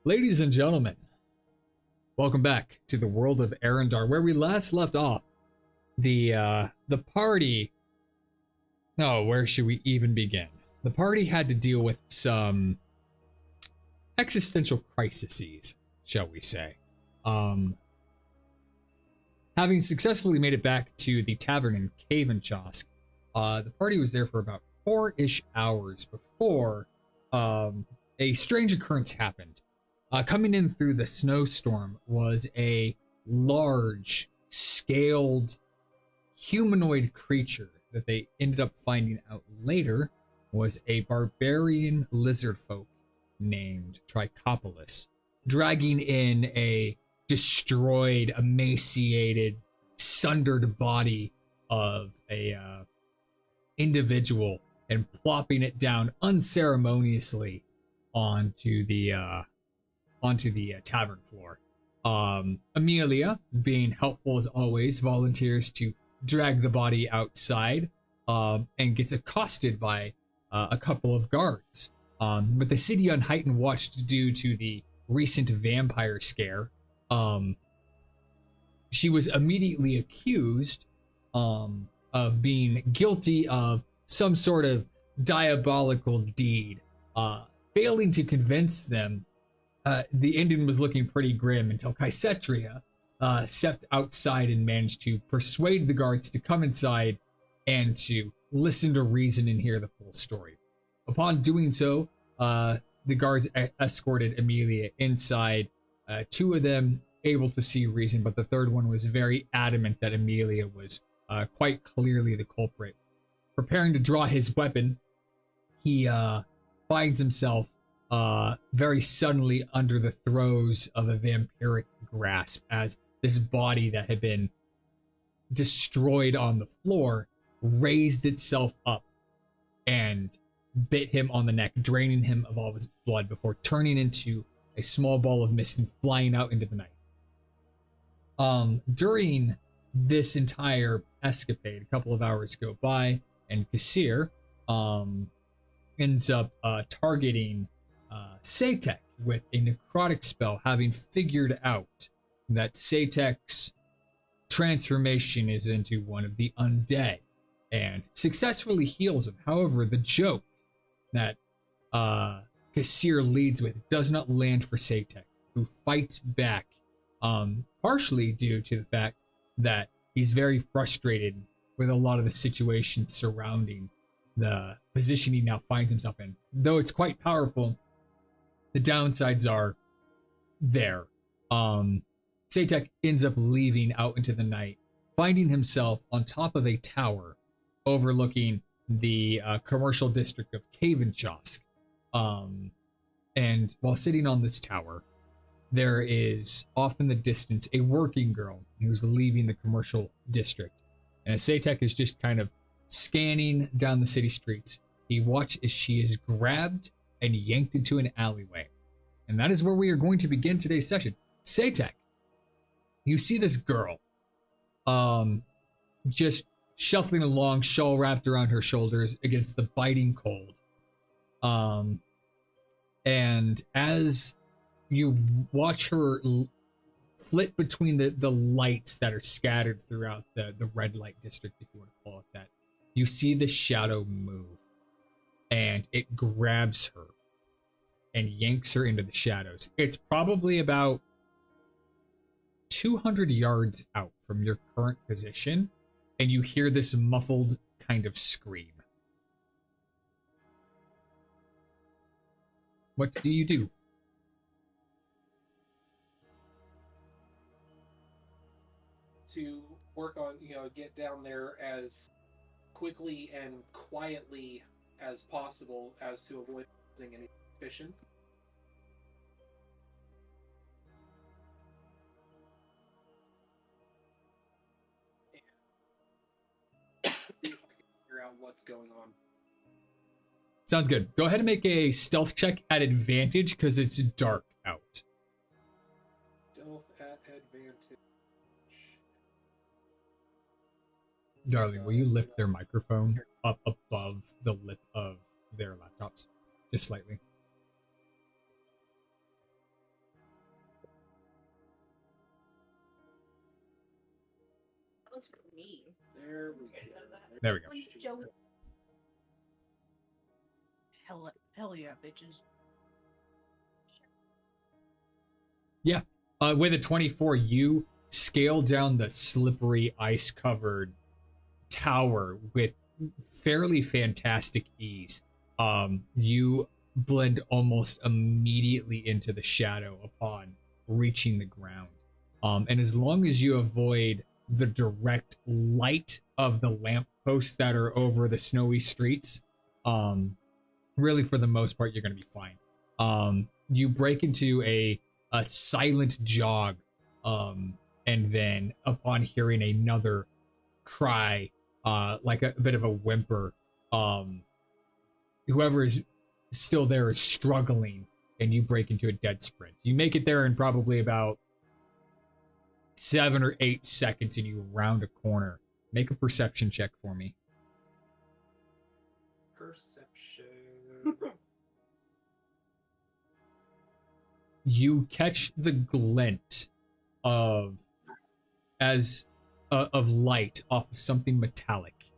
Ladies and gentlemen, welcome back to the world of Arendar, where we last left off. The party. Oh, where should we even begin? The party had to deal with some existential crises, shall we say. Having successfully made it back to the tavern in Cavenchosk, the party was there for about 4-ish hours before a strange occurrence happened. Coming in through the snowstorm was a large, scaled, humanoid creature that they ended up finding out later was a barbarian lizard folk named Trichopolis, dragging in a destroyed, emaciated, sundered body of a individual and plopping it down unceremoniously onto the tavern floor. Amelia, being helpful as always, volunteers to drag the body outside and gets accosted by a couple of guards. But the city on heightened watch due to the recent vampire scare. She was immediately accused of being guilty of some sort of diabolical deed. Failing to convince them, the ending was looking pretty grim until Kaisetria stepped outside and managed to persuade the guards to come inside and to listen to reason and hear the full story. Upon doing so, the guards escorted Amelia inside. Two of them able to see reason, but the third one was very adamant that Amelia was quite clearly the culprit. Preparing to draw his weapon, he finds himself very suddenly under the throes of a vampiric grasp as this body that had been destroyed on the floor raised itself up and bit him on the neck, draining him of all of his blood before turning into a small ball of mist and flying out into the night. During this entire escapade, a couple of hours go by, and Kassir ends up targeting Satek with a necrotic spell, having figured out that Satek's transformation is into one of the undead, and successfully heals him. However, the joke that Kassir leads with does not land for Satek, who fights back, partially due to the fact that he's very frustrated with a lot of the situations surrounding the position he now finds himself in. Though it's quite powerful, the downsides are there. Satek ends up leaving out into the night, finding himself on top of a tower overlooking the commercial district of Cavenchosk. And while sitting on this tower, there is off in the distance a working girl who's leaving the commercial district. And as Satek is just kind of scanning down the city streets, he watches as she is grabbed and yanked into an alleyway. And that is where we are going to begin today's session. Satek, you see this girl just shuffling along, shawl wrapped around her shoulders against the biting cold. And as you watch her flit between the lights that are scattered throughout the red light district, if you want to call it that, you see the shadow move, and it grabs her and yanks her into the shadows. It's probably about 200 yards out from your current position, and you hear this muffled kind of scream. What do you do? To work on, get down there as quickly and quietly as possible as to avoid causing any suspicion. And see if I can figure out what's going on. Sounds good. Go ahead and make a stealth check at advantage because it's dark out. Stealth at advantage. Darling, will you lift their microphone up above the lip of their laptops? Just slightly. looks for me. There we go. There we go. Hell yeah, bitches. Yeah. With a 24, you scale down the slippery, ice-covered tower with fairly fantastic ease. You blend almost immediately into the shadow upon reaching the ground. And as long as you avoid the direct light of the lampposts that are over the snowy streets, really for the most part, you're going to be fine. You break into a silent jog, and then upon hearing another cry, like a bit of a whimper, whoever is still there is struggling, and you break into a dead sprint. You make it there in probably about 7 or 8 seconds, and you round a corner. Make a perception check for me. Perception. You catch the glint of light off of something metallic,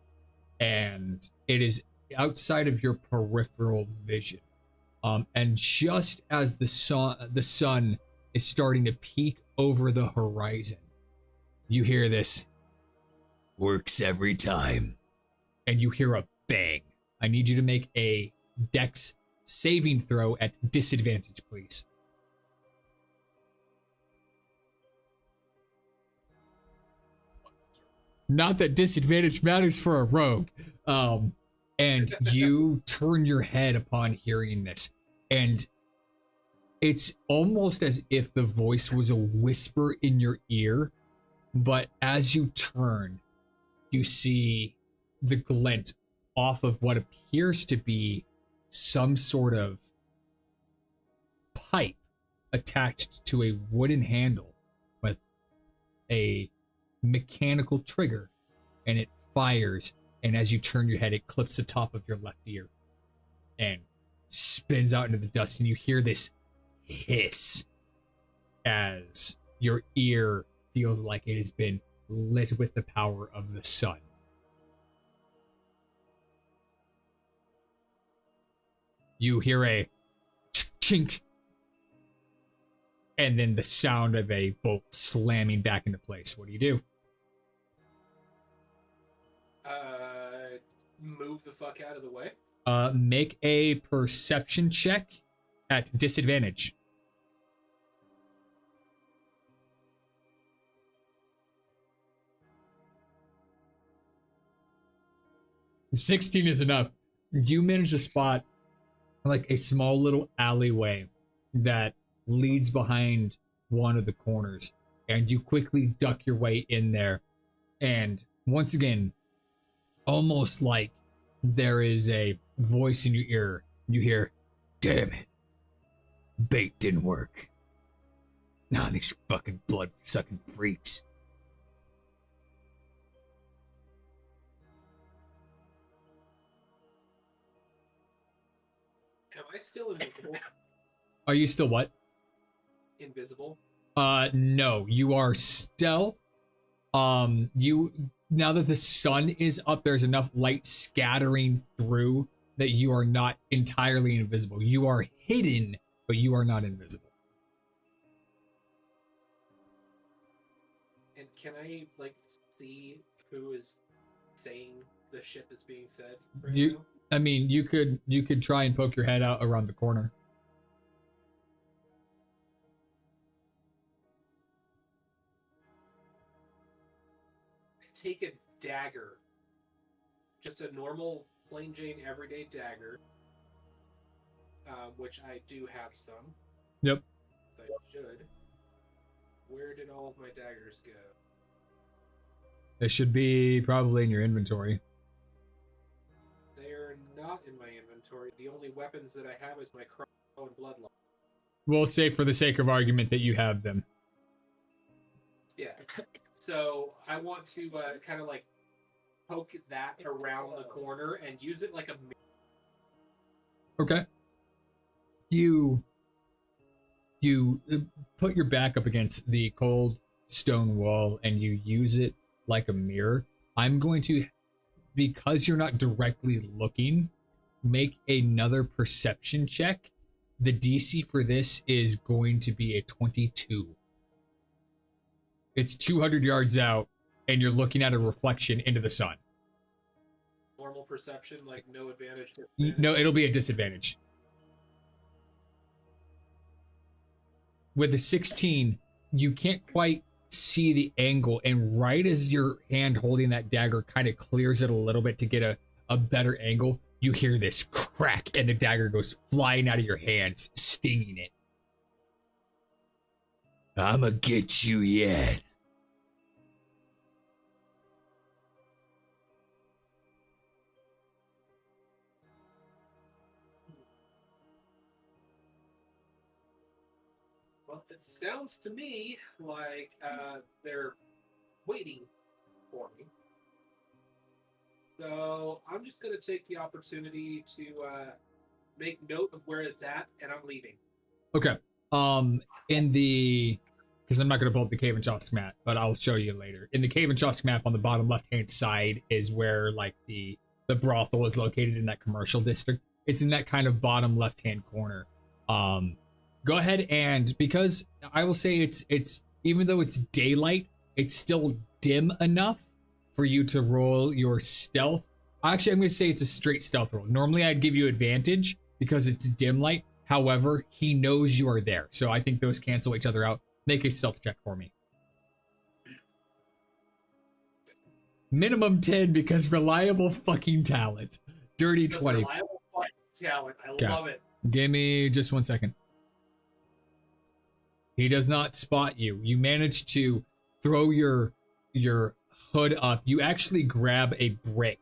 and it is outside of your peripheral vision. And just as the sun is starting to peek over the horizon, you hear this, "Works every time," and you hear a bang. I need you to make a dex saving throw at disadvantage, please. Not that disadvantage matters for a rogue. And you turn your head upon hearing this, and it's almost as if the voice was a whisper in your ear, but as you turn, you see the glint off of what appears to be some sort of pipe attached to a wooden handle with a mechanical trigger, and it fires, and as you turn your head, it clips the top of your left ear and spins out into the dust, and you hear this hiss as your ear feels like it has been lit with the power of the sun. You hear a chink, and then the sound of a bolt slamming back into place. What do you do? Move the fuck out of the way. Make a perception check at disadvantage. "16 is enough. You manage to spot like a small little alleyway that leads behind one of the corners, and you quickly duck your way in there. And once again, almost like there is a voice in your ear, you hear, "Damn it. Bait didn't work. Nah, these fucking blood-sucking freaks." Am I still invisible? Are you still what? Invisible? No, you are stealth. Now that the sun is up, there's enough light scattering through that you are not entirely invisible. You are hidden, but you are not invisible. And can I, like, see who is saying the shit that's being said right now? I mean, you could try and poke your head out around the corner. Take a dagger. Just a normal, plain Jane, everyday dagger. Which I do have some. Yep. I should. Where did all of my daggers go? They should be probably in your inventory. They are not in my inventory. The only weapons that I have is my crossbow and bloodline. We'll say for the sake of argument that you have them. Yeah. So I want to kind of like poke that around the corner and use it like a mirror. Okay. You put your back up against the cold stone wall, and you use it like a mirror. I'm going to, because you're not directly looking, make another perception check. The DC for this is going to be a 22. It's 200 yards out, and you're looking at a reflection into the sun. Normal perception, like no advantage. No, it'll be a disadvantage. With the 16, you can't quite see the angle, and right as your hand holding that dagger kind of clears it a little bit to get a better angle, you hear this crack, and the dagger goes flying out of your hands, stinging it. I'ma get you yet. Well, it sounds to me like they're waiting for me. So I'm just going to take the opportunity to make note of where it's at, and I'm leaving. Okay. Because I'm not going to pull up the Cave and Chosk map, but I'll show you later. In the Cave and Chosk map, on the bottom left-hand side is where like the brothel is located in that commercial district. It's in that kind of bottom left-hand corner. Go ahead, and because I will say it's even though it's daylight, it's still dim enough for you to roll your stealth. Actually, I'm going to say it's a straight stealth roll. Normally, I'd give you advantage because it's dim light. However, he knows you are there, so I think those cancel each other out. Make a stealth check for me. Minimum 10 because reliable fucking talent. Dirty 20. Reliable fucking talent. I love it. Give me just 1 second. He does not spot you. You manage to throw your hood up. You actually grab a brick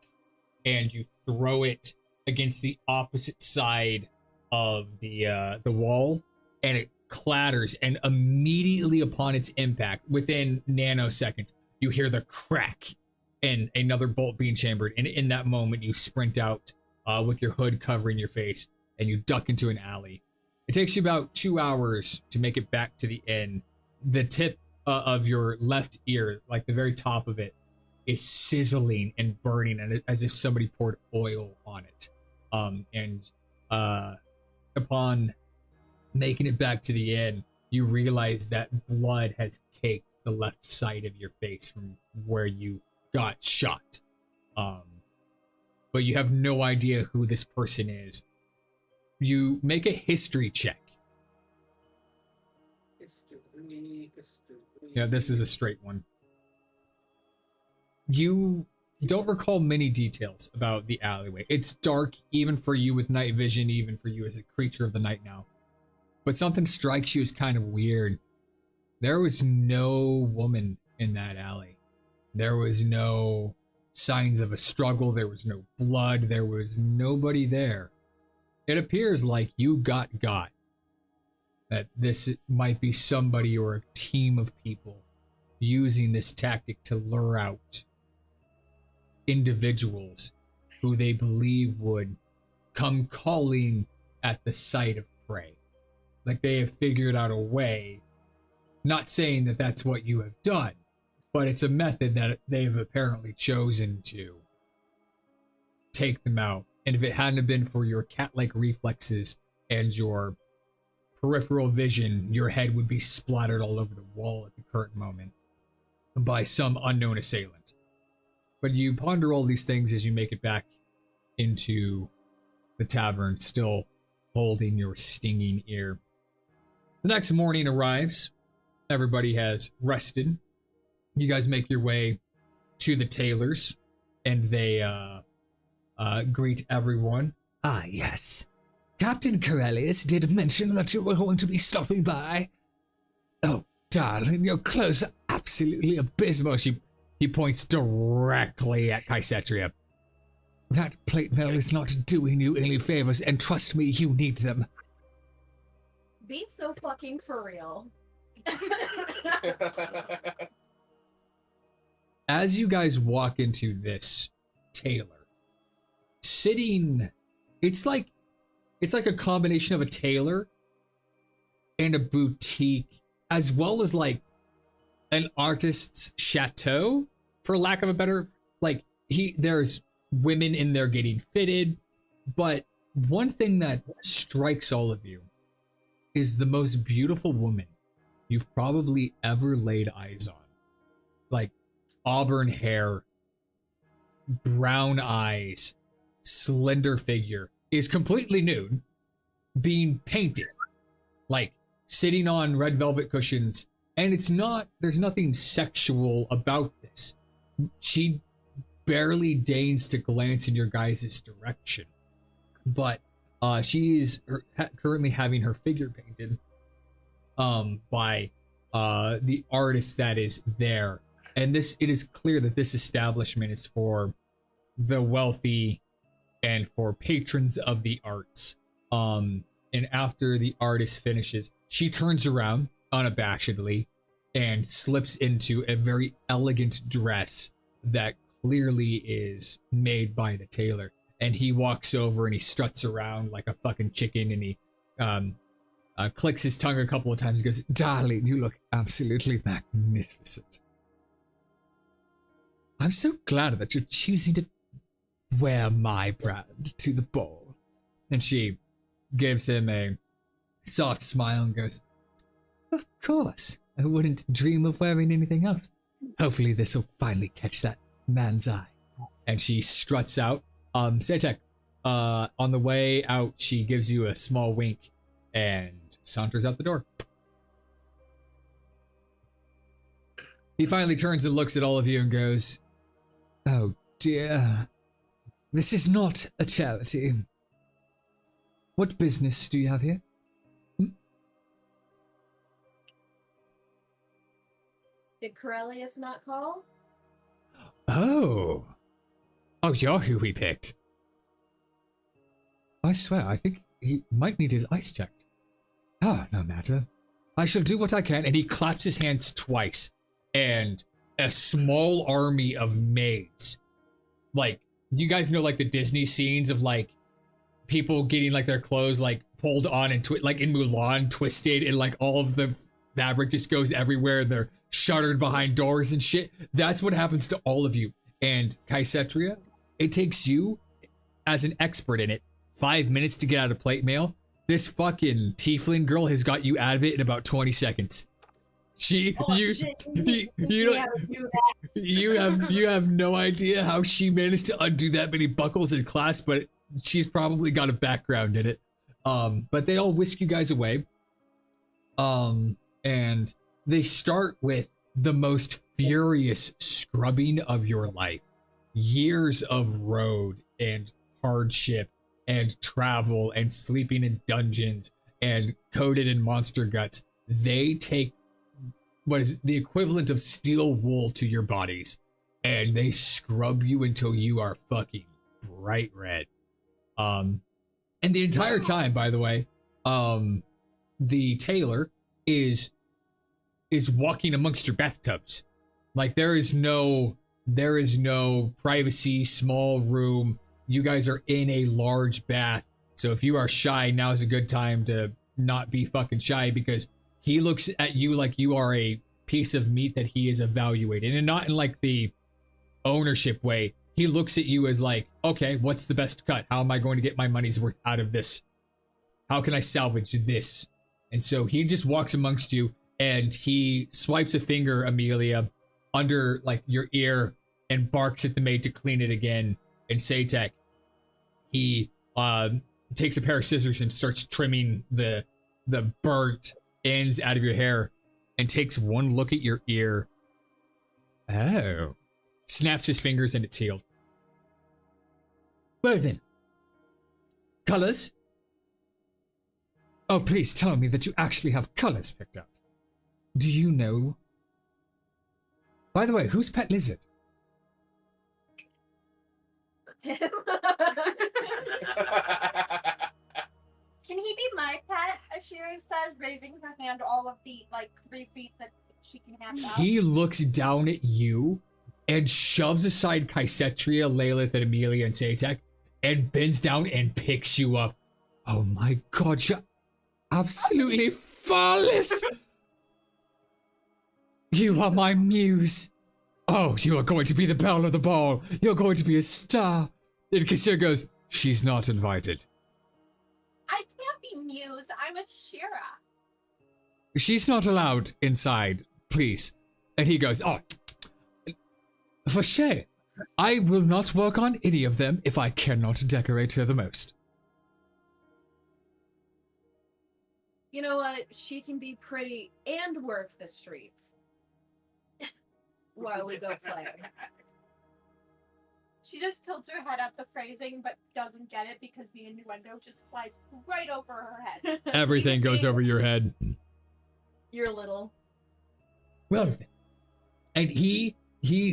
and you throw it against the opposite side of the wall, and it clatters. And immediately upon its impact, within nanoseconds, you hear the crack and another bolt being chambered. And in that moment, you sprint out with your hood covering your face, and you duck into an alley. It takes you about 2 hours to make it back to the inn. The tip of your left ear, like the very top of it, is sizzling and burning, and as if somebody poured oil on it. Upon making it back to the inn, you realize that blood has caked the left side of your face from where you got shot. But you have no idea who this person is. You make a history check. History. Yeah, this is a straight one. You don't recall many details about the alleyway. It's dark, even for you with night vision, even for you as a creature of the night now. But something strikes you as kind of weird. There was no woman in that alley. There was no signs of a struggle. There was no blood. There was nobody there. It appears like you got. That this might be somebody or a team of people using this tactic to lure out individuals who they believe would come calling at the sight of prey. Like they have figured out a way, not saying that that's what you have done, but it's a method that they've apparently chosen to take them out. And if it hadn't been for your cat-like reflexes and your peripheral vision, your head would be splattered all over the wall at the current moment by some unknown assailant. But you ponder all these things as you make it back into the tavern, still holding your stinging ear. The next morning arrives. Everybody has rested. You guys make your way to the tailors, and they greet everyone. Ah, yes. Captain Corellius did mention that you were going to be stopping by. Oh, darling, your clothes are absolutely abysmal. He points directly at Kaisetria. That plate mail is not doing you any favors, and trust me, you need them. Be so fucking for real. As you guys walk into this tailor, sitting, it's like a combination of a tailor and a boutique, as well as like an artist's chateau. for lack of a better, like there's women in there getting fitted, but one thing that strikes all of you is the most beautiful woman you've probably ever laid eyes on. Like auburn hair, brown eyes, slender figure, is completely nude, being painted, like sitting on red velvet cushions, and there's nothing sexual about this. She barely deigns to glance in your guys' direction, but she is currently having her figure painted by the artist that is there. And it is clear that this establishment is for the wealthy and for patrons of the arts. And after the artist finishes, she turns around unabashedly and slips into a very elegant dress that clearly is made by the tailor. And he walks over and he struts around like a fucking chicken, and he clicks his tongue a couple of times and goes, "Darling, you look absolutely magnificent. I'm so glad that you're choosing to wear my brand to the ball." And she gives him a soft smile and goes, "Of course, I wouldn't dream of wearing anything else. Hopefully this will finally catch that man's eye." And she struts out. Satek, on the way out, she gives you a small wink and saunters out the door. He finally turns and looks at all of you and goes, "Oh dear, this is not a charity. What business do you have here?" Did Corellius not call? Oh, you're who we picked. I swear, I think he might need his eyes checked. Oh, no matter. I shall do what I can. And he claps his hands twice, and a small army of maids, like, you guys know, like the Disney scenes of like people getting like their clothes like pulled on and like in Mulan, twisted, and like all of the fabric just goes everywhere. They're shuttered behind doors and shit. That's what happens to all of you. And Kaisetria, it takes you, as an expert in it, 5 minutes to get out of plate mail. This fucking tiefling girl has got you out of it in about 20 seconds. You have no idea how she managed to undo that many buckles in class, but she's probably got a background in it. But they all whisk you guys away. And they start with the most furious scrubbing of your life. Years of road and hardship and travel and sleeping in dungeons and coated in monster guts. They take what is the equivalent of steel wool to your bodies, and they scrub you until you are fucking bright red. And the entire time, by the way, the tailor is walking amongst your bathtubs. Like there is no privacy, small room. You guys are in a large bath. So if you are shy, now's a good time to not be fucking shy, because he looks at you like you are a piece of meat that he is evaluating, and not in like the ownership way. He looks at you as like, okay, what's the best cut? How am I going to get my money's worth out of this? How can I salvage this? And so he just walks amongst you, and he swipes a finger, Amelia, under like your ear and barks at the maid to clean it again. And Satek, he takes a pair of scissors and starts trimming the burnt ends out of your hair, and takes one look at your ear. Oh. Snaps his fingers and it's healed. Well then. Colors? Oh, please tell me that you actually have colors picked out. Do you know? By the way, whose pet lizard? Him. Can he be my pet? Ashira says, raising her hand all of the 3 feet that she can have out. He looks down at you and shoves aside Kaisetria, Lilith, and Amelia and Satek, and bends down and picks you up. Oh my god, you're absolutely flawless! You are my muse. Oh, you are going to be the belle of the ball. You're going to be a star. And Kassir goes, she's not invited. I can't be Muse. I'm a Shira. She's not allowed inside, please. And he goes, oh, for shame. I will not work on any of them if I cannot decorate her the most. You know what? She can be pretty and work the streets. While we go play. She just tilts her head at the phrasing, but doesn't get it because the innuendo just flies right over her head. Everything goes over your head. You're little. Well then. And he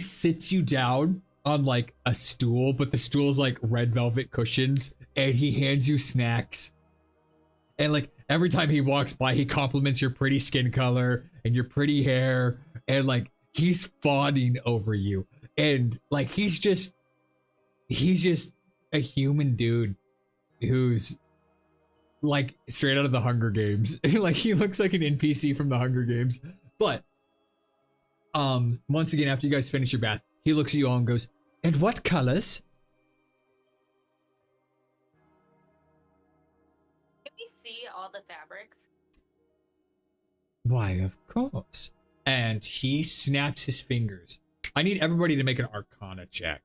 sits you down on like a stool, but the stool's like red velvet cushions, and he hands you snacks. And like every time he walks by, he compliments your pretty skin color and your pretty hair, and like he's fawning over you. And like he's just a human dude who's like straight out of the Hunger Games. Like he looks like an NPC from the Hunger Games. But once again, after you guys finish your bath, he looks at you all and goes, and what colors? Can we see all the fabrics? Why, of course. And he snaps his fingers. I need everybody to make an Arcana check.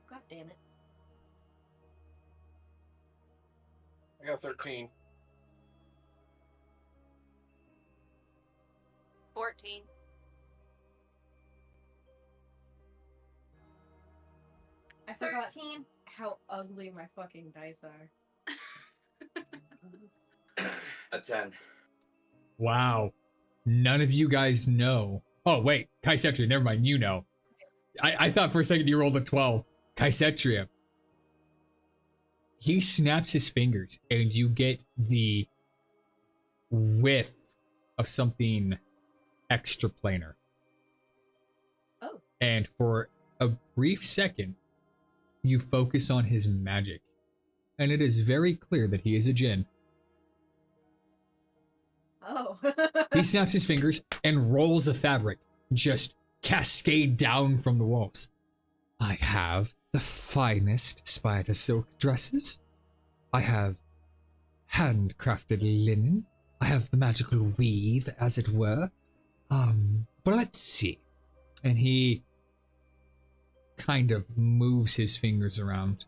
God damn it. I got 13. 14. I forgot 13. how ugly my fucking dice are. A 10. Wow. None of you guys know. Oh, wait. Kaisetria, never mind. You know. I thought for a second you rolled a 12. Kaisetria. He snaps his fingers and you get the whiff of something extraplanar. Oh. And for a brief second, you focus on his magic. And it is very clear that he is a djinn. Oh. He snaps his fingers and rolls a fabric, just cascade down from the walls. I have the finest spider silk dresses. I have handcrafted linen. I have the magical weave, as it were. But let's see. And he kind of moves his fingers around.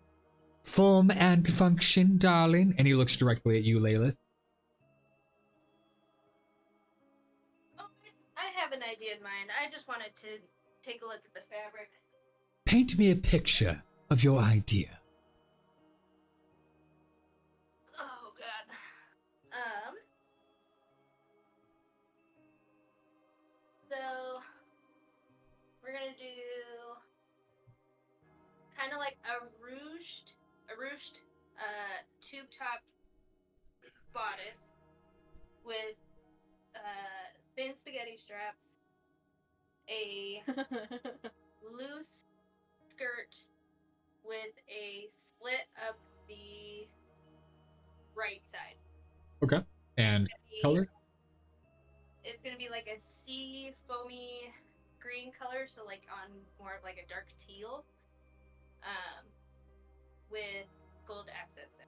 Form and function, darling. And he looks directly at you, Layla. Oh, I have an idea in mind. I just wanted to take a look at the fabric. Paint me a picture of your idea. Oh god. So we're gonna do kind of like a ruched tube top bodice with thin spaghetti straps, a loose skirt with a split up the right side. Okay. And It's gonna be- color? It's gonna be like a sea foamy green color, so like on more of like a dark teal, with gold accents.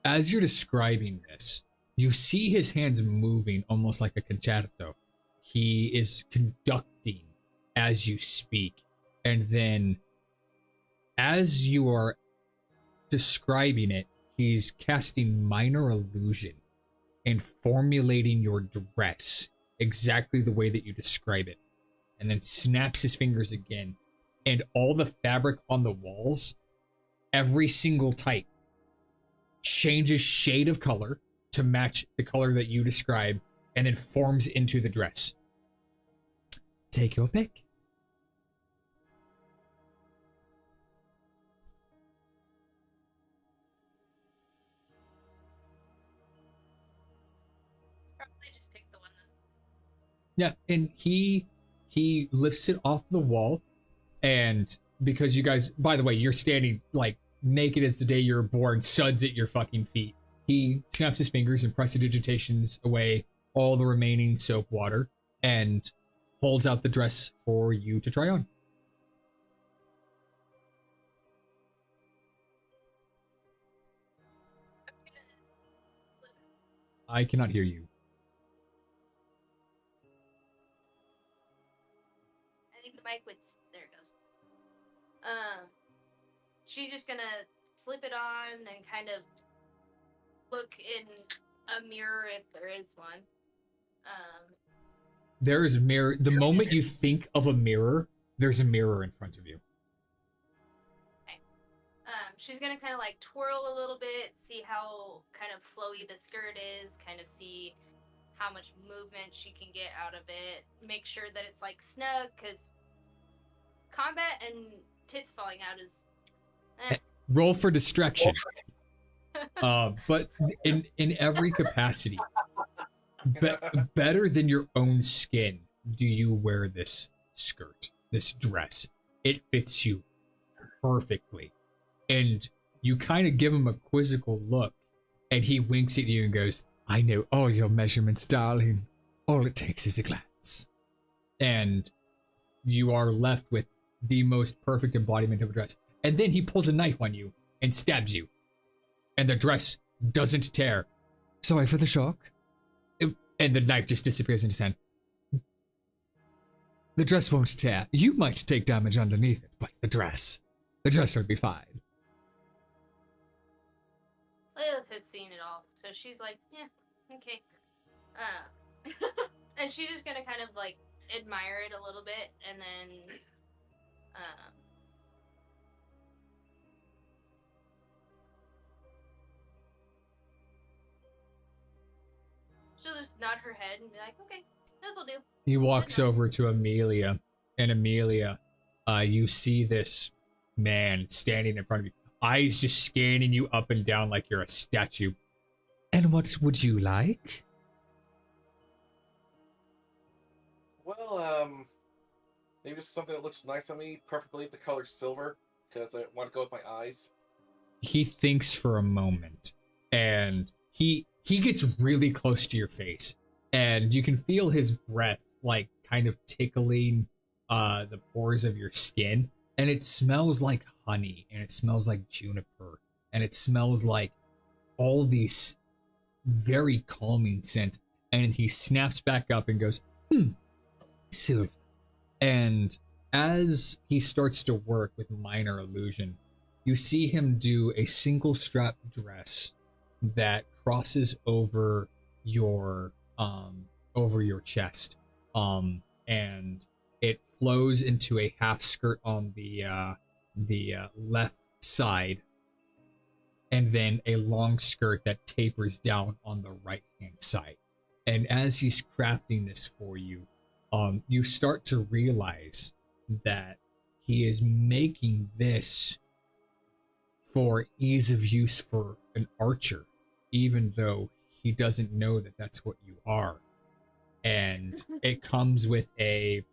As you're describing this, you see his hands moving almost like a concerto. He is conducting as you speak. And then as you are describing it, he's casting minor illusion and formulating your dress exactly the way that you describe it. And then snaps his fingers again. And all the fabric on the walls, every single type, changes shade of color to match the color that you describe, and then forms into the dress. Take your pick. Probably just pick the one that's Yeah, and he lifts it off the wall, and because you guys, by the way, you're standing like naked as the day you were born, suds at your fucking feet. he snaps his fingers and prestidigitations away all the remaining soap water and holds out the dress for you to try on. I cannot hear you. I think the mic would. There it goes. She's just gonna slip it on and kind of look in a mirror if there is one. There is a mirror. The moment you think of a mirror, there's a mirror in front of you. She's gonna kind of like twirl a little bit, see how kind of flowy the skirt is, kind of see how much movement she can get out of it, make sure that it's like snug, because combat and tits falling out is Roll for distraction. But in every capacity, better than your own skin, do you wear this skirt, this dress? It fits you perfectly. And you kind of give him a quizzical look, and he winks at you and goes, I know all your measurements, darling. All it takes is a glance. And you are left with the most perfect embodiment of a dress. And then he pulls a knife on you and stabs you. And the dress doesn't tear. Sorry for the shock. And the knife just disappears in his hand. The dress won't tear. You might take damage underneath it, but the dress will be fine. Lilith has seen it all, so she's like, yeah, okay. And she's just gonna kind of like admire it a little bit, and then she'll just nod her head and be like, okay, this'll do. He walks over to Amelia, and Amelia, you see this man standing in front of you, eyes just scanning you up and down like you're a statue. And what would you like? Well, maybe just something that looks nice on me, preferably the color silver, because I want to go with my eyes. He thinks for a moment, and he gets really close to your face, and you can feel his breath like kind of tickling the pores of your skin, and it smells like honey, and it smells like juniper, and it smells like all these very calming scents. And he snaps back up and goes, silver. And as he starts to work with minor illusion, you see him do a single strap dress that crosses over your chest, and it flows into a half skirt on the left side, and then a long skirt that tapers down on the right hand side. And as he's crafting this for you, you start to realize that he is making this for ease of use for an archer, even though he doesn't know that that's what you are. And it comes with a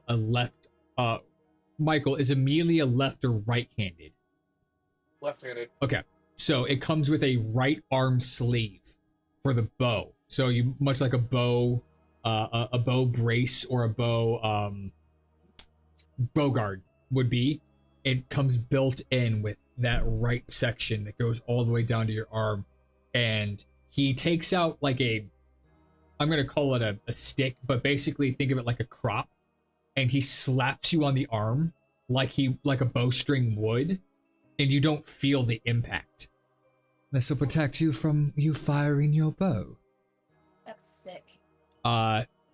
left. Michael, is Amelia left or right-handed? Left-handed. Okay, so it comes with a right arm sleeve for the bow. So you, much like a bow brace or a bow guard would be, it comes built in with that right section that goes all the way down to your arm. And he takes out like I'm gonna call it a stick, but basically think of it like a crop, and he slaps you on the arm like a bowstring would, and you don't feel the impact. This will protect you from you firing your bow. That's sick.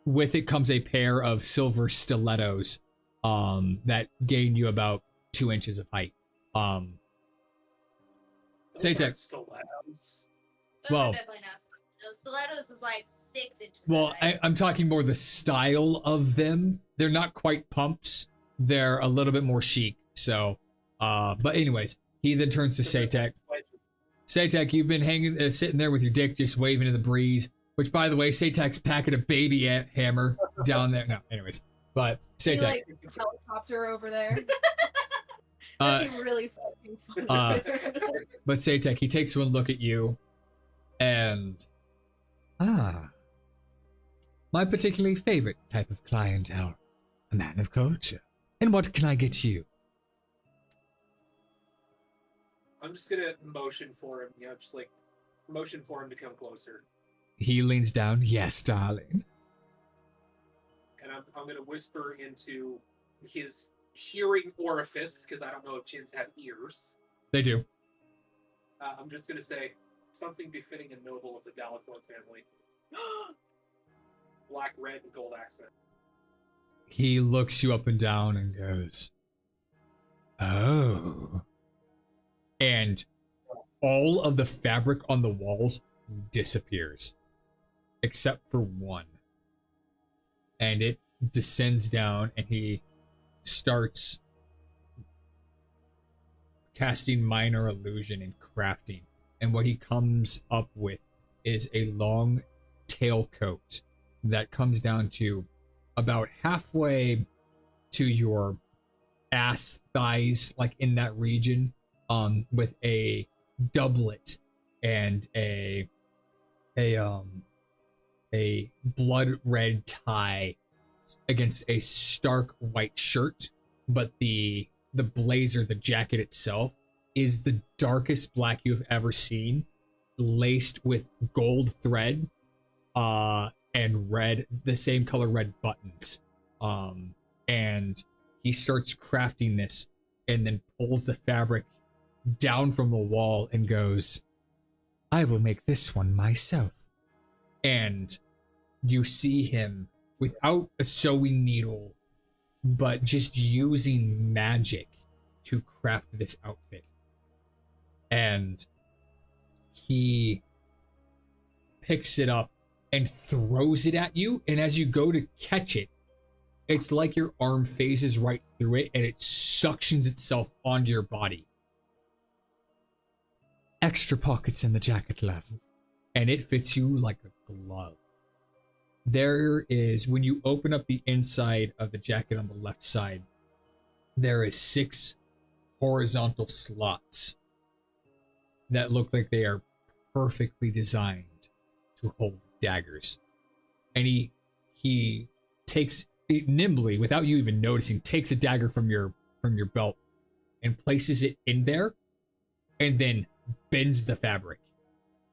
With it comes a pair of silver stilettos that gain you about 2 inches of height. Saytek. Stilettos. Those Well- are definitely not. Those stilettos is like 6 inches. Well, high. I'm talking more the style of them. They're not quite pumps. They're a little bit more chic. So, but anyways, he then turns to Saytek. Saytek, you've been sitting there with your dick just waving in the breeze. Which, by the way, Saytek's packing a baby hammer down there. No, anyways, but He, Saytek. like helicopter over there. Uh, That'd be really fucking But Satek, he takes one look at you, and my particularly favorite type of clientele, a man of culture. And what can I get you? I'm just gonna motion for him, just like motion for him to come closer. He leans down. Yes, darling. And I'm gonna whisper into his hearing orifice, because I don't know if gins have ears. they do. I'm just gonna say something befitting a noble of the Delacorn family. Black, red, and gold accent. He looks you up and down and goes, Oh. and all of the fabric on the walls disappears, except for one. And it descends down, and he starts casting minor illusion and crafting. And what he comes up with is a long tailcoat that comes down to about halfway to your ass thighs, like in that region, with a doublet and a blood red tie against a stark white shirt, but the blazer, the jacket itself, is the darkest black you've ever seen, laced with gold thread and red, the same color red buttons. And he starts crafting this and then pulls the fabric down from the wall and goes, I will make this one myself. and you see him without a sewing needle, but just using magic to craft this outfit. And he picks it up and throws it at you, and as you go to catch it, it's like your arm phases right through it and it suctions itself onto your body. Extra pockets in the jacket, love. And it fits you like a glove. There is, when you open up the inside of the jacket on the left side, there is 6 horizontal slots that look like they are perfectly designed to hold daggers. And he takes it nimbly, without you even noticing, takes a dagger from your belt and places it in there, and then bends the fabric.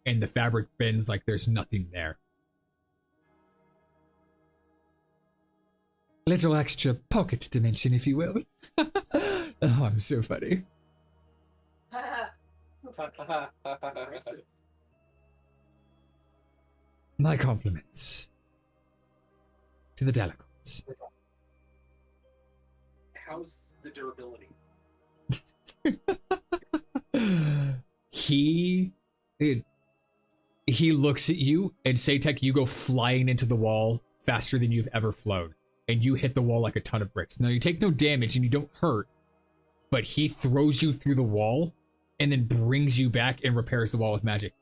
And the fabric bends like there's nothing there. Little extra pocket dimension, if you will. Oh, I'm so funny. Impressive. My compliments to the Delacorns. How's the durability? He looks at you, and Satek, you go flying into the wall faster than you've ever flown, and you hit the wall like a ton of bricks. Now you take no damage and you don't hurt, but he throws you through the wall and then brings you back and repairs the wall with magic.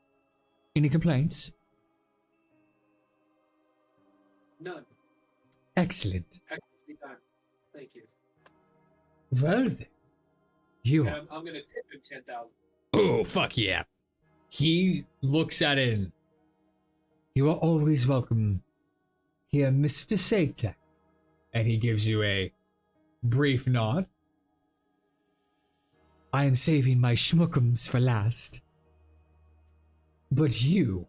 Any complaints? None. Excellent. Excellent time. Thank you. Well then, you And I'm gonna tip him 10,000. Oh, fuck yeah. He looks at it and, you are always welcome here, Mr. Satek. and he gives you a brief nod. I am saving my schmuckums for last. But you,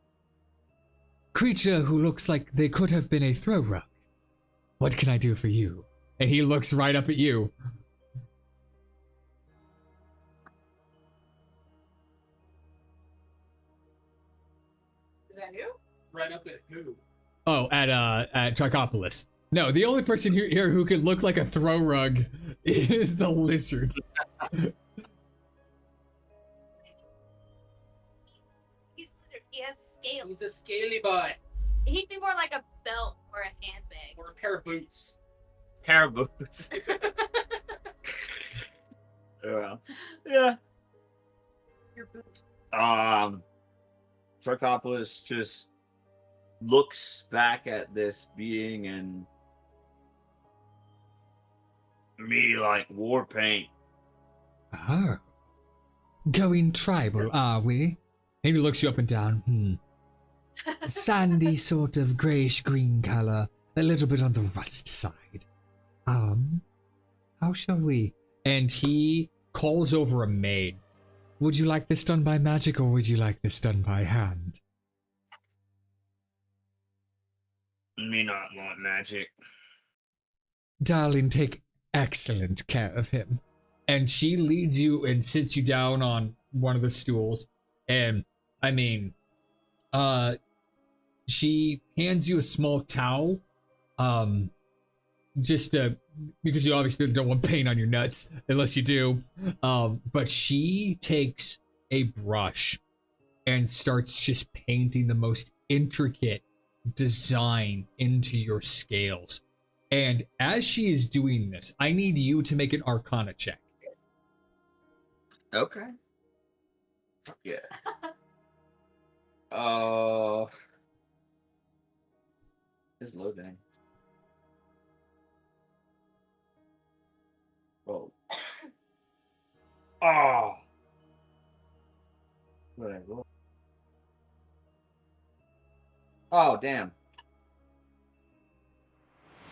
creature who looks like they could have been a throw rug, what can I do for you? And he looks right up at you. Is that you? Right up at who? Oh, at Trichopolis. No, the only person here who could look like a throw rug is the lizard. He has scales. He's a scaly boy. He'd be more like a belt or a handbag. Or a pair of boots. Pair of boots. Yeah. Yeah. Your boot. Trichopolis just looks back at this being and me like war paint. Oh, Going tribal, are we? And he looks you up and down. Sandy sort of grayish green color, a little bit on the rust side. How shall we? And he calls over a maid. Would you like this done by magic or would you like this done by hand? Me not want magic. Darling, take excellent care of him. And she leads you and sits you down on one of the stools. And I mean, she hands you a small towel. Just because you obviously don't want pain on your nuts, unless you do. But she takes a brush and starts just painting the most intricate design into your scales. And as she is doing this, I need you to make an Arcana check. Okay. Yeah. It's loading. Oh. Oh. Whatever. Oh, damn.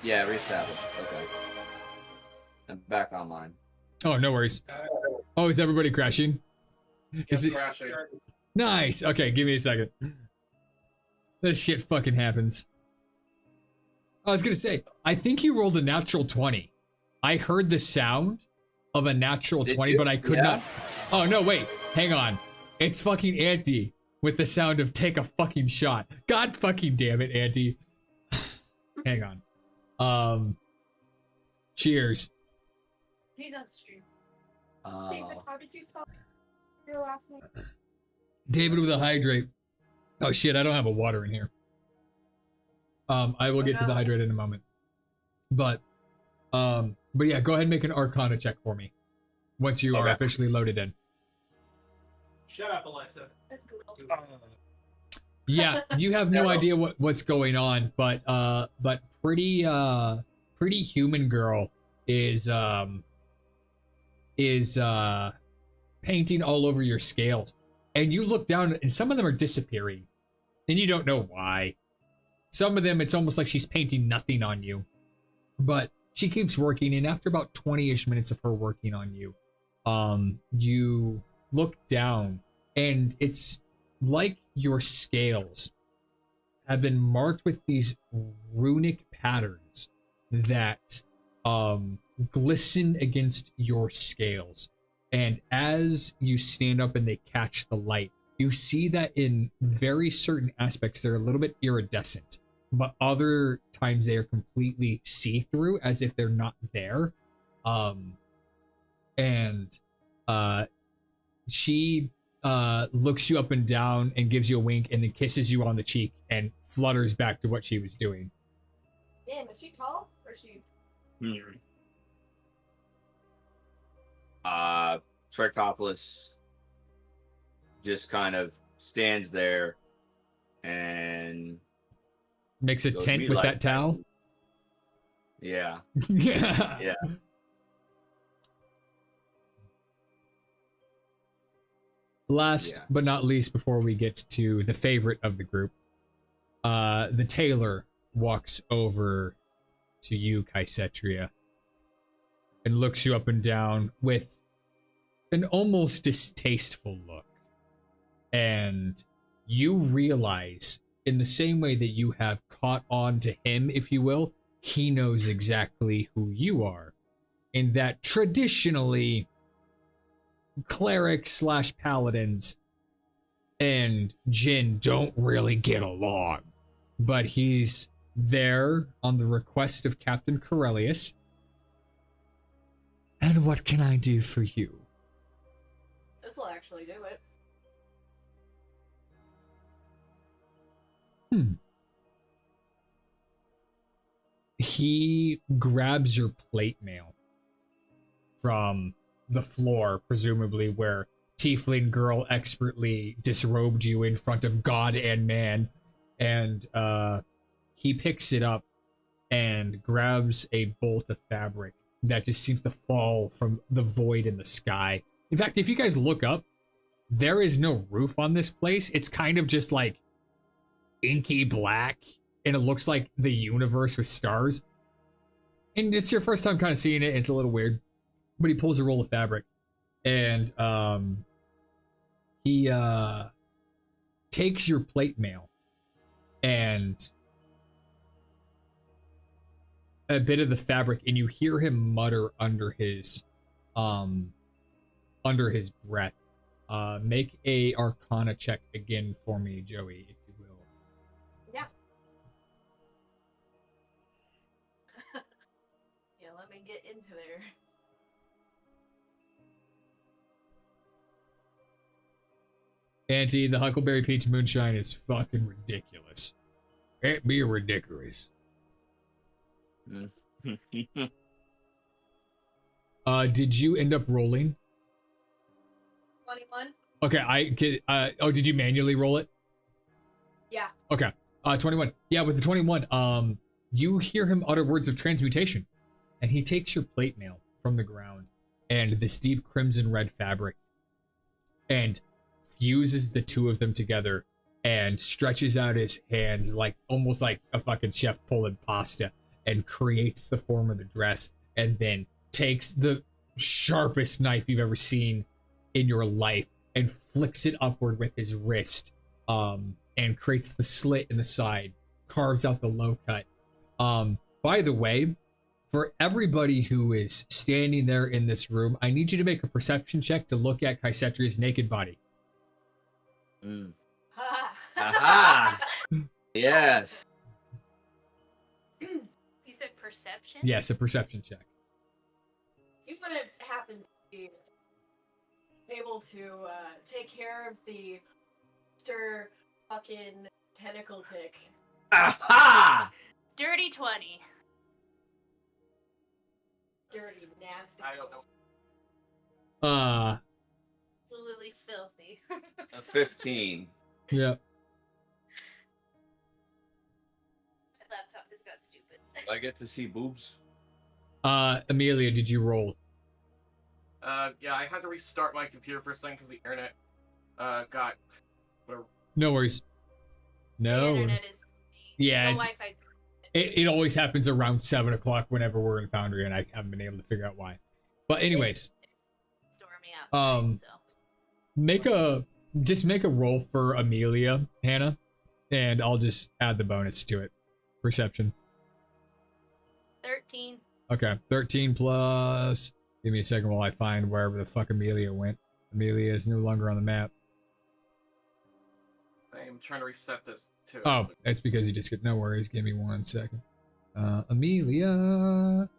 Yeah, reestablish. Okay. I'm back online. Oh, no worries. Oh, is everybody crashing? Is it crashing? nice? Okay, give me a second. This shit fucking happens. I was gonna say, I think you rolled a natural 20. I heard the sound of a natural Did 20, you? but I could Yeah. not. Oh, no, wait. Hang on. It's fucking Auntie with the sound of take a fucking shot. God fucking damn it, Auntie. Hang on. Cheers. He's on stream. David, how did you spell your last name? David with a hydrate. Oh shit, I don't have a water in here. I will get to the hydrate in a moment. But yeah, go ahead and make an Arcana check for me. Once you are Okay. officially loaded in. Shut up, Alexa. That's cool. Yeah, you have no idea what's going on, but pretty human girl is painting all over your scales. And you look down and some of them are disappearing. And you don't know why. Some of them, it's almost like she's painting nothing on you. But she keeps working, and after about 20-ish minutes of her working on you, you look down, and it's like your scales have been marked with these runic patterns that glisten against your scales. And as you stand up and they catch the light, you see that in very certain aspects they're a little bit iridescent, but other times they are completely see-through, as if they're not there. She looks you up and down and gives you a wink and then kisses you on the cheek and flutters back to what she was doing. Damn, is she tall? Or is she... Trichopolis just kind of stands there and Makes a goes, tent "We with like that towel. Yeah. Yeah. Yeah. Last Yeah. but not least, before we get to the favorite of the group, the tailor walks over to you, Kaisetria, and looks you up and down with an almost distasteful look. And you realize, in the same way that you have caught on to him, if you will, he knows exactly who you are. In that traditionally, clerics / paladins and Jin don't really get along. But he's there on the request of Captain Corellius. And what can I do for you? This will actually do it. He grabs your plate mail from the floor, presumably where Tiefling Girl expertly disrobed you in front of God and man, and he picks it up and grabs a bolt of fabric that just seems to fall from the void in the sky. In fact, if you guys look up, there is no roof on this place. It's kind of just like inky black, and it looks like the universe with stars. And it's your first time kind of seeing it. It's a little weird, but he pulls a roll of fabric, and he takes your plate mail and a bit of the fabric, and you hear him mutter under his breath. Make a Arcana check again for me, Joey, if you will. Yeah. Yeah, let me get into there. Auntie, the Huckleberry Peach Moonshine is fucking ridiculous. Can't be ridiculous. Did you end up rolling? 21? Okay, did you manually roll it? Yeah. Okay. 21. Yeah, with the 21, you hear him utter words of transmutation, and he takes your plate mail from the ground and this deep crimson red fabric and fuses the two of them together and stretches out his hands like almost like a fucking chef pulling pasta and creates the form of the dress, and then takes the sharpest knife you've ever seen in your life and flicks it upward with his wrist, and creates the slit in the side, carves out the low cut. By the way, for everybody who is standing there in this room, I need you to make a perception check to look at Kaisetria's naked body. Aha! Yes. You said perception? Yes, a perception check. You wouldn't happen to be able to take care of the Mr. fucking tentacle dick. Aha! Dirty 20. Dirty, nasty. I don't know. Absolutely filthy. A 15. Yeah. My laptop has got stupid. I get to see boobs. Amelia, did you roll? Yeah, I had to restart my computer for a second because the internet got whatever. No worries. No. The internet is. Yeah, the it's- Wi-Fi. It always happens around 7 o'clock whenever we're in Foundry, and I haven't been able to figure out why. But anyways, Stormy outside, so. make a roll for Amelia, Hannah, and I'll just add the bonus to it. Perception. 13. Okay, 13 plus. Give me a second while I find wherever the fuck Amelia went. Amelia is no longer on the map. I am trying to reset this too. Oh, it's because you just get no worries. Give me 1 second. Amelia.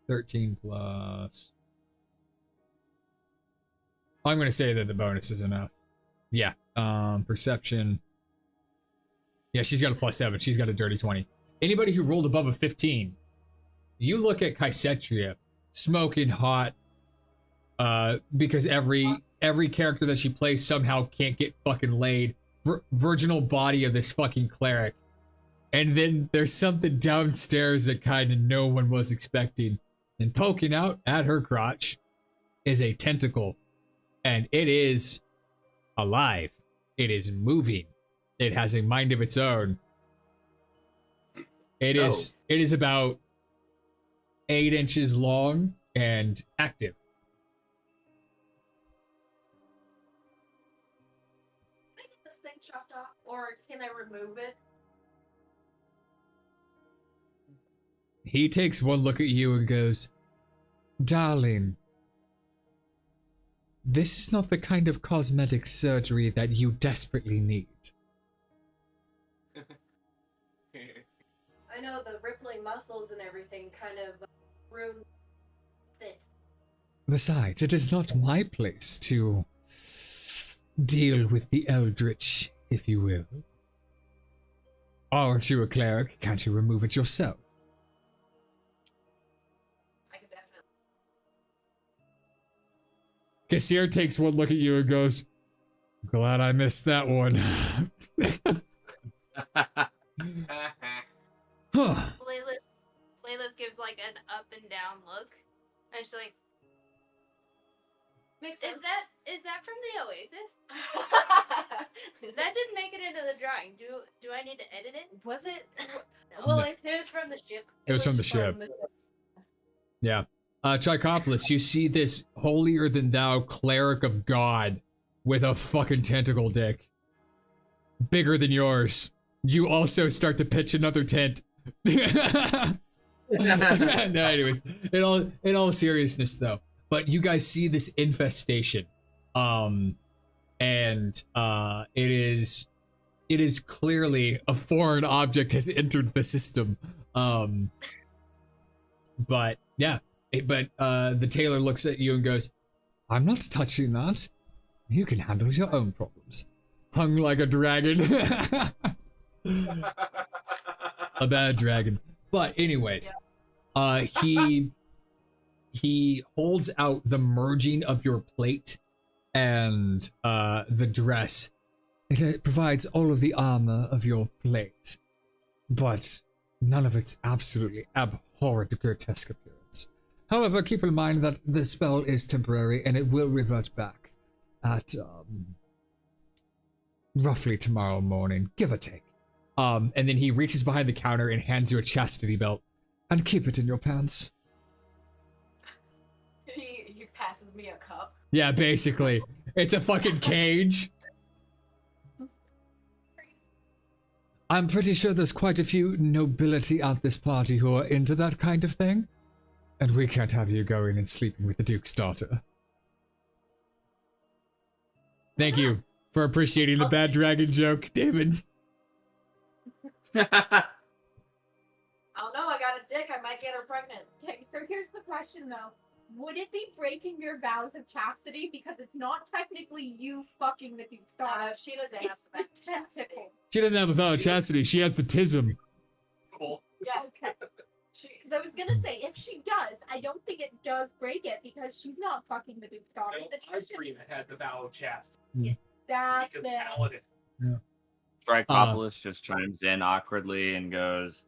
13 plus. I'm going to say that the bonus is enough. Yeah. Perception. Yeah, she's got a +7. She's got a dirty 20. Anybody who rolled above a 15, you look at Kaisetria, smoking hot, because every character that she plays somehow can't get fucking laid. Virginal body of this fucking cleric. And then there's something downstairs that kind of no one was expecting. And poking out at her crotch is a tentacle. And it is alive. It is moving. It has a mind of its own. It is about 8 inches long and active. Can I get this thing chopped off, or can I remove it? He takes one look at you and goes, "Darling, this is not the kind of cosmetic surgery that you desperately need. I know the rippling muscles and everything kind of ruin fit. Besides, it is not my place to deal with the eldritch, if you will. Aren't you a cleric? Can't you remove it yourself?" I could definitely. Kassir takes one look at you and goes, "Glad I missed that one." Huh. Layla gives like an up and down look. And she's like, Makes sense. Is that from the Oasis? That didn't make it into the drawing. Do I need to edit it? Was it? No. Well, No. I It was from the ship. It was from the ship. Yeah. Trichopolis, you see this holier than thou cleric of God with a fucking tentacle dick. Bigger than yours. You also start to pitch another tent. No, anyways, in all seriousness though, but you guys see this infestation. And it is clearly a foreign object has entered the system. But yeah, the tailor looks at you and goes, "I'm not touching that. You can handle your own problems." Hung like a dragon. A bad dragon. But anyways, he holds out the merging of your plate and the dress. It provides all of the armor of your plate, but none of its absolutely abhorrent grotesque appearance. However, keep in mind that the spell is temporary and it will revert back at roughly tomorrow morning, give or take. And then he reaches behind the counter and hands you a chastity belt. And keep it in your pants. He passes me a cup. Yeah, basically. It's a fucking cage. I'm pretty sure there's quite a few nobility at this party who are into that kind of thing. And we can't have you going and sleeping with the Duke's daughter. Thank you for appreciating the bad dragon joke, David. I don't know, I got a dick, I might get her pregnant. Okay, so here's the question though. Would it be breaking your vows of chastity because it's not technically you fucking the Duke's daughter? She doesn't have It's the the tentacle. She doesn't have a vow of chastity, she has the tism. Cool. Yeah. Okay. Because I was gonna say, if she does, I don't think it does break it because she's not fucking the Duke's daughter. No, The ice cream had the vow of chastity. That's Because it. paladin. Trichopolis just chimes in awkwardly and goes,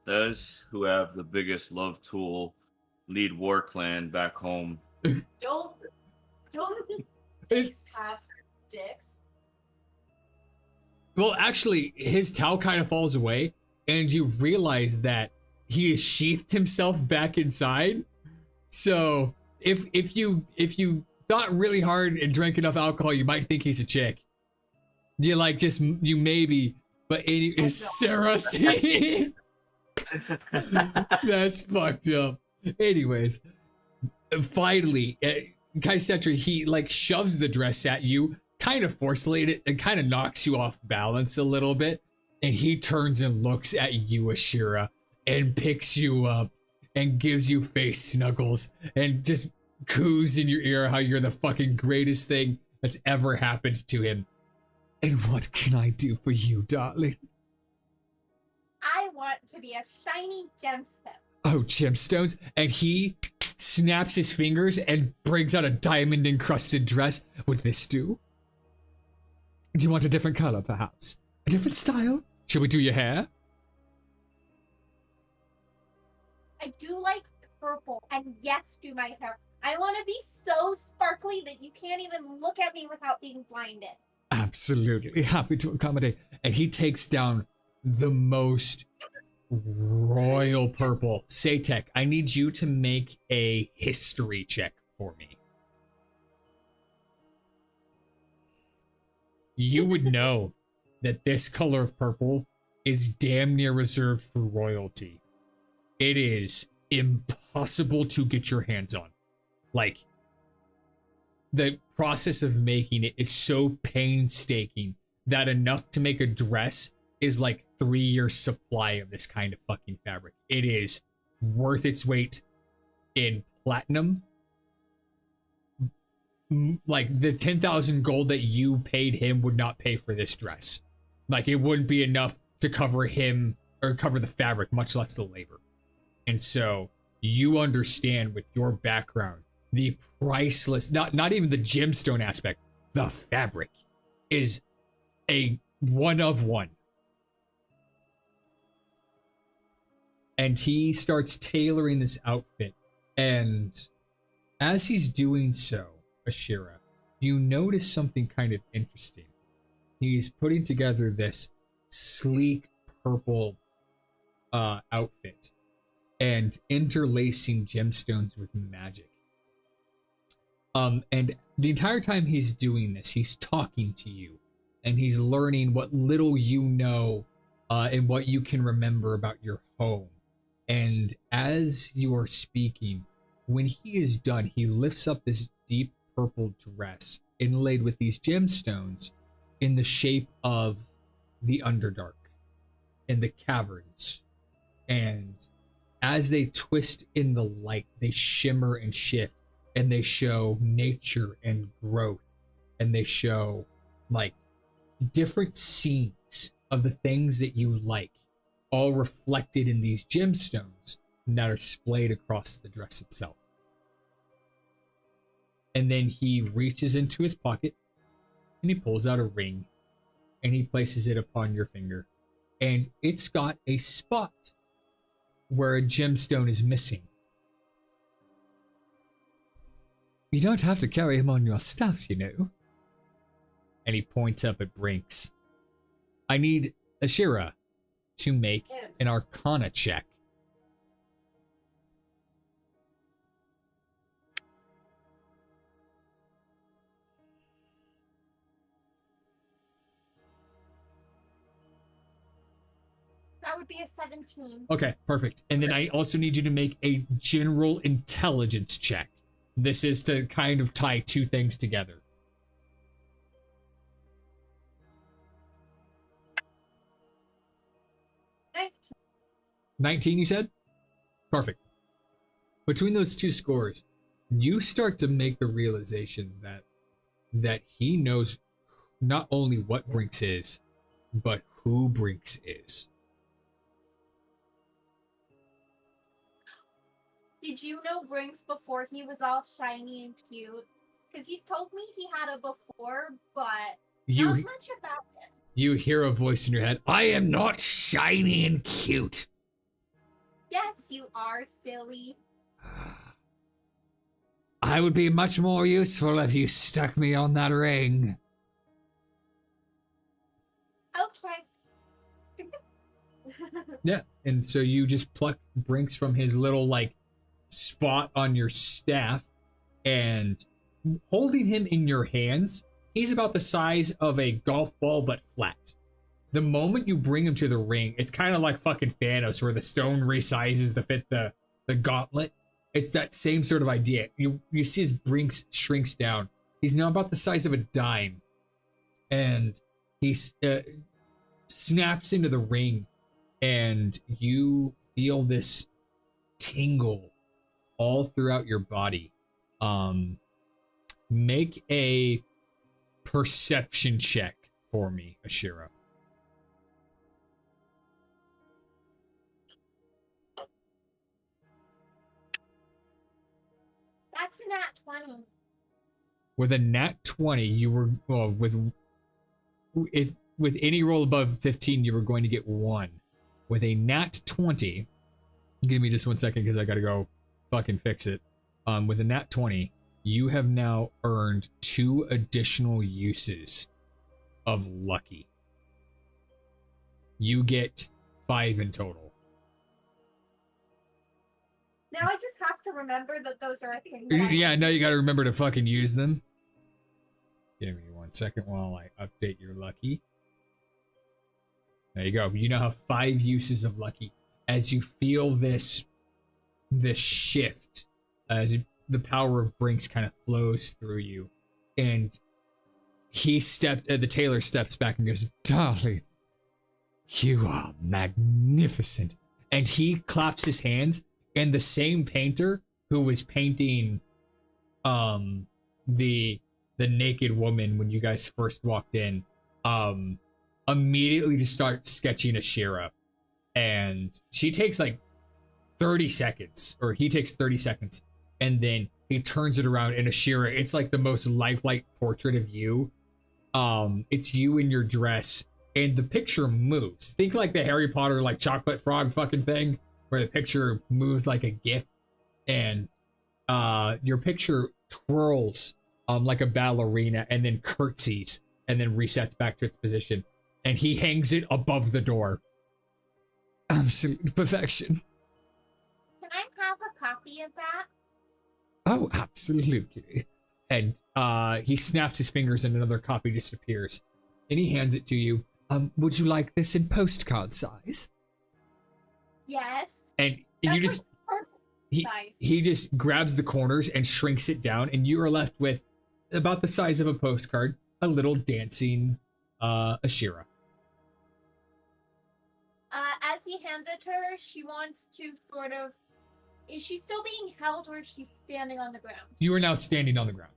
"Those who have the biggest love tool lead war clan back home." Don't dicks have dicks? Well, actually, his towel kind of falls away, and you realize that he has sheathed himself back inside. So if you thought really hard and drank enough alcohol, you might think he's a chick. You maybe, but it's Sarah C. That's fucked up. Anyways, finally, Kaisetri, he shoves the dress at you, kind of forcefully, and kind of knocks you off balance a little bit. And he turns and looks at you, Ashira, and picks you up and gives you face snuggles and just coos in your ear how you're the fucking greatest thing that's ever happened to him. And what can I do for you, darling? I want to be a shiny gemstone. Oh, gemstones. And he snaps his fingers and brings out a diamond encrusted dress. Would this do? Do you want a different color, perhaps? A different style? Shall we do your hair? I do like purple, and yes, do my hair. I want to be so sparkly that you can't even look at me without being blinded. Absolutely happy to accommodate. And he takes down the most royal purple. Satek, I need you to make a history check for me. You would know that this color of purple is damn near reserved for royalty. It is impossible to get your hands on. The process of making it is so painstaking that enough to make a dress is 3 years supply of this kind of fucking fabric. It is worth its weight in platinum. The 10,000 gold that you paid him would not pay for this dress. It wouldn't be enough to cover him or cover the fabric, much less the labor. And so you understand with your background, the priceless, not even the gemstone aspect, the fabric is a one of one. And he starts tailoring this outfit. And as he's doing so, Ashira, you notice something kind of interesting. He's putting together this sleek purple outfit and interlacing gemstones with magic. And the entire time he's doing this, he's talking to you, and he's learning what little you know and what you can remember about your home. And as you are speaking, when he is done, he lifts up this deep purple dress inlaid with these gemstones in the shape of the Underdark and the caverns. And as they twist in the light, they shimmer and shift, and they show nature and growth, and they show like different scenes of the things that you like, all reflected in these gemstones that are splayed across the dress itself. And then he reaches into his pocket and he pulls out a ring and he places it upon your finger, and it's got a spot where a gemstone is missing. You don't have to carry him on your staff, you know. And he points up at Brinks. I need Ashira to make an Arcana check. That would be a 17. Okay, perfect. And then I also need you to make a general intelligence check. This is to kind of tie two things together. 19, you said? Perfect. Between those two scores, you start to make the realization that he knows not only what Brinks is, but who Brinks is. Did you know Brinks before he was all shiny and cute? Because he's told me he had it before, but not much about it. You hear a voice in your head. I am not shiny and cute. Yes, you are, silly. I would be much more useful if you stuck me on that ring. Okay. Yeah, and so you just pluck Brinks from his little, like, spot on your staff, and holding him in your hands, he's about the size of a golf ball, but flat. The moment you bring him to the ring, it's kind of like fucking Thanos, where the stone resizes to fit the gauntlet. It's that same sort of idea. You see his Brinks shrinks down. He's now about the size of a dime, and he snaps into the ring, and you feel this tingle all throughout your body. Make a perception check for me, Ashira. That's a nat 20. With a nat 20, you were with any roll above 15, you were going to get 1. With a nat 20, give me just 1 second because I gotta go fucking fix it. With a nat 20, you have now earned 2 additional uses of lucky. You get 5 in total. Now I just have to remember that those are a thing. Yeah, now you gotta remember to fucking use them. Give me 1 second while I update your lucky. There you go. You now have 5 uses of lucky as you feel this shift, as the power of Brinks kind of flows through you. And the tailor steps back and goes, "Darling, you are magnificent." And he claps his hands, and the same painter who was painting the naked woman when you guys first walked in immediately just starts sketching Ashira, and she takes like 30 seconds, or he takes 30 seconds, and then he turns it around, and Ashira, it's like the most lifelike portrait of you. It's you in your dress, and the picture moves. Think like the Harry Potter like chocolate frog fucking thing, where the picture moves like a GIF, and your picture twirls like a ballerina, and then curtsies, and then resets back to its position. And he hangs it above the door. Absolute perfection. Can I have a copy of that? Oh, absolutely. And he snaps his fingers, and another copy just appears. And he hands it to you. Would you like this in postcard size? Yes. And That's you just like perfect he, size. he just grabs the corners and shrinks it down, and you are left with about the size of a postcard, a little dancing Ashira. As he hands it to her, she wants to sort of. Is she still being held, or is she standing on the ground? You are now standing on the ground.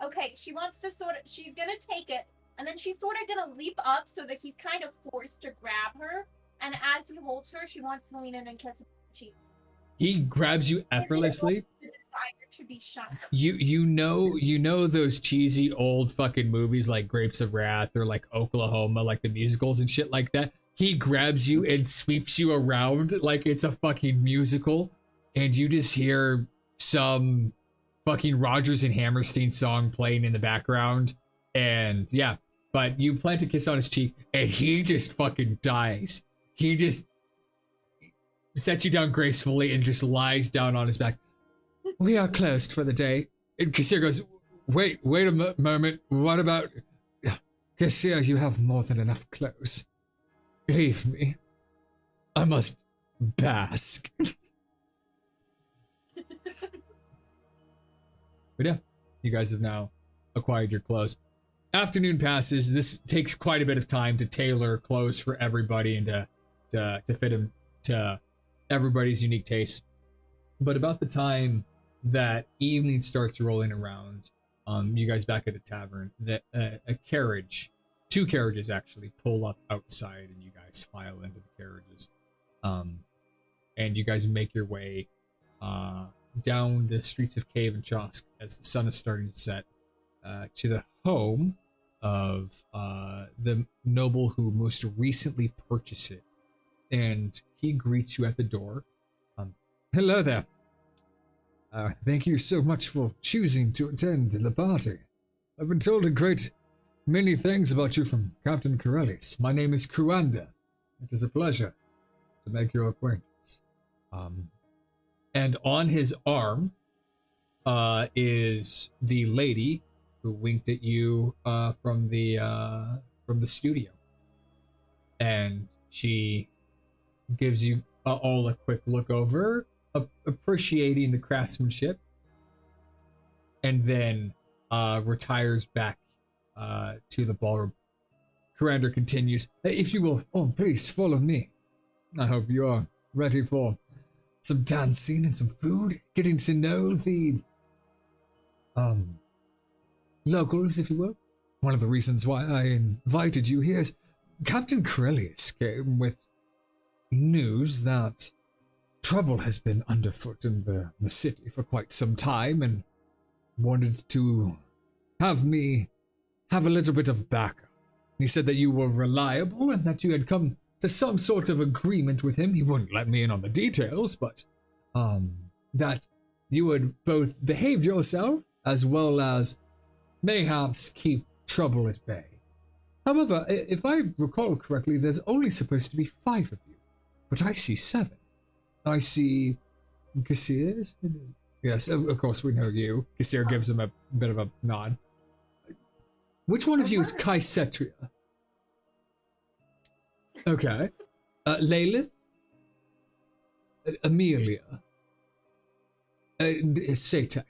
Okay, she wants to sort of. She's gonna take it, and then she's sort of gonna leap up so that he's kind of forced to grab her. And as he holds her, she wants to lean in and kiss her cheek. He grabs you effortlessly. The desire to be shot. You know those cheesy old fucking movies like Grapes of Wrath or like Oklahoma, like the musicals and shit like that. He grabs you and sweeps you around like it's a fucking musical, and you just hear some fucking Rodgers and Hammerstein song playing in the background. And yeah, but you plant a kiss on his cheek, and he just fucking dies. He just sets you down gracefully and just lies down on his back. We are closed for the day. And Kassir goes, Wait a moment. What about... Cassia, you have more than enough clothes. Leave me. I must bask. But yeah, you guys have now acquired your clothes. Afternoon passes. This takes quite a bit of time to tailor clothes for everybody and to fit them to everybody's unique taste. But about the time that evening starts rolling around, you guys back at the tavern, a carriage, 2 carriages actually, pull up outside, and you guys file into the carriages. And you guys make your way down the streets of Cave and Chosk as the sun is starting to set to the home of the noble who most recently purchased it. And he greets you at the door. Hello there. Thank you so much for choosing to attend the party. I've been told a great many things about you from Captain Corellis. My name is Kruanda. It is a pleasure to make your acquaintance. And on his arm is the lady who winked at you from the studio, and she gives you all a quick look over, appreciating the craftsmanship, and then retires back to the ballroom. Kurander continues, If you will, please follow me. I hope you are ready for some dancing and some food, getting to know the locals, if you will. One of the reasons why I invited you here is Captain Corellius came with news that trouble has been underfoot in the city for quite some time, and wanted to have me have a little bit of backup. He said that you were reliable and that you had come to some sort of agreement with him. He wouldn't let me in on the details, but that you would both behave yourself as well as mayhaps keep trouble at bay. However, if I recall correctly, there's only supposed to be 5 of you, but I see 7. I see Kassir. Yes, of course we know you. Kassir gives him a bit of a nod. Which one of you is Kaisetria? Okay. Lilith? Amelia? Satek.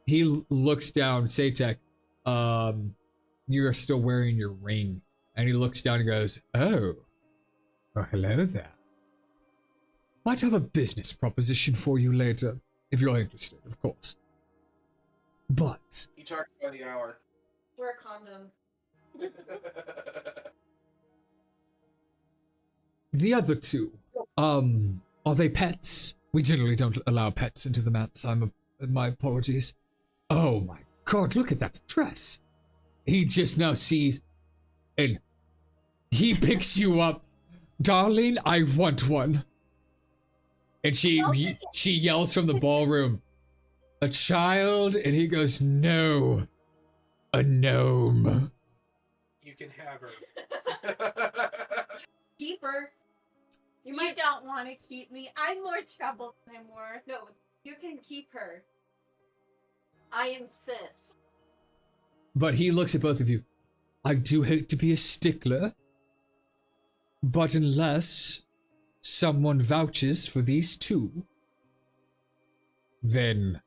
He looks down, Satek, you're still wearing your ring. And he looks down and goes, Oh, well, hello there. Might have a business proposition for you later, if you're interested, of course. But He charges by the hour. Wear a condom. the other 2, are they pets? We generally don't allow pets into the mats. My apologies. Oh my god, look at that dress. He just now sees, and he picks you up. Darling, I want one. And she yells from the ballroom, A child? And he goes, no. A gnome. You can have her. Keep her. You don't want to keep me. I'm more trouble than I'm worth. No, you can keep her. I insist. But he looks at both of you. I do hate to be a stickler, but unless someone vouches for these two, then,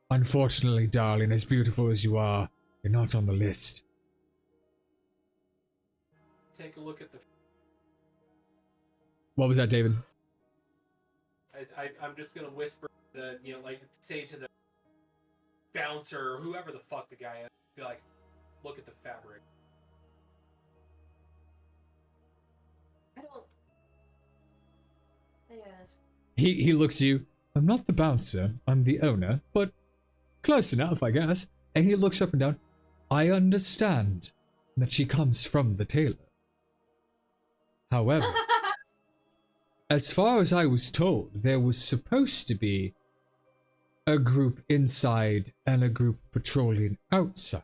unfortunately, darling, as beautiful as you are, you're not on the list. Take a look at the. What was that, David? I'm just gonna whisper, like say to the bouncer or whoever the fuck the guy is, be like, look at the fabric. I don't. Yes. He looks at you. I'm not the bouncer, I'm the owner, but close enough, I guess. And he looks up and down. I understand that she comes from the tailor. However, as far as I was told, there was supposed to be a group inside and a group patrolling outside.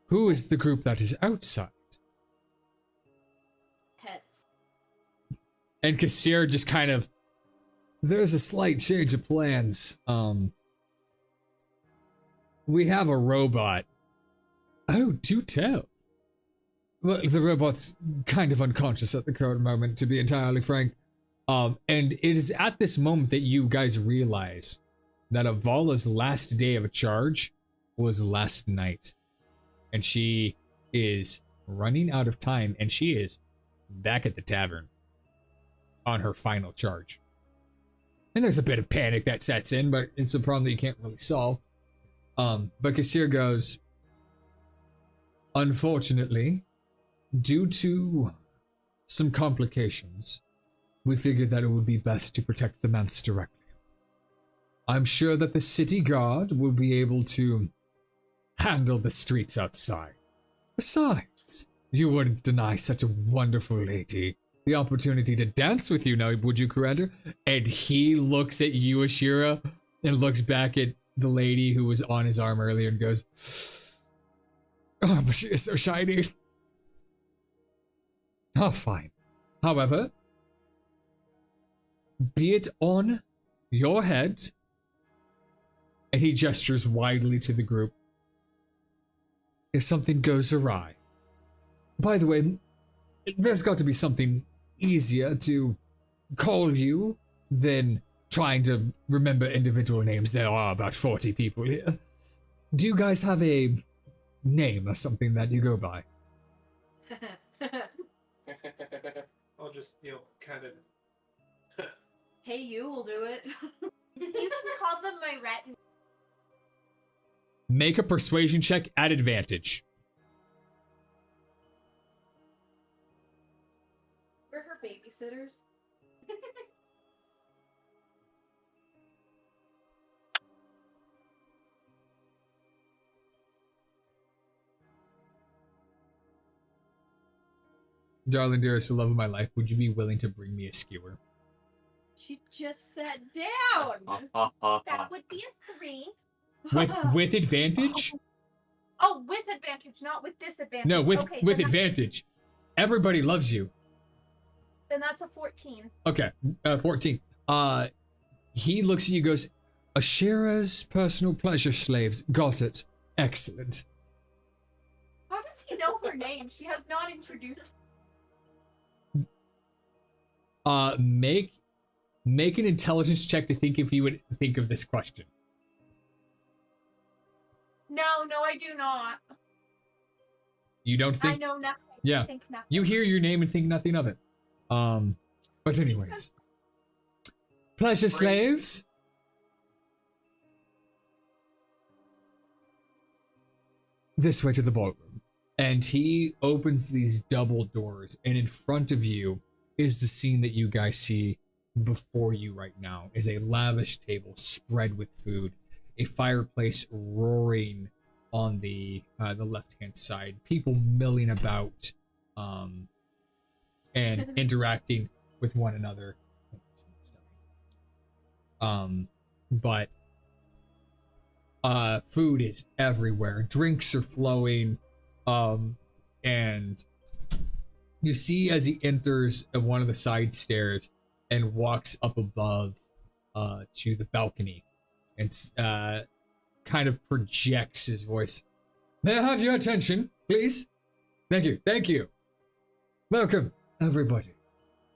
Who is the group that is outside? Pets. And Kassir just kind of, there's a slight change of plans. We have a robot. Oh, do tell. Well, the robot's kind of unconscious at the current moment, to be entirely frank. And it is at this moment that you guys realize that Avala's last day of a charge was last night. And she is running out of time, and she is back at the tavern on her final charge. And there's a bit of panic that sets in, but it's a problem that you can't really solve. But Kassir goes, unfortunately, due to some complications, we figured that it would be best to protect the manse directly. I'm sure that the city guard will be able to handle the streets outside. Besides, you wouldn't deny such a wonderful lady the opportunity to dance with you now, would you, Commander? And he looks at you, Ashira, and looks back at the lady who was on his arm earlier and goes, oh, but she is so shiny. Oh, fine. However, be it on your head, and he gestures widely to the group, if something goes awry. By the way, there's got to be something easier to call you than trying to remember individual names. There are about 40 people here. Do you guys have a name or something that you go by? I'll just, kind of. Hey, you will do it. You can call them my retinue. Make a persuasion check at advantage. We're her babysitters. Darling, dearest, the love of my life, would you be willing to bring me a skewer? She just sat down. That would be a 3. With advantage? Oh, with advantage, not with disadvantage. No, with Okay, then advantage. Everybody loves you. Then that's a 14. Okay, 14. He looks at you, goes, Ashira's personal pleasure slaves. Got it. Excellent. How does he know her name? She has not introduced. Make an intelligence check to think if you would think of this question. No, I do not. You don't think? I know nothing. Yeah. I think nothing. You hear your name and think nothing of it. But anyways. Pleasure slaves. This way to the ballroom. And he opens these double doors, and in front of you is the scene that you guys see before you right now, is a lavish table spread with food, a fireplace roaring on the left-hand side, people milling about and interacting with one another. but food is everywhere. Drinks are flowing, and you see as he enters one of the side stairs and walks up above to the balcony and kind of projects his voice. May I have your attention, please? Thank you, thank you. Welcome, everybody,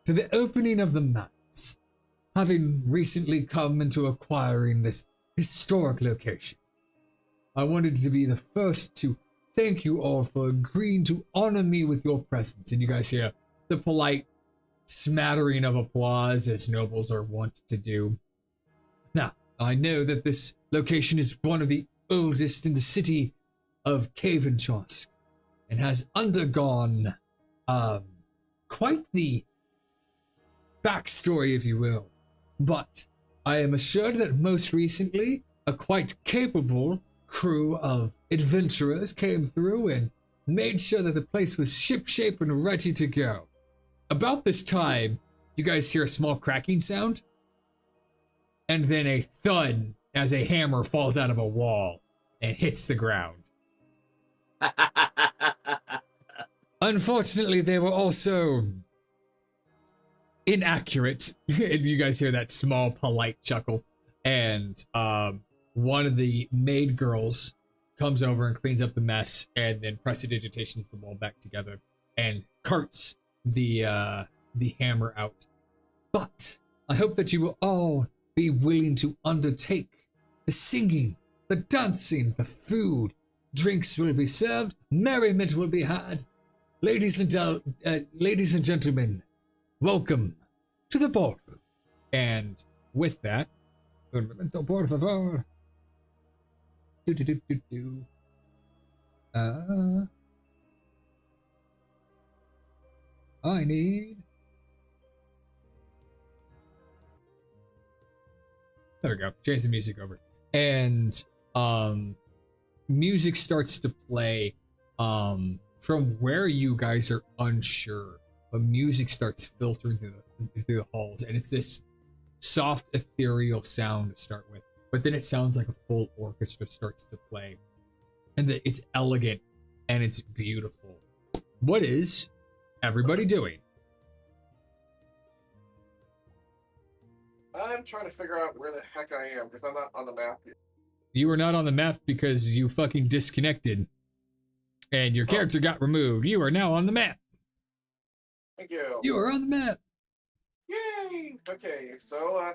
to the opening of the mats. Having recently come into acquiring this historic location, I wanted to be the first to thank you all for agreeing to honor me with your presence. And you guys hear the polite smattering of applause as nobles are wont to do. Now, I know that this location is one of the oldest in the city of Cavenchosk and has undergone quite the backstory, if you will. But I am assured that most recently, a quite capable crew of adventurers came through and made sure that the place was shipshape and ready to go. About this time, you guys hear a small cracking sound, and then a thud as a hammer falls out of a wall and hits the ground. Unfortunately, they were also inaccurate. And you guys hear that small, polite chuckle. And one of the maid girls comes over and cleans up the mess and then prestidigitations the wall back together and carts the hammer out. But I hope that you will all be willing to undertake the singing, the dancing, the food. Drinks will be served, merriment will be had. Ladies and gentlemen, welcome to the ballroom. And with that, un momento, por favor. I need. There we go. Change the music over. And music starts to play from where you guys are unsure, but music starts filtering through the halls, and it's this soft ethereal sound to start with, but then it sounds like a full orchestra starts to play, and it's elegant and it's beautiful. What is everybody doing? I'm trying to figure out where the heck I am, because I'm not on the map yet. You are not on the map because you fucking disconnected and your character got removed. You are now on the map. Thank you. You are on the map. Yay! Okay, so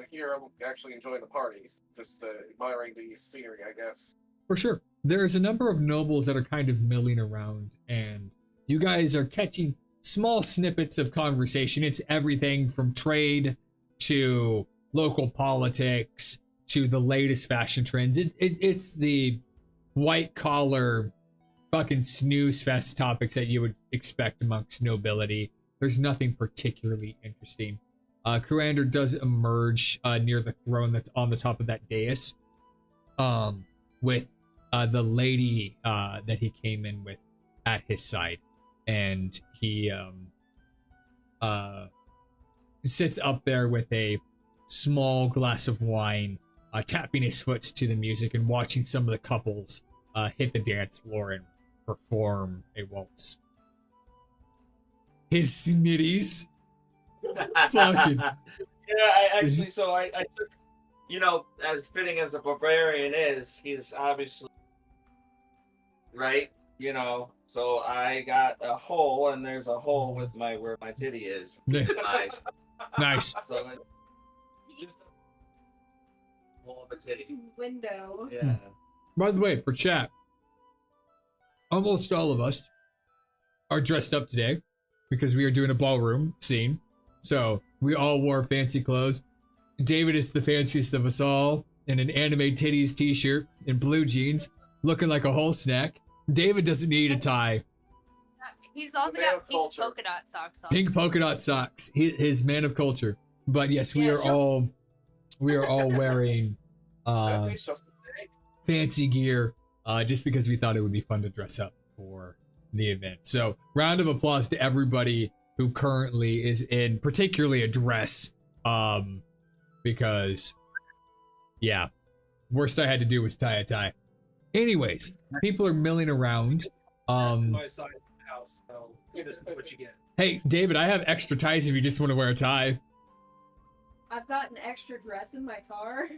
here I'm actually enjoying the parties, just admiring the scenery, I guess. For sure. There's a number of nobles that are kind of milling around, and you guys are catching small snippets of conversation. It's everything from trade to local politics to the latest fashion trends. It's the white collar fucking snooze fest topics that you would expect amongst nobility. There's nothing particularly interesting. Kurander does emerge near the throne that's on the top of that dais, with the lady that he came in with at his side, and he sits up there with a small glass of wine, tapping his foot to the music and watching some of the couples hit the dance floor and perform a waltz. His smitties. Fucking. Yeah, I took, as fitting as a barbarian is, he's obviously, right? So I got a hole, and there's a hole with where my titty is. Nice. So just a hole of a titty. Window. Yeah. By the way, for chat, almost all of us are dressed up today because we are doing a ballroom scene. So we all wore fancy clothes. David is the fanciest of us all in an anime titties t-shirt and blue jeans, looking like a whole snack. David doesn't need a tie. He's also got pink polka dot socks on. Pink polka dot socks. His man of culture. But yes, we are all wearing fancy gear just because we thought it would be fun to dress up for the event. So round of applause to everybody who currently is in particularly a dress Because, yeah, worst I had to do was tie a tie. Anyways, people are milling around. My size of the house, so this is what you get. Hey, David, I have extra ties if you just want to wear a tie. I've got an extra dress in my car.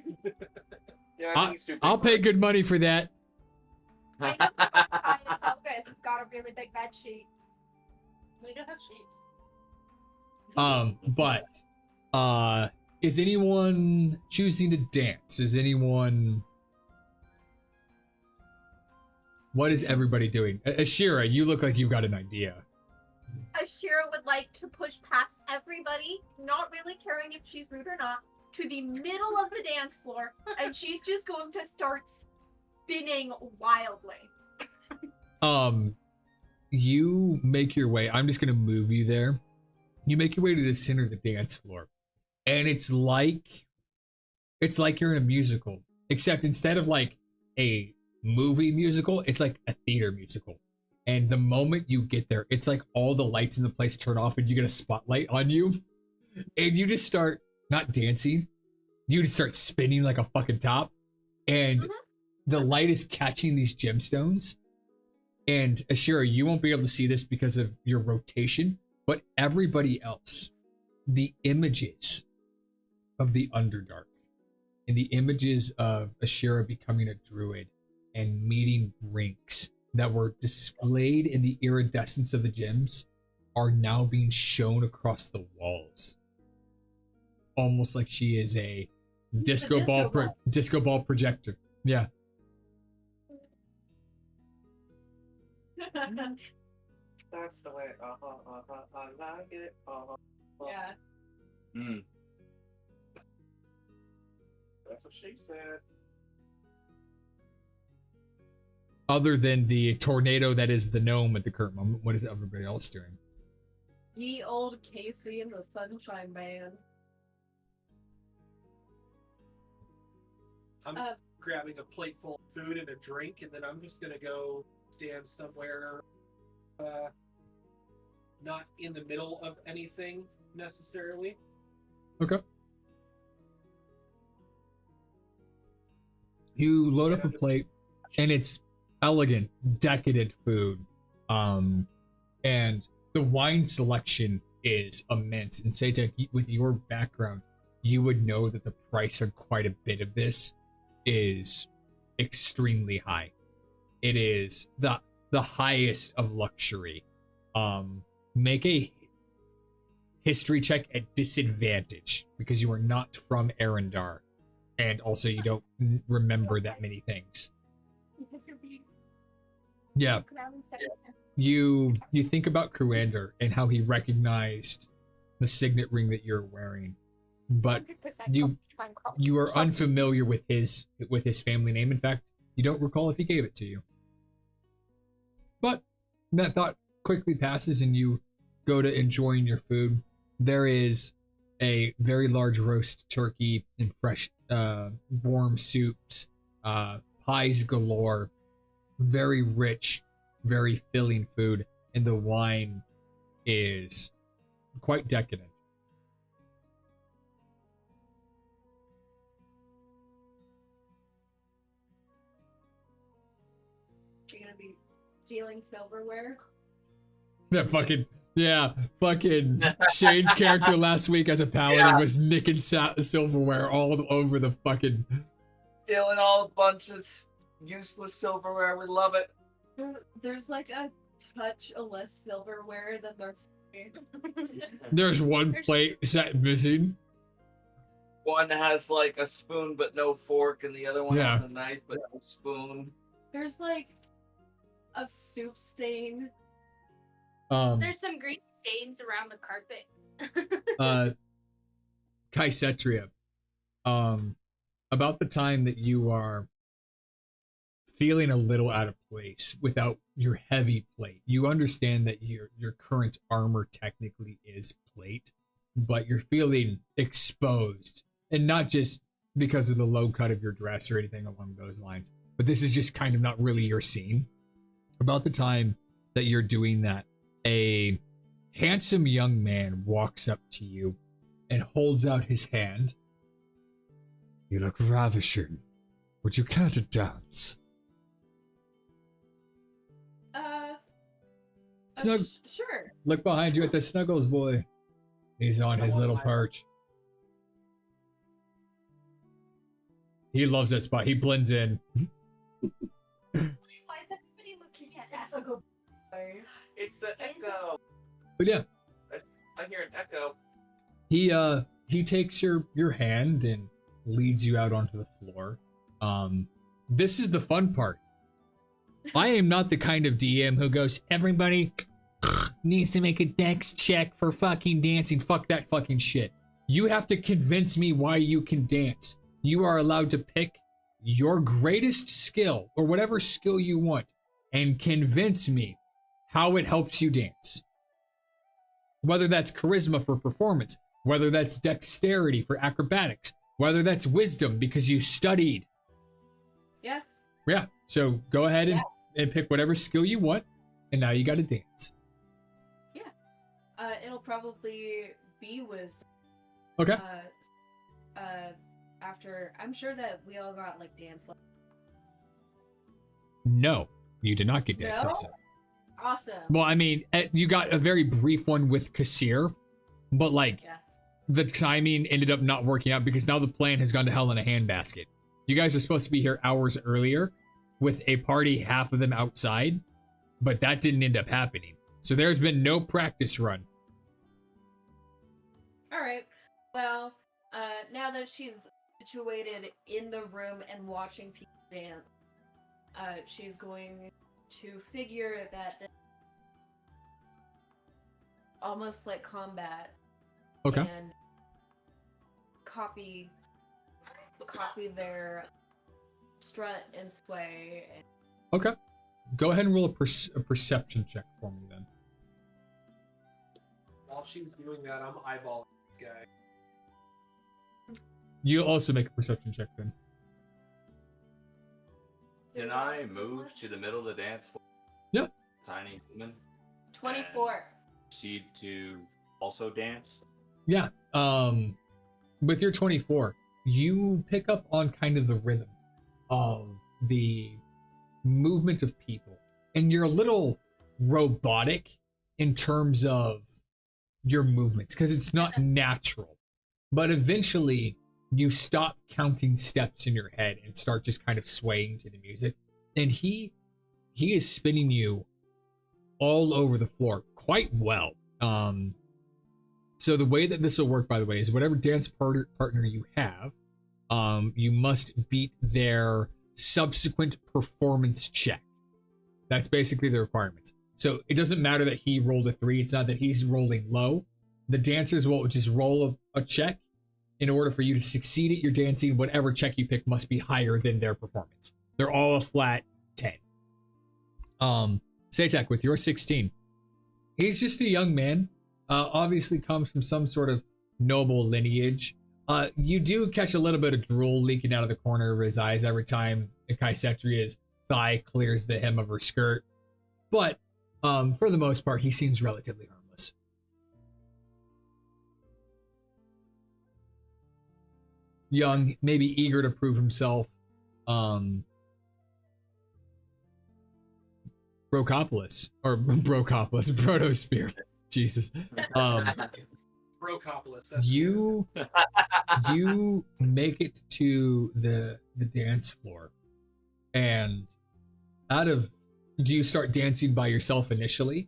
Yeah, I think it's too big I'll for pay it. good money for that. I know I am so good. We've got a really big bed sheet. We don't have sheets. But is anyone choosing to dance? Is anyone? What is everybody doing? Ashira, you look like you've got an idea. Ashira would like to push past everybody, not really caring if she's rude or not, to the middle of the dance floor, and she's just going to start spinning wildly. You make your way. I'm just gonna move you there. You make your way to the center of the dance floor, and it's like you're in a musical, except instead of like a movie musical, it's like a theater musical. And the moment you get there, it's like all the lights in the place turn off, and you get a spotlight on you, and you just start not dancing, you just start spinning like a fucking top, and the light is catching these gemstones. And Ashira, you won't be able to see this because of your rotation, but everybody else, the images of the Underdark and the images of Ashira becoming a druid and meeting Rinks that were displayed in the iridescence of the gems are now being shown across the walls. Almost like she is a disco ball projector. Yeah. That's the way. I like it. Yeah. Mm. That's what she said. Other than the tornado that is the gnome at the current moment, what is everybody else doing? Ye old Casey and the Sunshine Band. I'm grabbing a plate full of food and a drink, and then I'm just gonna go stand somewhere, not in the middle of anything necessarily. Okay. You load up a plate, and it's elegant, decadent food. And the wine selection is immense. And Seta, with your background, you would know that the price on quite a bit of this is extremely high. It is the highest of luxury. Make a history check at disadvantage because you are not from Arendar, and also you don't remember that many things. Yeah. You think about Kruander and how he recognized the signet ring that you're wearing, but you are unfamiliar with his family name. In fact, you don't recall if he gave it to you. But that thought quickly passes, and you go to enjoying your food. There is a very large roast turkey and fresh warm soups, pies galore, very rich, very filling food, and the wine is quite decadent. You're gonna be stealing silverware. That fucking Shane's character last week as a paladin was nicking silverware all over the fucking. Stealing all a bunch of useless silverware. We love it. There's like a touch of less silverware than there's. There's one plate set missing. One has like a spoon but no fork, and the other one Yeah. has a knife but no spoon. There's like a soup stain. There's some greasy stains around the carpet. Kaisetria, about the time that you are feeling a little out of place without your heavy plate, you understand that your current armor technically is plate, but you're feeling exposed, and not just because of the low cut of your dress or anything along those lines, but this is just kind of not really your scene. About the time that you're doing that, a handsome young man walks up to you and holds out his hand. You look ravishing. Would you care to dance? Snug. Sure. Look behind you at the Snuggles boy. He's on his little perch. He loves that spot. He blends in. Why is everybody looking at us? That's a good boy. It's the echo. But yeah, I hear an echo. he takes your hand and leads you out onto the floor. This is the fun part. I am not the kind of DM who goes, everybody needs to make a dex check for fucking dancing. Fuck that fucking shit. You have to convince me why you can dance. You are allowed to pick your greatest skill or whatever skill you want and convince me how it helps you dance. Whether that's charisma for performance, whether that's dexterity for acrobatics, whether that's wisdom because you studied. Yeah. Yeah. So go ahead and pick whatever skill you want, and now you got to dance. It'll probably be wisdom. Okay. After I'm sure that we all got like dance lessons. No, you did not get dance No? lesson. Awesome. Well, I mean, you got a very brief one with Kassir, but like Yeah. the timing ended up not working out because now the plan has gone to hell in a handbasket. You guys are supposed to be here hours earlier with a party, half of them outside, but that didn't end up happening. So there's been no practice run. All right. Well, now that she's situated in the room and watching people dance, she's going to figure that this almost like combat. Okay. And copy their strut and sway. And Okay. Go ahead and roll a perception check for me then. While she's doing that, I'm eyeballing this guy. You also make a perception check then. Can I move to the middle of the dance floor? Yeah. Tiny human. 24. Proceed to also dance. Yeah. With your 24, you pick up on kind of the rhythm of the movement of people, and you're a little robotic in terms of your movements because it's not natural. But eventually, you stop counting steps in your head and start just kind of swaying to the music. And he is spinning you all over the floor quite well. So the way that this will work, by the way, is whatever dance partner you have, you must beat their subsequent performance check. That's basically the requirements. So it doesn't matter that he rolled a 3. It's not that he's rolling low. The dancers will just roll a check. In order for you to succeed at your dancing, whatever check you pick must be higher than their performance. They're all a flat 10. Satek, with your 16. He's just a young man. Obviously comes from some sort of noble lineage. You do catch a little bit of drool leaking out of the corner of his eyes every time Kaisetria's thigh clears the hem of her skirt. But for the most part, he seems relatively harmless. Young, maybe eager to prove himself. Protosphere. Jesus. Brocopolis. That's You make it to the dance floor, and do you start dancing by yourself initially,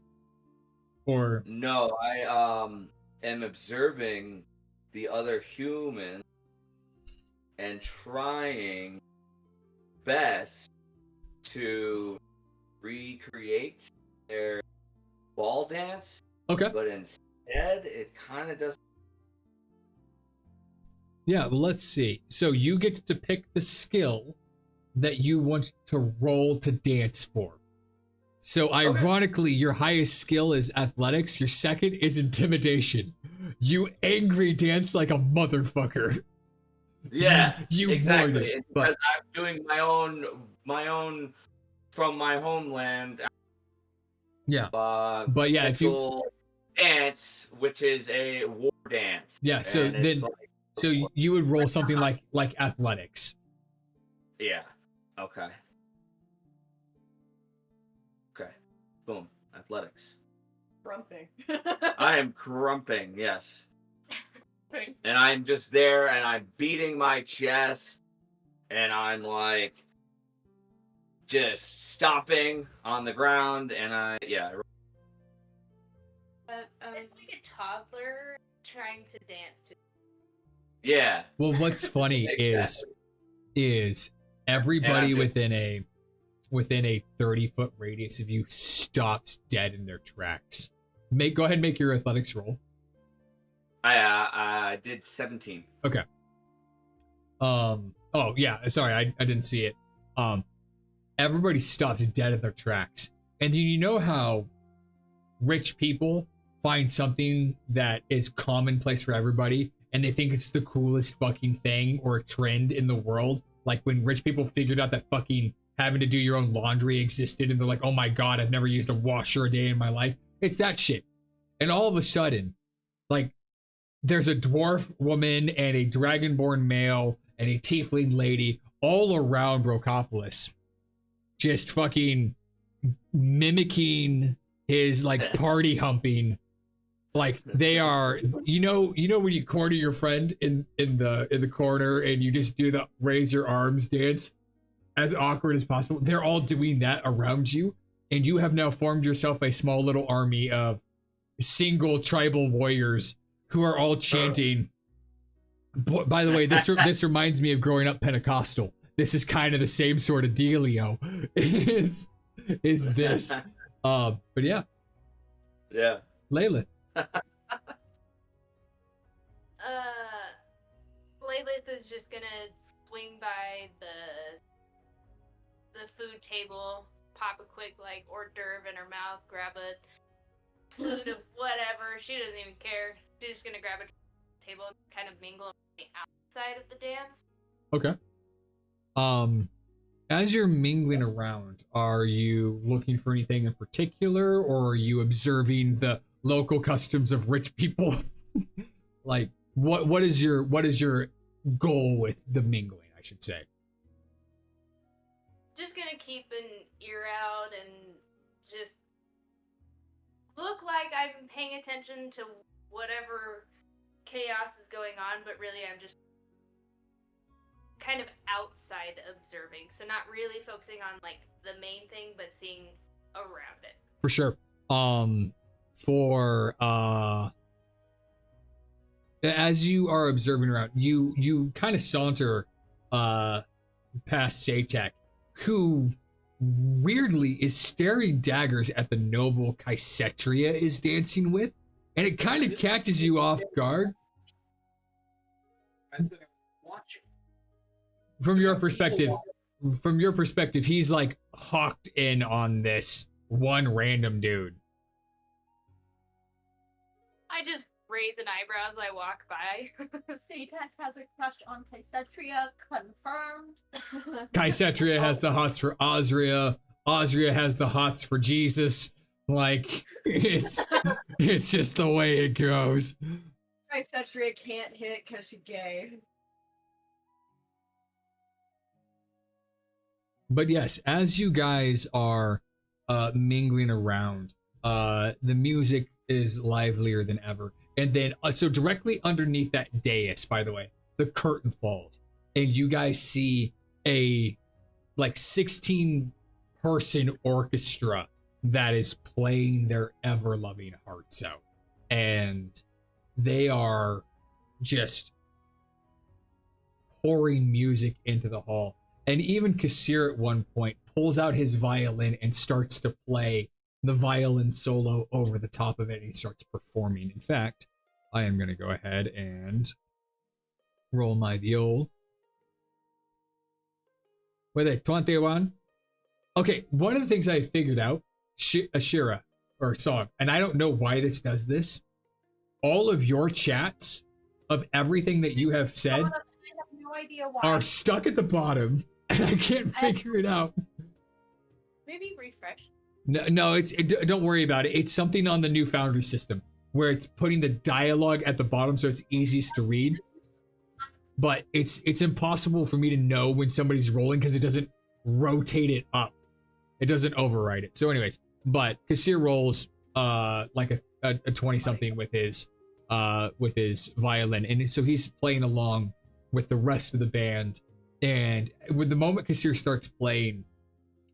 or No, I am observing the other human and trying best to recreate their ball dance. okay? But instead, it kind of doesn't. Yeah, well, let's see. So you get to pick the skill that you want to roll to dance for. So ironically, your highest skill is athletics. Your second is intimidation. You angry dance like a motherfucker. Yeah, You exactly. warrior, It's but- because I'm doing my own from my homeland. Yeah. But yeah, if you- ritual dance, which is a war dance. Yeah, so And it's then so you would roll something like athletics. yeah. Okay. Okay. Boom. Athletics. Grumping. I am crumping, yes. And I'm just there and I'm beating my chest and I'm like just stomping on the ground and It's like a toddler trying to dance to. yeah. Well, what's funny is everybody within a 30-foot radius of you stops dead in their tracks. Go ahead and make your athletics roll. I did 17. Okay. Oh yeah, sorry, I didn't see it. Everybody stops dead in their tracks. And you know how rich people find something that is commonplace for everybody and they think it's the coolest fucking thing or a trend in the world? Like when rich people figured out that fucking having to do your own laundry existed and they're like, oh my god, I've never used a washer a day in my life. It's that shit. And all of a sudden, like, there's a dwarf woman and a dragonborn male and a tiefling lady all around Brocopolis, just fucking mimicking his like party humping. Like they are, you know when you corner your friend in the corner and you just do the raise your arms dance, as awkward as possible. They're all doing that around you, and you have now formed yourself a small little army of single tribal warriors who are all chanting. By the way, this reminds me of growing up Pentecostal. This is kind of the same sort of dealio. Is this? But yeah. Yeah. Layla. Layla is just gonna swing by the food table, pop a quick like hors d'oeuvre in her mouth, grab a flute of whatever. She doesn't even care. She's just gonna grab a table and kind of mingle on the outside of the dance. Okay. As you're mingling around, are you looking for anything in particular, or are you observing the local customs of rich people? Like, what is your goal with the mingling, I should say? Just gonna keep an ear out and just look like I'm paying attention to whatever chaos is going on, but really I'm just kind of outside observing. So not really focusing on like the main thing, but seeing around it. For sure. As you are observing around, you kind of saunter past Satek, who weirdly is staring daggers at the noble Kaisetria is dancing with, and it kind of catches you off guard. Watching. From your perspective, he's like hawked in on this one random dude. I just raise an eyebrow as I walk by. Satan has a crush on Kaisetria, confirmed. Kaisetria has the hots for Osria. Osria has the hots for Jesus. Like, it's just the way it goes. Kaisetria can't hit because she's gay. But yes, as you guys are mingling around, the music is livelier than ever. And then, so directly underneath that dais, by the way, the curtain falls, and you guys see a like 16-person orchestra that is playing their ever-loving hearts out. And they are just pouring music into the hall. And even Kassir at one point pulls out his violin and starts to play the violin solo over the top of it, and he starts performing. In fact, I am going to go ahead and roll my viol. Were they 21? Okay, one of the things I figured out, Ashira, or song, and I don't know why this does this, all of your chats of everything that you have said I have no idea why. are stuck at the bottom, and I can't figure it out. Maybe refresh. No, don't worry about it. It's something on the new Foundry system. where it's putting the dialogue at the bottom so it's easiest to read. But it's impossible for me to know when somebody's rolling because it doesn't rotate it up. It doesn't overwrite it. So anyways, but Kassir rolls like a 20 something with his violin, and so he's playing along with the rest of the band. And with the moment Kassir starts playing,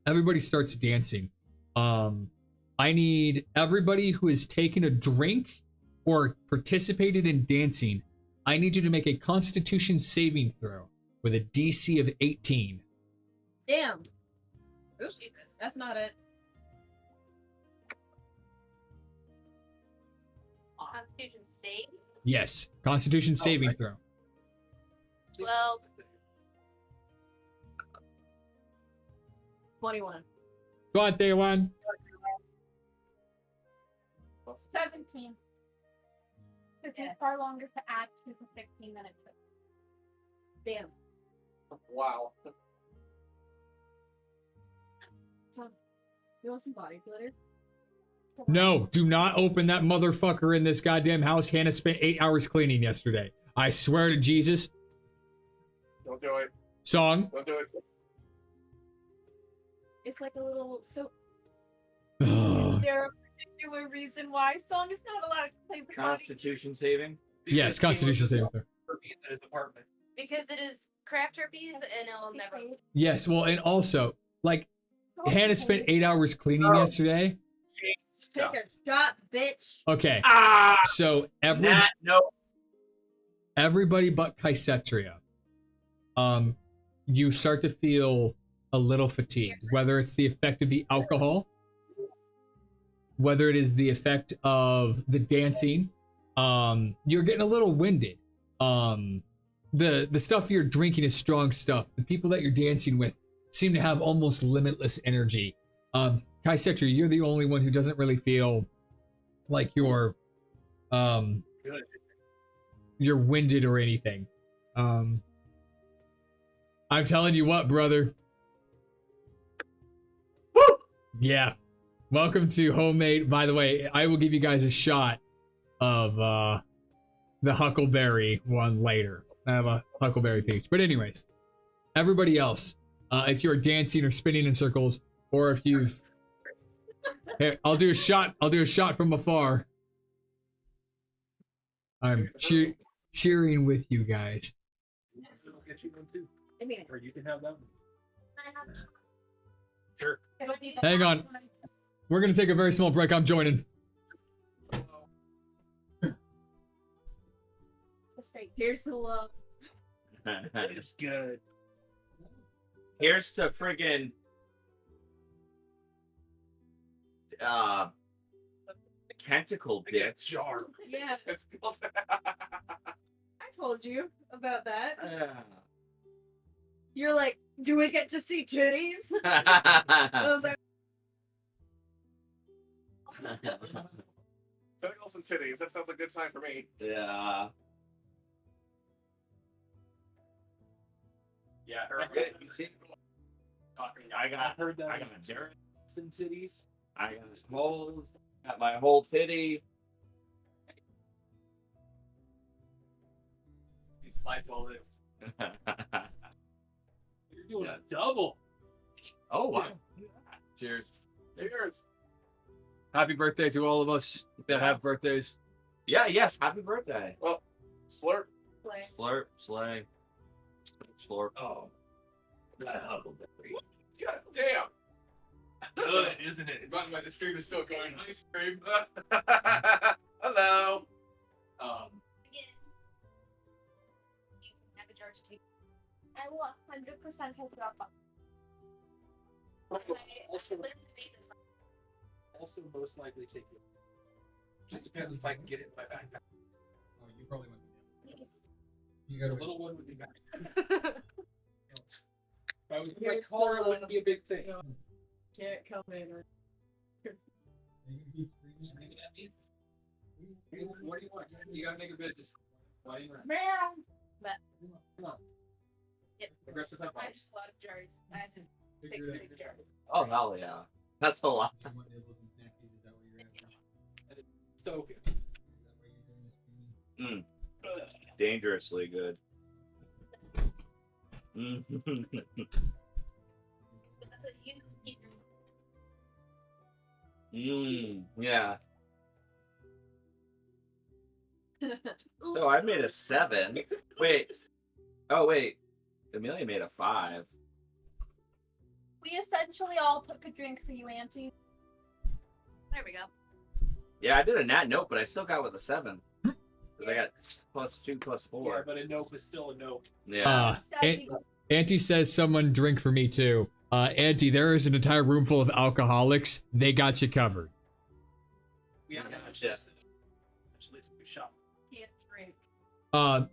everybody starts dancing. I need everybody who has taken a drink or participated in dancing. I need you to make a Constitution saving throw with a DC of 18. Damn. Oops, that's not it. Constitution save. Yes, Constitution saving throw. 12. 21. Go on, day one. 17. It takes far longer to add to the 15 minutes. Damn. Wow. So, you want some body glitter? No, do not open that motherfucker in this goddamn house. Hannah spent 8 hours cleaning yesterday. I swear to Jesus. Don't do it. Song. Don't do it. It's like a little so. Is there a particular reason why song is not allowed to play with body? Constitution saving. Yes, Constitution saving throw. Herpes at his apartment. Because it is craft herpes and it'll never. Yes, well, and also, like, Hannah spent 8 hours cleaning yesterday. Take a shot, bitch. Okay, Ah, so no. everybody but Kaisetria, you start to feel a little fatigued, whether it's the effect of the alcohol, whether it is the effect of the dancing. You're getting a little winded. The stuff you're drinking is strong stuff. The people that you're dancing with seem to have almost limitless energy. Kaisetria, you're the only one who doesn't really feel like you're winded or anything. I'm telling you what, brother. Woo! Yeah. Welcome to homemade. By the way, I will give you guys a shot of the Huckleberry one later. I have a Huckleberry peach. But anyways, everybody else, if you're dancing or spinning in circles, or if you've here, I'll do a shot from afar. I'm cheering with you guys. I'll get you one too. I mean, Or you can have that one. Sure. It'll be the Hang last on. one. We're gonna take a very small break. I'm joining. here's the love. It's good. Here's to friggin' tentacle dick. Jar. Yeah, I told you about that. You're like, do we get to see titties? I was like, Tentacles and titties. That sounds like a good time for me. Yeah. Yeah, I heard that. I got Jared. Some titties. I got holes. Got my whole titty. It's life well lived. You're doing a double. Oh wow. Cheers. Cheers. Happy birthday to all of us that have birthdays. Yeah. Yes. Happy birthday. Slurp. play. Slurp. Slay. Slurp. Oh, that Huckleberry. God damn. Good, isn't it? By the way, the stream is still going. Hi, stream. Hello. Again. You have a jar to take. I will 100% hold it up. Also, also most likely take it. Just depends if I can get it in my backpack. Oh, you probably went. You The gotta little one would be back. If I was in my car, it wouldn't be a big thing. Can't come in. Screaming at me? What do you want? You gotta make a business. Why do you want? Meow. Come on. Yep. Aggressive I high have five. a lot of jars. I have 6 big jars. Oh hell yeah. That's a lot. So good. Dangerously good. That's what you keep Yeah. So I made a 7. Wait. Oh, wait. Amelia made a 5. We essentially all took a drink for you, Auntie. There we go. Yeah, I did a nat note, but I still got with a 7. Because I got +2, +4. Yeah, but a nope is still a nope. Yeah. Auntie says someone drink for me too. Auntie, there is an entire room full of alcoholics. They got you covered. We haven't had a chance to actually take a shot. Can't drink.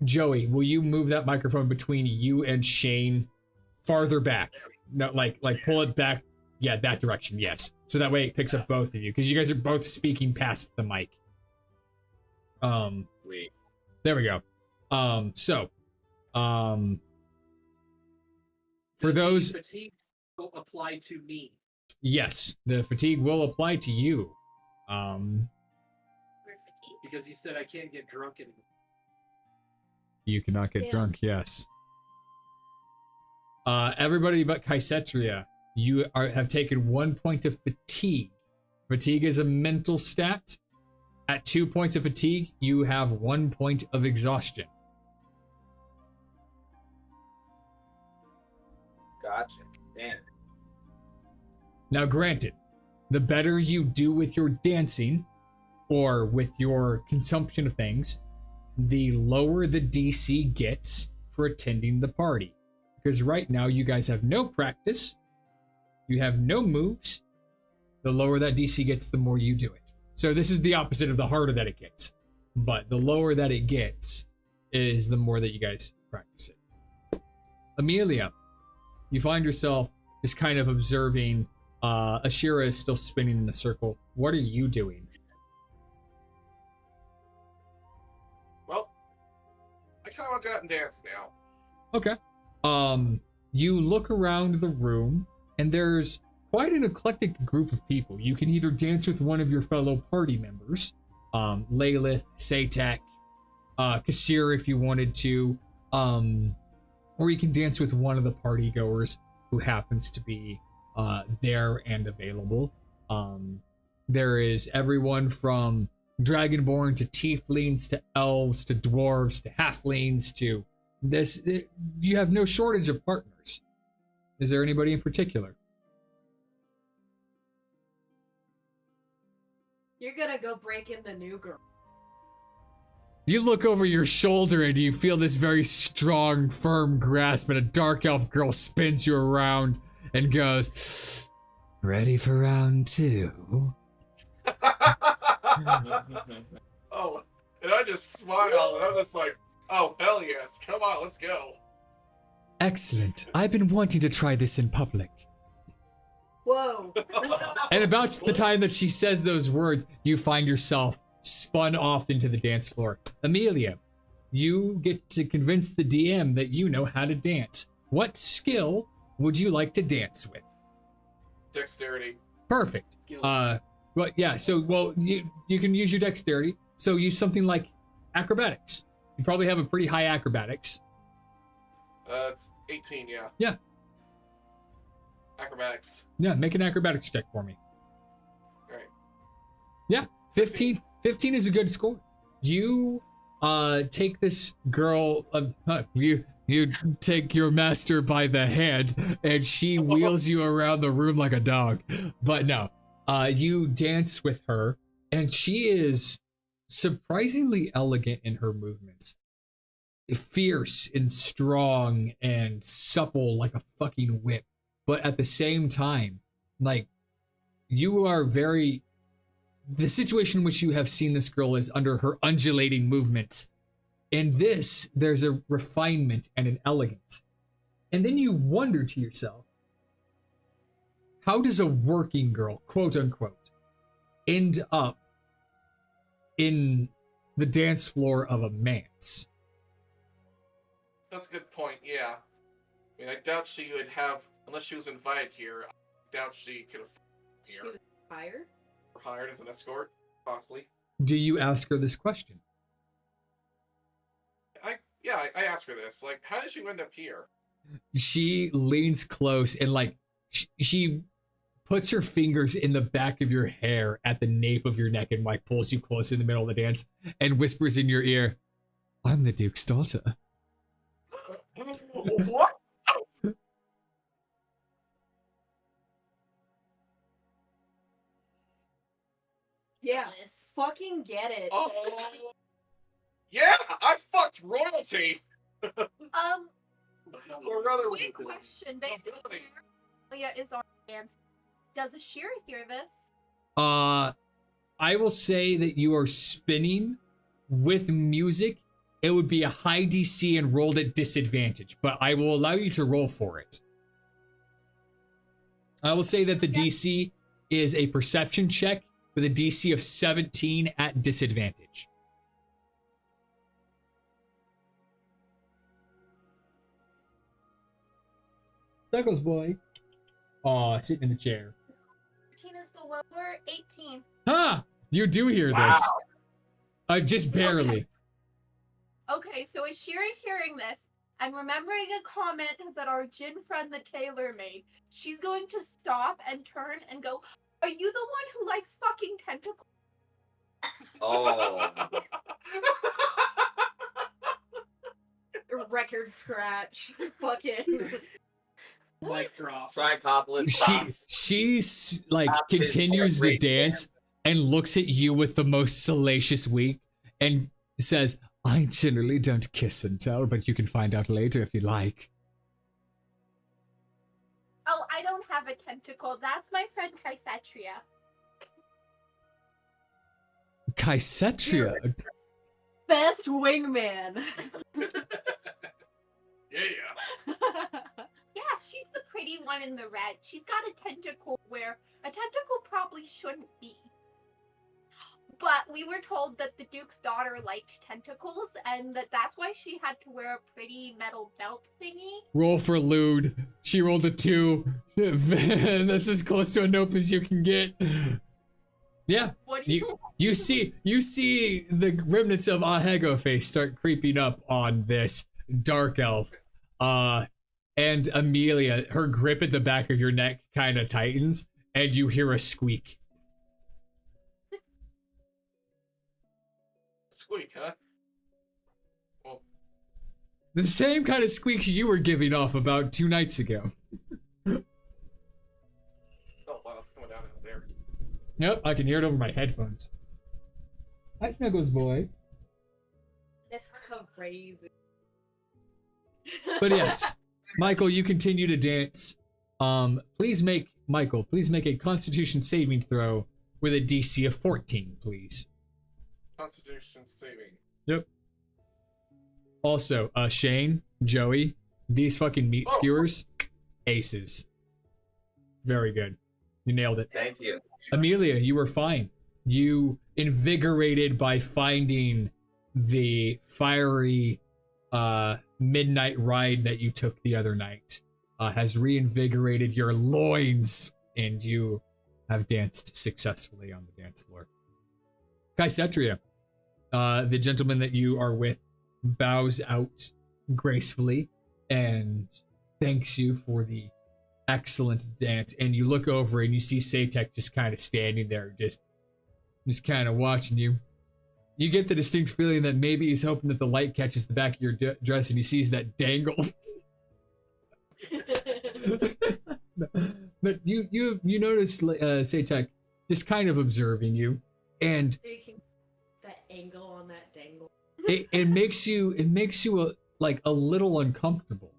Joey, will you move that microphone between you and Shane farther back? No, like pull it back. Yeah, that direction. Yes. So that way it picks up both of you because you guys are both speaking past the mic. Wait. There we go. For those, Fatigue will apply to me. yes, the fatigue will apply to you. We're fatigued. Because you said I can't get drunk anymore. You cannot get Yeah. drunk. Yes. Everybody but Kaisetria, you have taken 1 point of fatigue. Fatigue is a mental stat. At 2 points of fatigue, you have 1 point of exhaustion. Gotcha. Damn. Now, granted, the better you do with your dancing or with your consumption of things, the lower the DC gets for attending the party. Because right now, you guys have no practice, you have no moves. The lower that DC gets, the more you do it. So this is the opposite of the harder that it gets. But the lower that it gets is the more that you guys practice it. Amelia, you find yourself just kind of observing Ashira is still spinning in a circle. What are you doing? Well, I kind of want to go out and dance now. Okay. You look around the room, and there's quite an eclectic group of people. You can either dance with one of your fellow party members, Lalith, Satek, Kasir if you wanted to, or you can dance with one of the party goers who happens to be there and available. There is everyone from Dragonborn to Tieflings to Elves to Dwarves to Halflings to this. You have no shortage of partners. Is there anybody in particular? You're gonna go break in the new girl. You look over your shoulder and you feel this very strong, firm grasp, and a dark elf girl spins you around and goes, "Ready for round 2?" Oh, and I just smile, and I'm just like, oh, hell yes, come on, let's go. Excellent. I've been wanting to try this in public. Whoa. And about the time that she says those words, you find yourself spun off into the dance floor. Amelia, you get to convince the DM that you know how to dance. What skill would you like to dance with? Dexterity. Perfect. Skill. Well, yeah, so, well, you can use your dexterity. So use something like acrobatics. You probably have a pretty high acrobatics. It's 18, yeah. Yeah. Acrobatics. Yeah, make an acrobatics check for me. Alright. Yeah, 15. 15 is a good score. You take this girl, you take your master by the hand, and she wheels you around the room like a dog. But no, you dance with her, and she is surprisingly elegant in her movements. Fierce and strong and supple like a fucking whip. But at the same time, like, you are very... The situation in which you have seen this girl is under her undulating movements. In this, there's a refinement and an elegance. And then you wonder to yourself, how does a working girl, quote unquote, end up in the dance floor of a manse? That's a good point, yeah. I mean, I doubt she would have, unless she was invited here, I doubt she could have She here. was fired? Or hired as an escort, possibly. Do you ask her this question? I asked for this. Like, how did you end up here? She leans close and like she puts her fingers in the back of your hair at the nape of your neck and like pulls you close in the middle of the dance and whispers in your ear, "I'm the Duke's daughter." What? Yeah, fucking get it. Oh, yeah, I fucked royalty. Or rather, Quick question, basically. Leah is on dance. Does Ashira hear this? I will say that you are spinning with music. It would be a high DC and rolled at disadvantage, but I will allow you to roll for it. I will say that the DC is a perception check with a DC of 17 at disadvantage. Circles boy. Aw, sitting in the chair. 13 is the lower, 18. Huh! You do hear this. Just barely. Okay, so Ashira hearing this and remembering a comment that our Jin friend the tailor made, she's going to stop and turn and go, "Are you the one who likes fucking tentacles?" Oh. Record scratch. Fucking. Mic drop. Tricopolis. She's like Stop his continues to great dance and looks at you with the most salacious wink and says, "I generally don't kiss and tell, but you can find out later if you like." Oh, I don't have a tentacle. That's my friend Chrysetria. Chrysetria. Best wingman. Yeah. Yeah, she's the pretty one in the red. She's got a tentacle where a tentacle probably shouldn't be. But we were told that the Duke's daughter liked tentacles, and that's why she had to wear a pretty metal belt thingy. Roll for lewd. She rolled a 2. That's as close to a nope as you can get. Yeah. What do you You see the remnants of Ahego face start creeping up on this dark elf. And Amelia, her grip at the back of your neck kind of tightens, and you hear a squeak. Squeak, huh? Well, The same kind of squeaks you were giving off about 2 nights ago. oh wow, it's coming down out there. Yep, I can hear it over my headphones. Hi, Snuggles boy. That's crazy. But yes, Michael, you continue to dance. Please make a Constitution saving throw with a DC of 14, please. Constitution saving. Yep. Also, Shane, Joey, these fucking meat skewers, aces. Very good. You nailed it. Thank you. Amelia, you were fine. You, invigorated by finding the fiery midnight ride that you took the other night, has reinvigorated your loins, and you have danced successfully on the dance floor. Chrysetria, the gentleman that you are with, bows out gracefully and thanks you for the excellent dance. And you look over and you see Satek just kind of standing there, just kind of watching you. You get the distinct feeling that maybe he's hoping that the light catches the back of your dress and he sees that dangle. But you notice Satek just kind of observing you, and That angle on that dangle. it makes you a little uncomfortable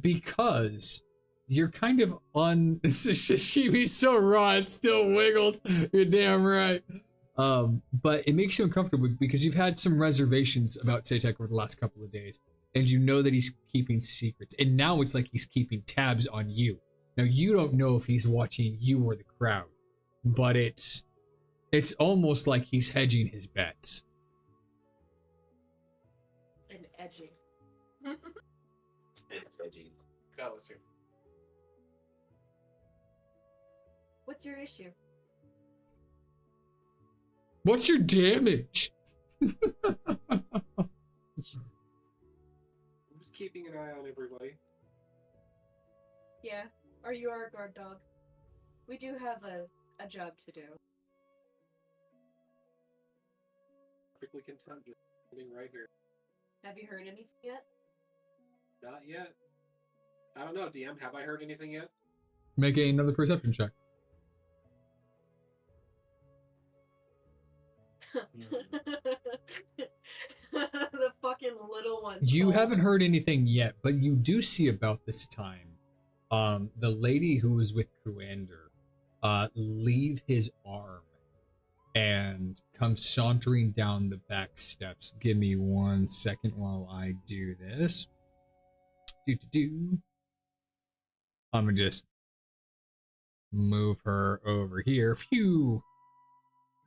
because you're kind of on sashimi so raw it still wiggles. You're damn right. But it makes you uncomfortable because you've had some reservations about Satek over the last couple of days, and you know that he's keeping secrets, and now it's like he's keeping tabs on you. Now you don't know if he's watching you or the crowd, but it's almost like he's hedging his bets. And edging. It's edgy. God bless you. What's your issue? What's your damage? keeping an eye on everybody. Yeah, or you are a guard dog. We do have a job to do. Perfectly content, just sitting right here. Have you heard anything yet? Not yet. I don't know, DM. Have I heard anything yet? Make another perception check. The fucking little one. You haven't heard anything yet, but you do see about this time, the lady who was with Kuander, leave his arm and come sauntering down the back steps. Give me 1 second while I do this. I'm gonna just move her over here. Phew.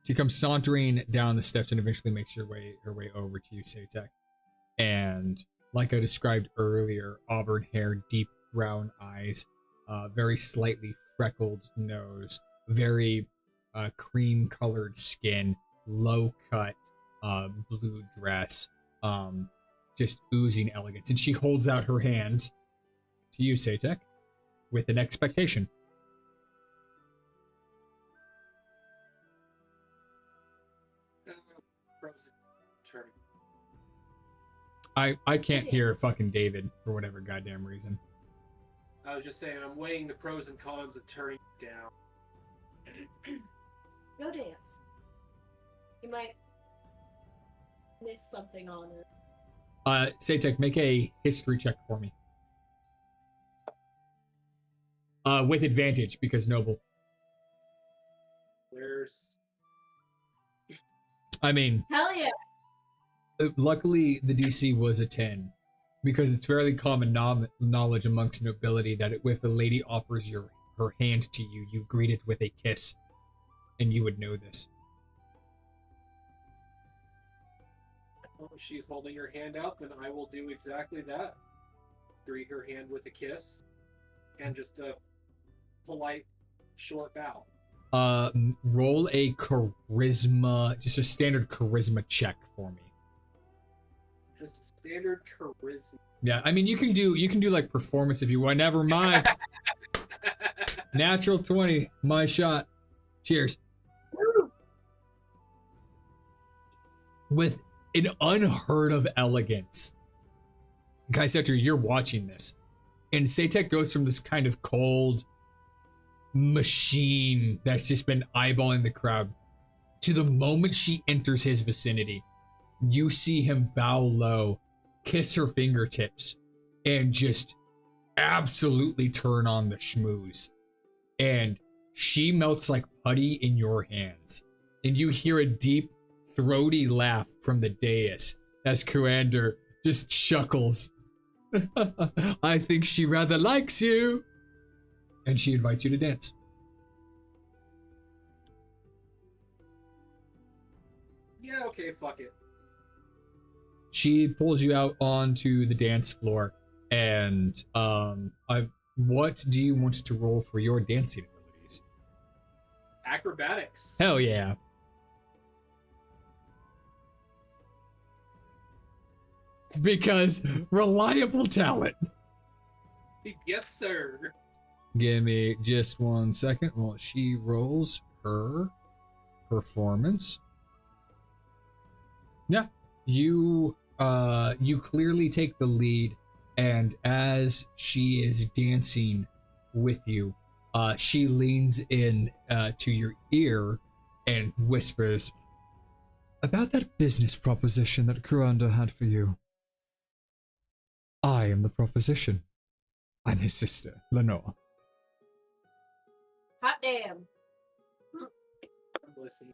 She comes sauntering down the steps and eventually makes her way over to you, Satek. And like I described earlier, auburn hair, deep brown eyes, very slightly freckled nose, very cream-colored skin, low-cut blue dress, just oozing elegance. And she holds out her hand to you, Satek, with an expectation. Turn. I can't hear fucking David for whatever goddamn reason. I was just saying, I'm weighing the pros and cons of turning down. Go dance. You might miss something on it. Satek, make a history check for me. With advantage, because noble. There's... I mean... Hell yeah! Luckily, the DC was a 10, because it's fairly common knowledge amongst nobility that if a lady offers her hand to you, you greet it with a kiss, and you would know this. Well, if she's holding her hand out, then I will do exactly that. Greet her hand with a kiss, and just a polite, short bow. Roll a charisma, just a standard charisma check for me. Just a standard charisma. Yeah, I mean you can do like performance if you want. Never mind. Natural 20, my shot. Cheers. Woo! With an unheard of elegance. Kaisetra, you're watching this. And Satek goes from this kind of cold machine that's just been eyeballing the crowd to the moment she enters his vicinity. You see him bow low, kiss her fingertips, and just absolutely turn on the schmooze. And she melts like putty in your hands. And you hear a deep, throaty laugh from the dais as Kuander just chuckles. I think she rather likes you. And she invites you to dance. Yeah, okay, fuck it. She pulls you out onto the dance floor, and what do you want to roll for your dancing abilities? Acrobatics. Hell yeah. Because reliable talent. Yes, sir. Give me just 1 second while she rolls her performance. Yeah, you clearly take the lead, and as she is dancing with you, she leans in to your ear and whispers, "About that business proposition that Kuranda had for you. I am the proposition. I'm his sister, Lenore." Hot damn. Listen.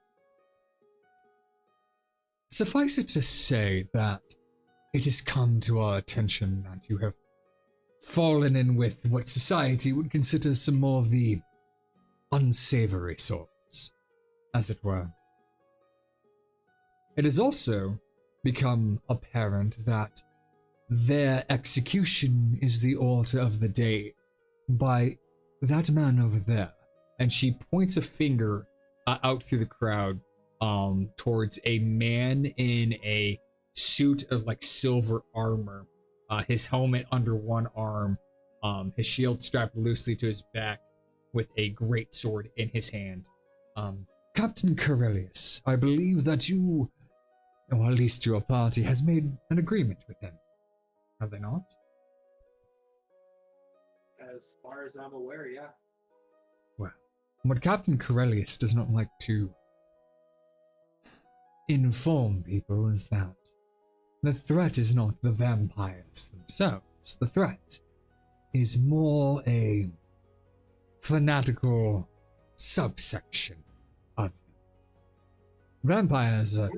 Suffice it to say that it has come to our attention that you have fallen in with what society would consider some more of the unsavory sorts, as it were. It has also become apparent that their execution is the order of the day by that man over there. And she points a finger out through the crowd towards a man in a suit of like silver armor his helmet under one arm, his shield strapped loosely to his back, with a great sword in his hand. Captain Corellius, I believe that you, or at least your party, has made an agreement with him. Have they not? As far as I'm aware, yeah. Well, what Captain Corellius does not like to inform people is that the threat is not the vampires themselves. The threat is more a fanatical subsection of them. Vampires, at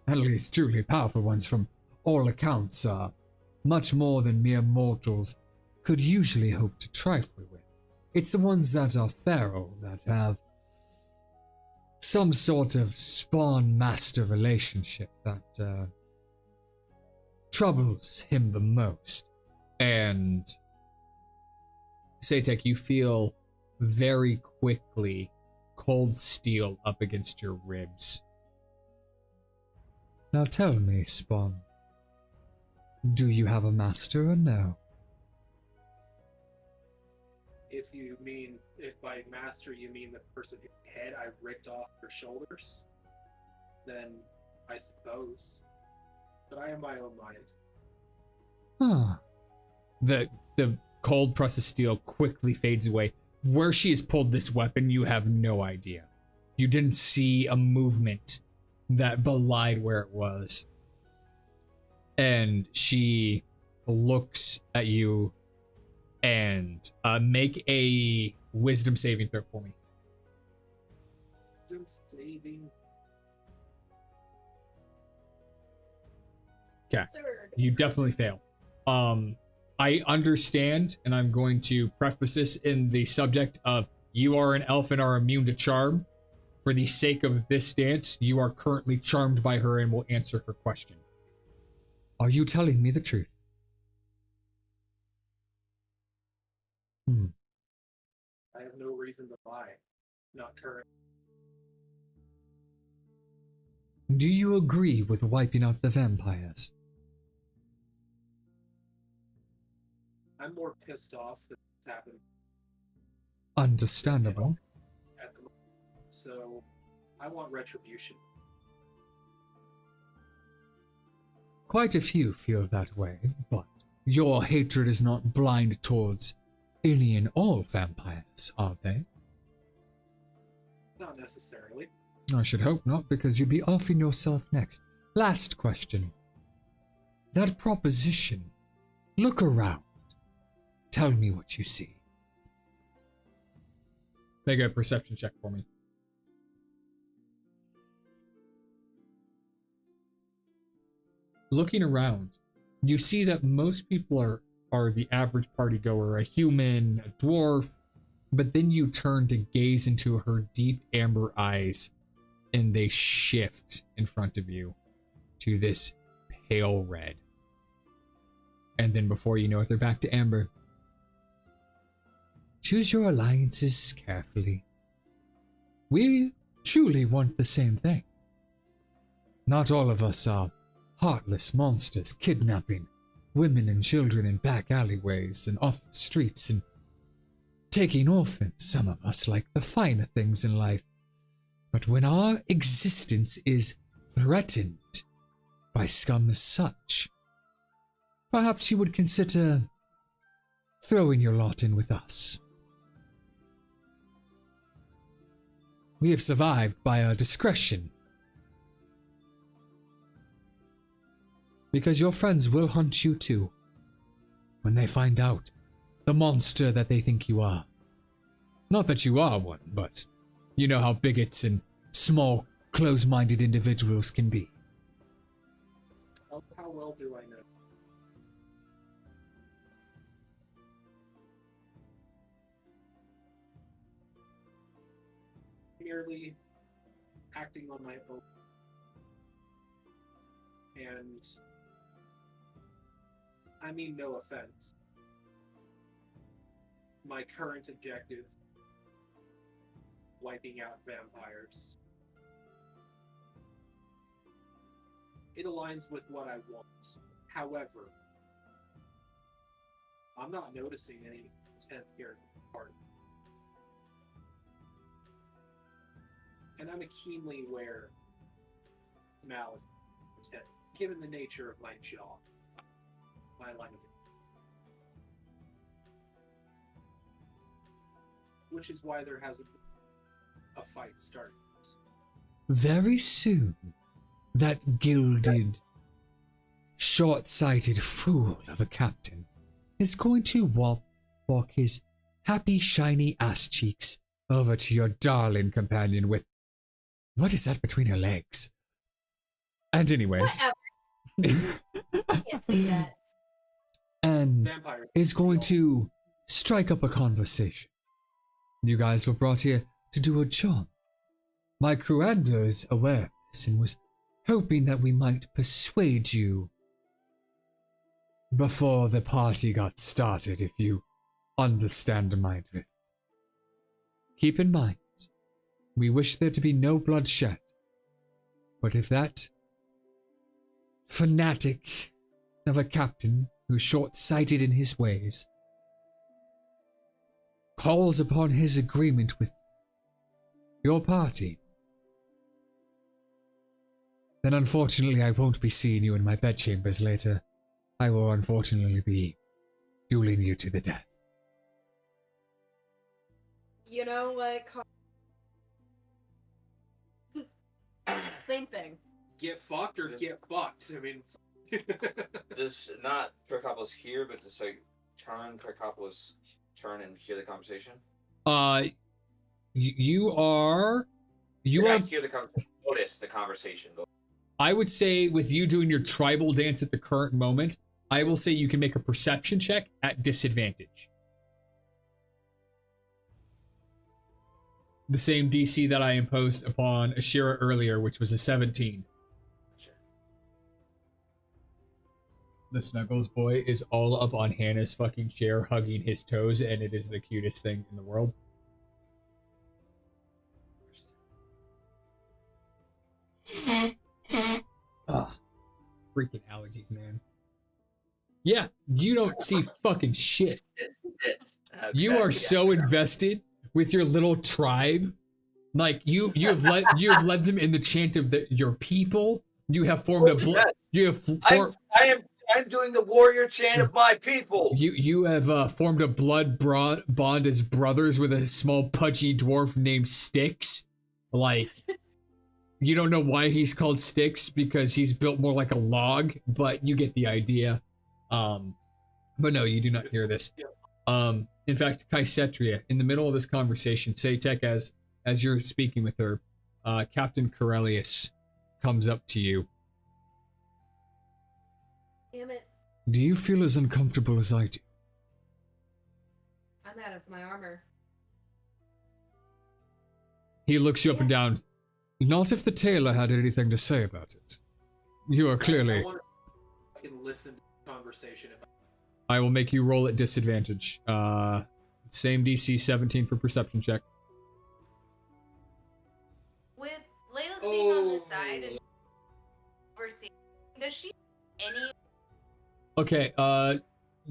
least truly powerful ones from all accounts, are much more than mere mortals could usually hope to trifle with. It's the ones that are feral, that have some sort of spawn-master relationship that troubles him the most. And Satek, you feel very quickly cold steel up against your ribs. Now tell me, Spawn, do you have a master or no? If you mean, if by master you mean the person whose head I ripped off their shoulders, then I suppose. But I am my own mind. Huh. The cold press of steel quickly fades away. Where she has pulled this weapon, you have no idea. You didn't see a movement that belied where it was. And she looks at you and make a wisdom saving throw for me. Wisdom saving. Okay. You definitely fail. I understand, and I'm going to preface this in the subject of you are an elf and are immune to charm. For the sake of this dance, you are currently charmed by her and will answer her question. Are you telling me the truth? I have no reason to lie. Not current. Do you agree with wiping out the vampires? I'm more pissed off that this happened Understandable. at the moment. So I want retribution. Quite a few feel that way, but your hatred is not blind towards any and all vampires, are they? Not necessarily. I should hope not, because you'd be offing yourself next. Last question. That proposition. Look around. Tell me what you see. Make a perception check for me. Looking around, you see that most people are the average party goer, a human, a dwarf, but then you turn to gaze into her deep amber eyes, and they shift in front of you to this pale red. And then before you know it, they're back to amber. Choose your alliances carefully. We truly want the same thing. Not all of us are heartless monsters kidnapping women and children in back alleyways and off the streets and taking orphans. Some of us like the finer things in life. But when our existence is threatened by scum as such, perhaps you would consider throwing your lot in with us. We have survived by our discretion. Because your friends will hunt you too, when they find out the monster that they think you are. Not that you are one, but you know how bigots and small, close-minded individuals can be. How well do I know? Merely acting on my own. And I mean no offense. My current objective, wiping out vampires, it aligns with what I want. However, I'm not noticing any intent here part. And I'm keenly aware of malice intent, given the nature of my job, my line of, which is why there hasn't been a fight started. Very soon, that gilded, short-sighted fool of a captain is going to walk his happy, shiny ass cheeks over to your darling companion with, what is that between her legs? And anyways, Whatever. Can't see that. and Vampire is going to strike up a conversation. You guys were brought here to do a job. My commander is aware of this and was hoping that we might persuade you before the party got started, if you understand my drift. Keep in mind, we wish there to be no bloodshed, but if that fanatic of a captain who's short-sighted in his ways calls upon his agreement with your party, then unfortunately I won't be seeing you in my bedchambers later. I will unfortunately be dueling you to the death. You know what? Same thing. get fucked or get fucked. I mean, Does not Tricopolis hear, but does like turn Tricopolis turn and hear the conversation? You are Hear the conversation. Notice the conversation. I would say with you doing your tribal dance at the current moment, I will say you can make a perception check at disadvantage. The same DC that I imposed upon Ashira earlier, which was a 17. The Snuggles boy is all up on Hannah's fucking chair, hugging his toes, and it is the cutest thing in the world. Ah, freaking allergies, man. Yeah, you don't see fucking shit. You are so invested with your little tribe. Like you have led them in the chant of your people. You have formed a I'm doing the warrior chant of my people. You have formed a blood bond as brothers with a small pudgy dwarf named Styx. Like, you don't know why he's called Styx because he's built more like a log, but you get the idea. But no, you do not hear this. In fact, Kaisetria, in the middle of this conversation, Satek, as you're speaking with her, Captain Corellius comes up to you. Damn it. Do you feel as uncomfortable as I do? I'm out of my armor. He looks you up and down. Not if the tailor had anything to say about it. You are clearly... I can listen to the conversation. I will make you roll at disadvantage. Same DC 17 for perception check. With Layla being on this side and overseeing, does she any? Okay,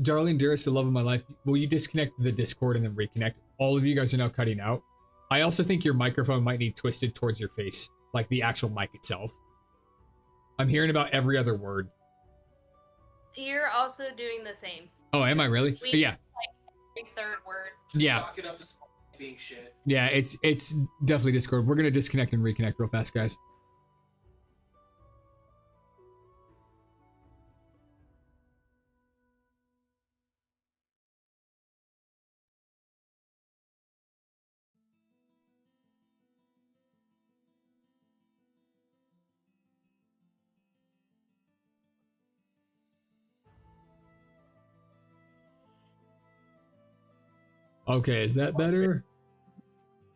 darling, dearest, the love of my life, will you disconnect the Discord and then reconnect? All of you guys are now cutting out. I also think your microphone might need twisted towards your face, like the actual mic itself. I'm hearing about every other word. You're also doing the same. Oh, am I really? Yeah. Like every third word. Yeah. Chalk it up to being shit. Yeah, it's definitely Discord. We're gonna disconnect and reconnect real fast, guys. Okay, is that better?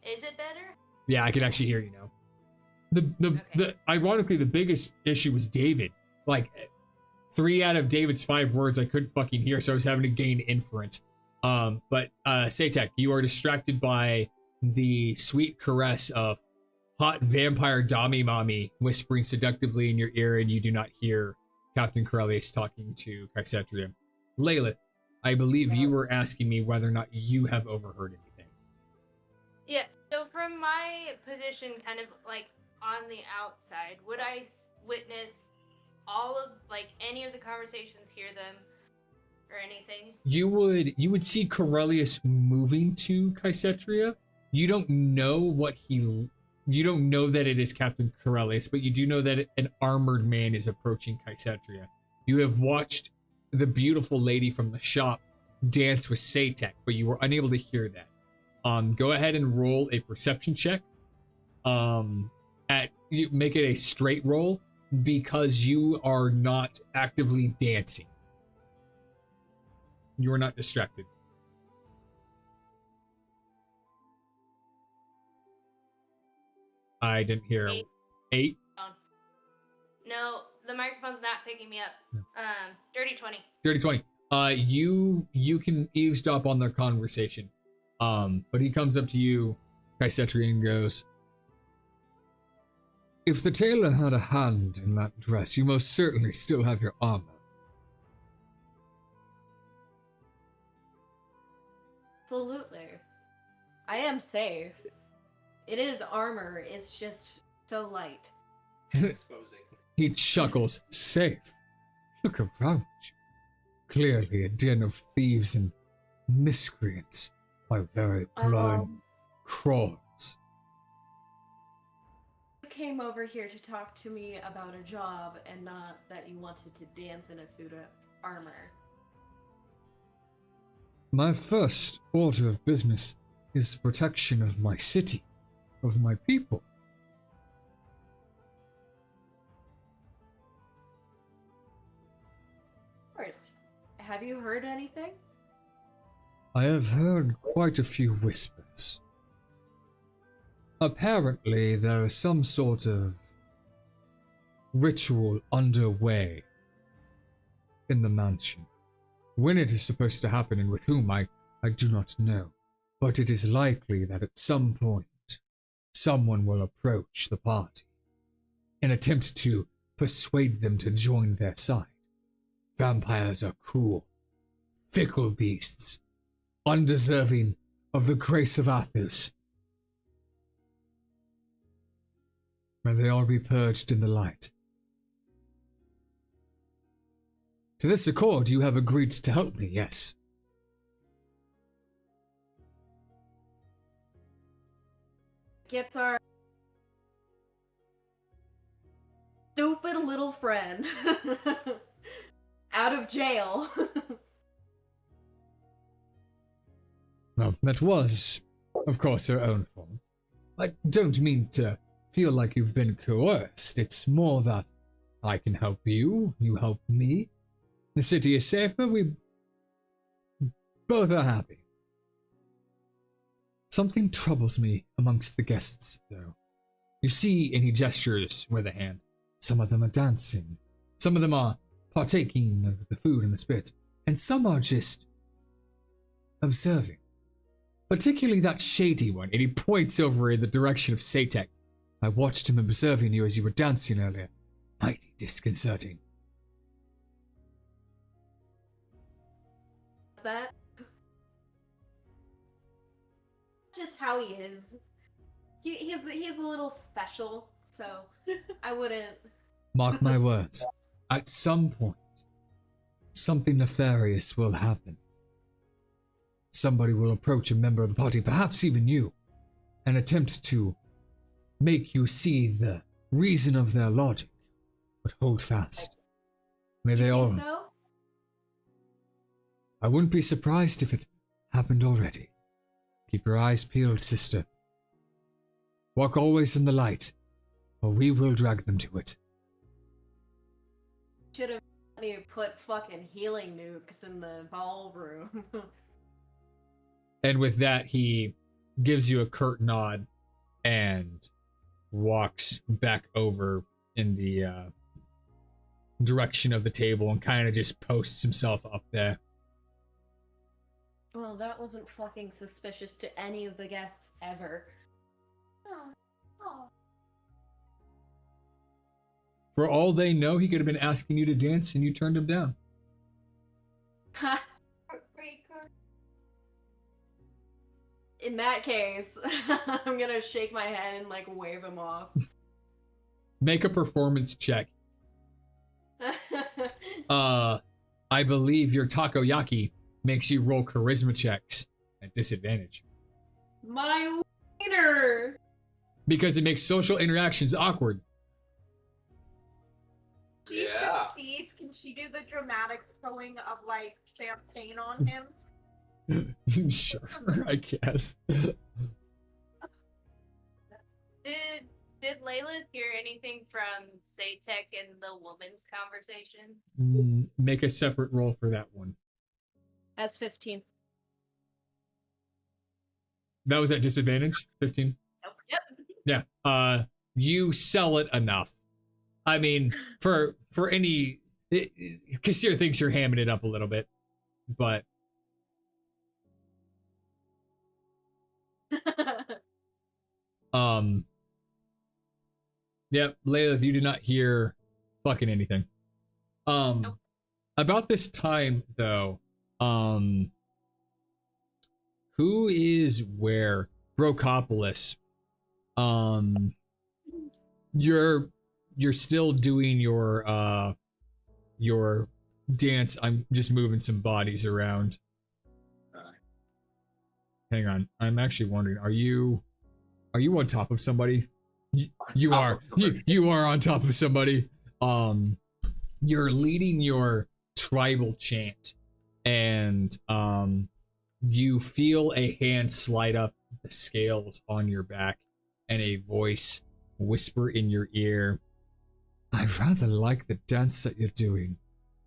Is it better? Yeah, I can actually hear you now. The ironically, the biggest issue was David. Like, 3 out of David's 5 words I couldn't fucking hear, so I was having to gain inference. But Satek, you are distracted by the sweet caress of hot vampire Dami Mommy whispering seductively in your ear, and you do not hear Captain Corellius talking to Kaisetria. Layla, I believe you were asking me whether or not you have overheard anything. Yes. So from my position, kind of like on the outside, would I witness all of like any of the conversations, hear them, or anything? You would see Corellius moving to Kysetria. You don't know you don't know that it is Captain Corellius, but you do know that an armored man is approaching Kysetria. You have watched the beautiful lady from the shop dance with Satek, but you were unable to hear that. Go ahead and roll a perception check. You make it a straight roll because you are not actively dancing. You are not distracted. I didn't hear. 8? No, the microphone's not picking me up. Dirty 20. Dirty 20. You can eavesdrop on their conversation. But he comes up to you, Kysetri, and goes, "If the tailor had a hand in that dress, you most certainly still have your armor." Absolutely. I am safe. It is armor, it's just so light. Exposing. He chuckles. "Safe? Look around you. Clearly a den of thieves and miscreants. My very blood crawls." You came over here to talk to me about a job and not that you wanted to dance in a suit of armor. My first order of business is the protection of my city, of my people. Of course. Have you heard anything? I have heard quite a few whispers. Apparently, there is some sort of ritual underway in the mansion. When it is supposed to happen and with whom, I do not know. But it is likely that at some point, someone will approach the party and attempt to persuade them to join their side. Vampires are cruel, fickle beasts, undeserving of the grace of Athos. May they all be purged in the light. To this accord, you have agreed to help me, yes? Gets our stupid little friend out of jail. Well, that was, of course, her own fault. I don't mean to feel like you've been coerced. It's more that I can help you, you help me. The city is safer, we both are happy. Something troubles me amongst the guests, though. You see, and he gestures with a hand. Some of them are dancing. Some of them are partaking of the food and the spirits. And some are just observing. Particularly that shady one, and he points over in the direction of Satek. I watched him observing you as you were dancing earlier. Mighty disconcerting. That just how he is. He's a little special, so I wouldn't. Mark my words. At some point, something nefarious will happen. Somebody will approach a member of the party, perhaps even you, and attempt to make you see the reason of their logic. But hold fast. May they all. So? I wouldn't be surprised if it happened already. Keep your eyes peeled, sister. Walk always in the light, or we will drag them to it. Should have let me put fucking healing nukes in the ballroom. And with that, he gives you a curt nod and walks back over in the direction of the table and kind of just posts himself up there. Well, that wasn't fucking suspicious to any of the guests ever. Oh. For all they know, he could have been asking you to dance and you turned him down. Were In that case, I'm gonna shake my head and like wave him off. Make a performance check. I believe your takoyaki makes you roll charisma checks at disadvantage. My wiener! Because it makes social interactions awkward. She Yeah. succeeds. Can she do the dramatic throwing of like champagne on him? Sure, I guess. Did Layla hear anything from Satek in the woman's conversation? Make a separate roll for that one. That's 15. That was at disadvantage? 15? Yep. Yeah. You sell it enough. I mean, for any... Kassir thinks you're hamming it up a little bit, but... Yeah, Layla, you did not hear fucking anything. Nope. About this time though, who is where? Brocopolis. You're still doing your dance. I'm just moving some bodies around. Hang on. I'm actually wondering, are you on top of somebody? You are. You are on top of somebody. You're leading your tribal chant, and you feel a hand slide up the scales on your back, and a voice whisper in your ear, I rather like the dance that you're doing.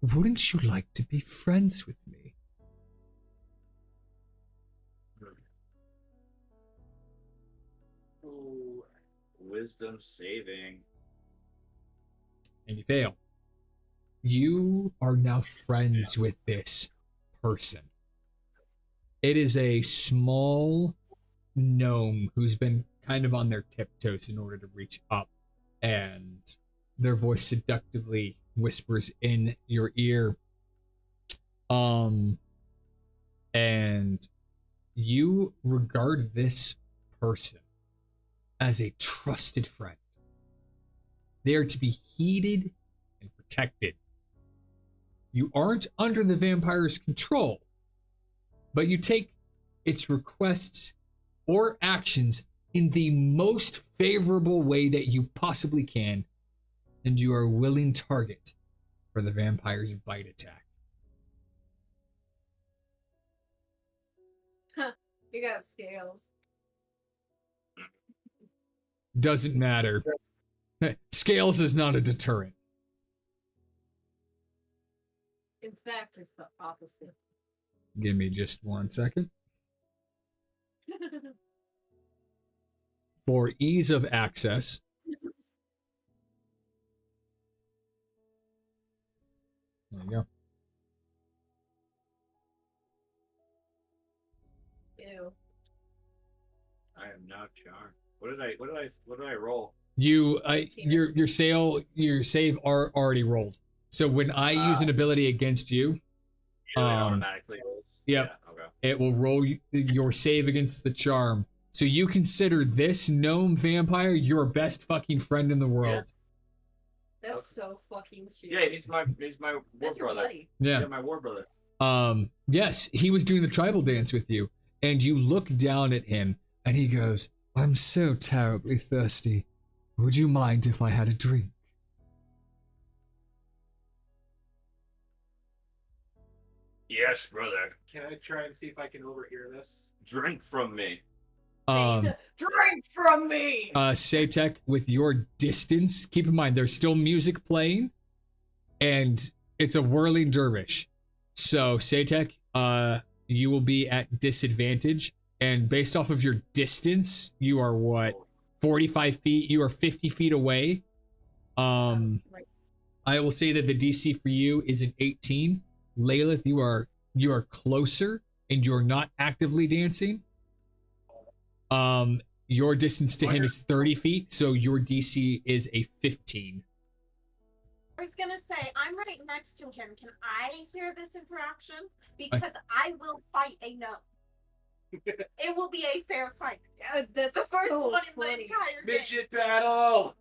Wouldn't you like to be friends with me? Ooh, wisdom saving. and you fail. You are now friends with this person. It is a small gnome who's been kind of on their tiptoes in order to reach up, and their voice seductively whispers in your ear. And you regard this person as a trusted friend. They are to be heeded and protected. You aren't under the vampire's control, but you take its requests or actions in the most favorable way that you possibly can, and you are a willing target for the vampire's bite attack. You got scales. Doesn't matter. Scales is not a deterrent. In fact, it's the opposite. Give me just 1 second. For ease of access, there you go. Ew. I am now charmed. What did I roll? Your save are already rolled. So when I use an ability against you, It automatically rolls. Yep. Yeah, okay. it will roll your save against the charm. So you consider this gnome vampire your best fucking friend in the world. That's so fucking cute. Yeah, he's my war That's your brother. buddy. Yeah. My war brother. Yes, he was doing the tribal dance with you, and you look down at him, And he goes, I'm so terribly thirsty. Would you mind if I had a drink? Yes, brother. Can I try and see if I can overhear this? Drink from me. Drink from me! Satek, with your distance, keep in mind there's still music playing, and it's a whirling dervish. So Satek, you will be at disadvantage, and based off of your distance, you are what, 45 feet? You are 50 feet away. I will say that the DC for you is an 18. Layla, you are closer, and you're not actively dancing. Your distance to him is 30 feet, so your DC is a 15. I was gonna say, I'm right next to him. Can I hear this interaction? Because I will fight a no. It will be a fair fight. That's The first so one in the funny. entire game. Midget battle.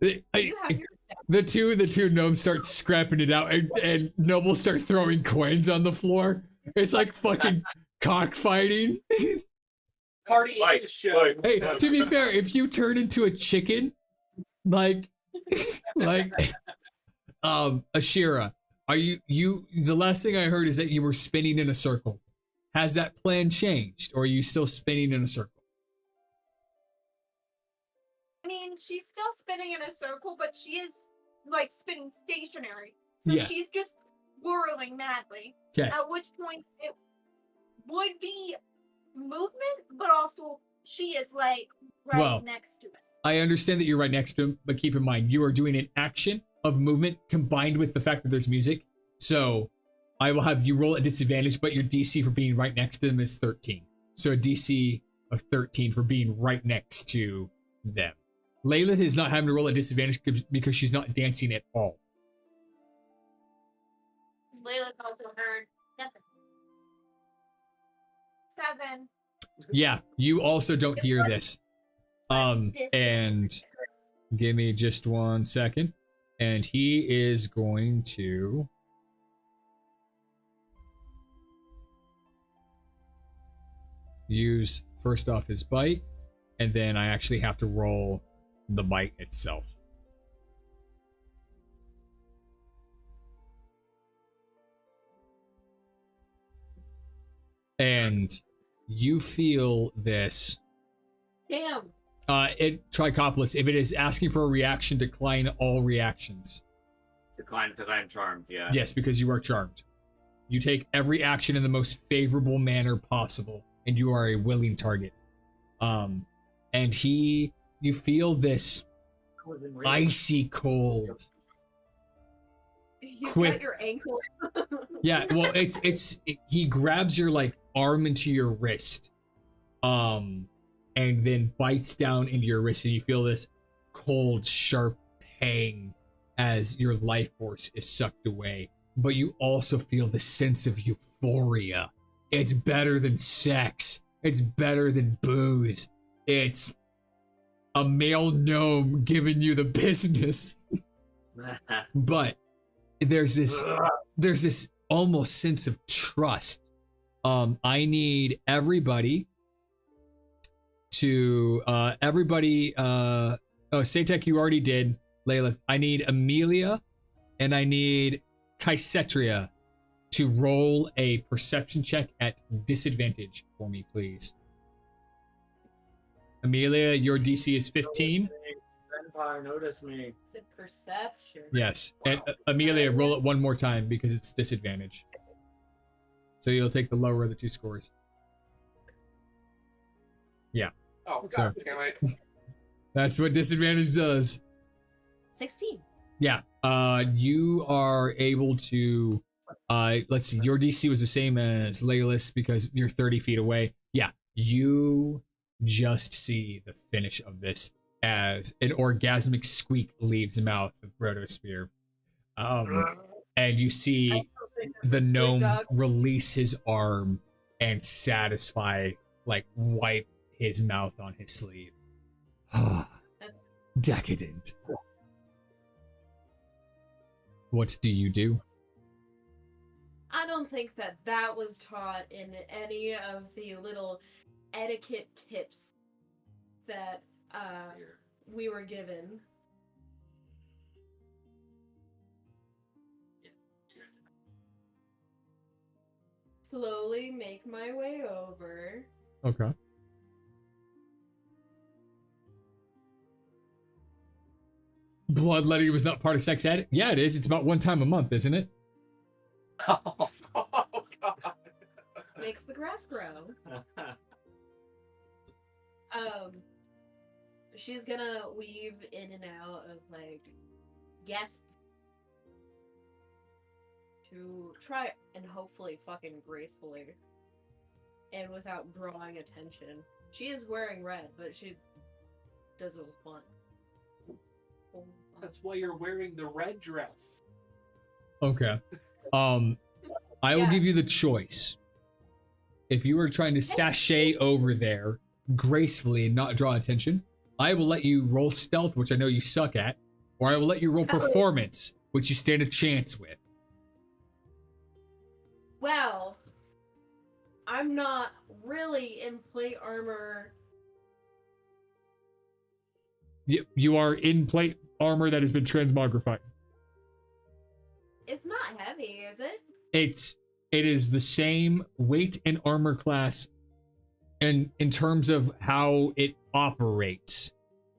You have your The two gnomes start scrapping it out, and Noble start throwing coins on the floor. It's like fucking cockfighting. Party Like, is show. like- Hey, to be fair, if you turn into a chicken, like Ashira, are you the last thing I heard is that you were spinning in a circle. Has that plan changed, or are you still spinning in a circle? I mean, she's still spinning in a circle, but she is like spinning stationary. So Yeah. she's just whirling madly. Okay. At which point it would be movement, but also she is like right Well, next to it. I understand that you're right next to him, but keep in mind, you are doing an action of movement combined with the fact that there's music. So I will have you roll at disadvantage, but your DC for being right next to them is 13. So a DC of 13 for being right next to them. Layla is not having to roll at disadvantage because she's not dancing at all. Layla's also heard nothing. 7. Yeah, you also don't hear this. And give me just 1 second. And he is going to use first off his bite, and then I actually have to roll the bite itself. And you feel this. Damn. Trichopolis, if it is asking for a reaction, decline all reactions. Decline because I'm charmed, yeah. Yes, because you are charmed. You take every action in the most favorable manner possible, and you are a willing target. And you feel this icy cold. You Quick. got your ankle. Yeah, well, he grabs your like arm into your wrist, and then bites down into your wrist, and you feel this cold, sharp pang as your life force is sucked away. But you also feel the sense of euphoria. It's better than sex. It's better than booze. It's a male gnome giving you the business. But there's this almost sense of trust. I need everybody to Satek, you already did. Layla, I need Amelia and I need Kaisetria to roll a perception check at disadvantage for me, please. Amelia, your DC is 15. Vampire, notice me. It's a perception. Yes. And Amelia, roll it one more time because it's disadvantage. So you'll take the lower of the two scores. Yeah. Oh, So- god damn it. That's what disadvantage does. 16. Yeah. You are able to let's see, your DC was the same as Layla's because you're 30 feet away. Yeah. You just see the finish of this as an orgasmic squeak leaves the mouth of Rotospear. And you see the gnome release his arm and wipe his mouth on his sleeve. Decadent. What do you do? I don't think that was taught in any of the little etiquette tips that we were given. Just slowly make my way over. Okay. Bloodletting was not part of sex ed? Yeah, it is. It's about one time a month, isn't it? Oh, god. Makes the grass grow. She's gonna weave in and out of like guests to try and hopefully fucking gracefully and without drawing attention. She is wearing red, but she doesn't want. That's why you're wearing the red dress. Okay. I will Yeah. give you the choice. if you were trying to sashay over there gracefully and not draw attention, I will let you roll stealth, which I know you suck at, or I will let you roll performance, which you stand a chance with. Well, I'm not really in plate armor. You are in plate armor that has been transmogrified. It's not heavy, is it? It is the same weight and armor class, and in terms of how it operates,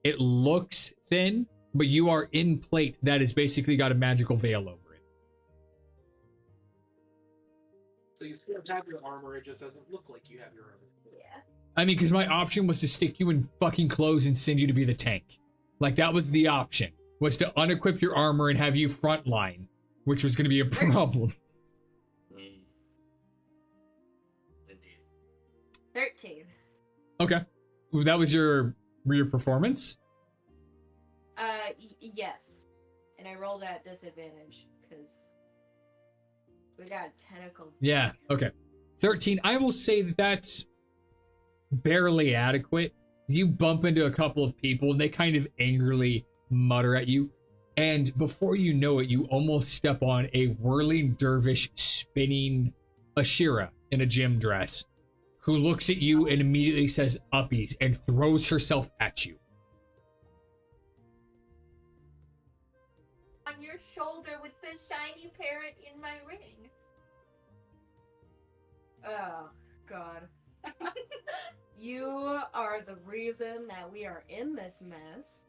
it looks thin, but you are in plate that has basically got a magical veil over it. So you still have your armor, it just doesn't look like you have your armor. Yeah. I mean, because my option was to stick you in fucking clothes and send you to be the tank. Like, that was the option, was to unequip your armor and have you frontline, which was going to be a problem. Indeed. 13. Okay. That was your performance? Yes. And I rolled at disadvantage, because we got tentacle. Yeah, okay. 13. I will say that that's barely adequate. You bump into a couple of people and they kind of angrily mutter at you. And before you know it, you almost step on a whirling dervish spinning Ashira in a gym dress, who looks at you and immediately says uppies and throws herself at you. On your shoulder with the shiny parrot in my ring. Oh, God. You are the reason that we are in this mess.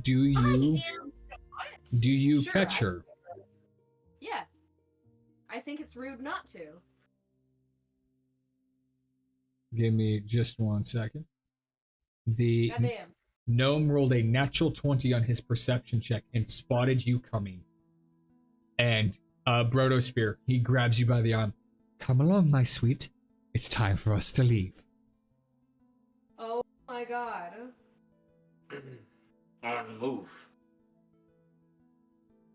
Do you Sure, catch her? Yeah. I think it's rude not to. Give me just 1 second. The Goddamn. gnome rolled a natural 20 on his perception check and spotted you coming. And Brodosphere, he grabs you by the arm. Come along, my sweet. It's time for us to leave. Oh my God. On the move.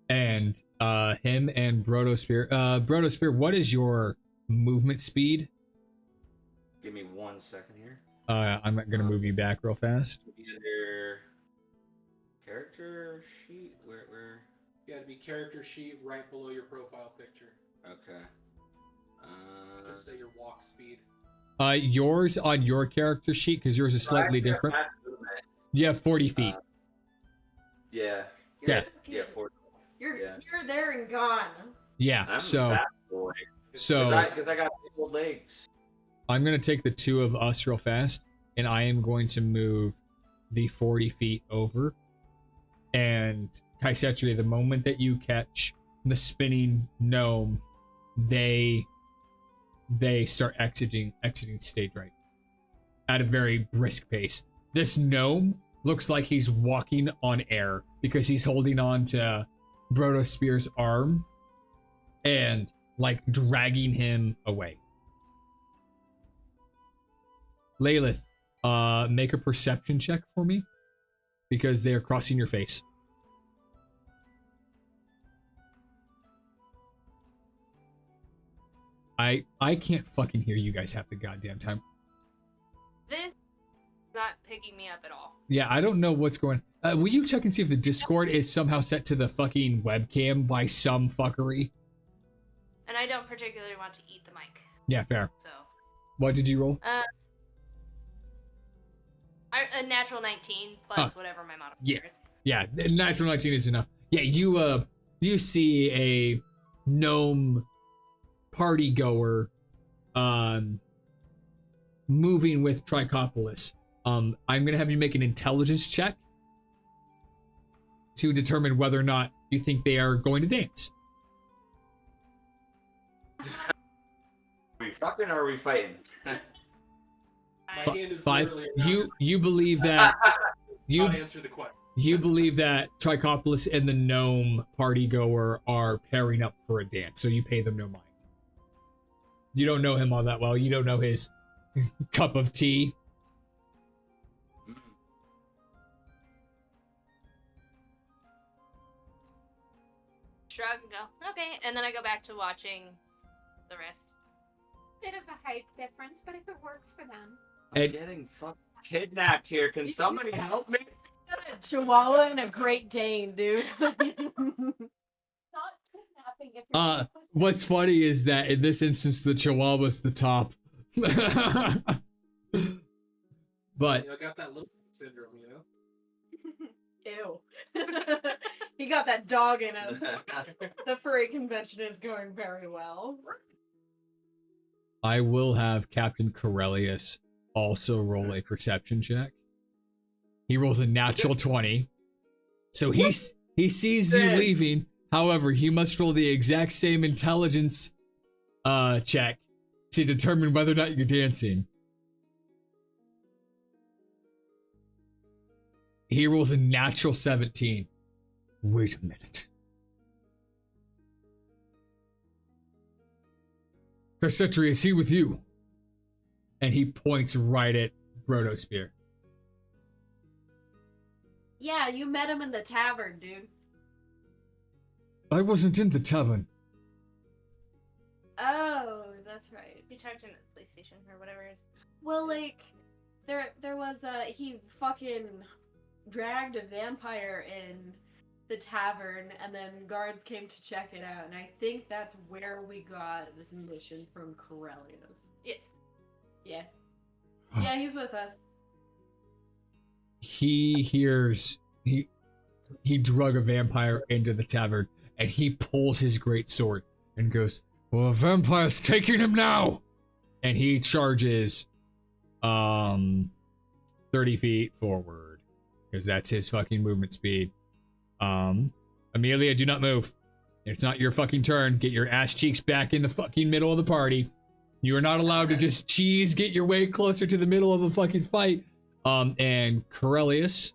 And him and Brodosphere, what is your movement speed? Give me 1 second here. I'm gonna move you back real fast. Either character sheet, where? You gotta be character sheet right below your profile picture. Okay. Just say your walk speed. Yours on your character sheet, because yours is slightly different. You have 40 feet. Yeah. Yeah. Yeah, 40. You're Yeah. here, there, and gone. Yeah. I'm So a fat boy. so Because I got big old legs. I'm gonna take the two of us real fast, and I am going to move the 40 feet over. And Kaisetri, the moment that you catch the spinning gnome, they start exiting stage right at a very brisk pace. This gnome looks like he's walking on air because he's holding on to Brodosphere's arm and like dragging him away. Lilith, make a perception check for me because they are crossing your face. I can't fucking hear you guys half the goddamn time. This is not picking me up at all. Yeah, I don't know what's going. Will you check and see if the Discord is somehow set to the fucking webcam by some fuckery? And I don't particularly want to eat the mic. Yeah, fair. So. What did you roll? A natural 19 plus whatever my modifier is. Yeah, natural 19 is enough. Yeah, you see a gnome party goer moving with Trichopolis. I'm gonna have you make an intelligence check to determine whether or not you think they are going to dance. Are we fucking or are we fighting? My hand is 5. literally You believe that not answer the question. you believe that Trichopolis and the gnome party goer are pairing up for a dance, so you pay them no mind. You don't know him all that well. You don't know his cup of tea. Shrug and go, okay. And then I go back to watching the rest. bit of a height difference, but if it works for them. I'm getting fucking kidnapped here. Can somebody help me? A Chihuahua and a Great Dane, dude. Not kidnapping if you're complicit. What's funny is that in this instance, the Chihuahua's the top. But I got that little syndrome, you know. Ew. He got that dog in him. The furry convention is going very well. I will have Captain Corellius also roll a perception check. He rolls a natural 20. So he sees you leaving. However, he must roll the exact same intelligence check to determine whether or not you're dancing. He rolls a natural 17. Wait a minute. Cassetri, is he with you? And he points right at Brodosphere. Yeah, you met him in the tavern, dude. I wasn't in the tavern. Oh, that's right. You talked to him at the police station or whatever it is. Well, like, there was he fucking dragged a vampire in the tavern, and then guards came to check it out, and I think that's where we got this mission from Corellius. Yes. Yeah. Yeah, he's with us. He hears he drug a vampire into the tavern, and he pulls his great sword and goes, "Well, a vampire's taking him now!" And he charges 30 feet forward, because that's his fucking movement speed. Amelia, do not move. It's not your fucking turn. Get your ass cheeks back in the fucking middle of the party. You are not allowed to just get your way closer to the middle of a fucking fight. And Corellius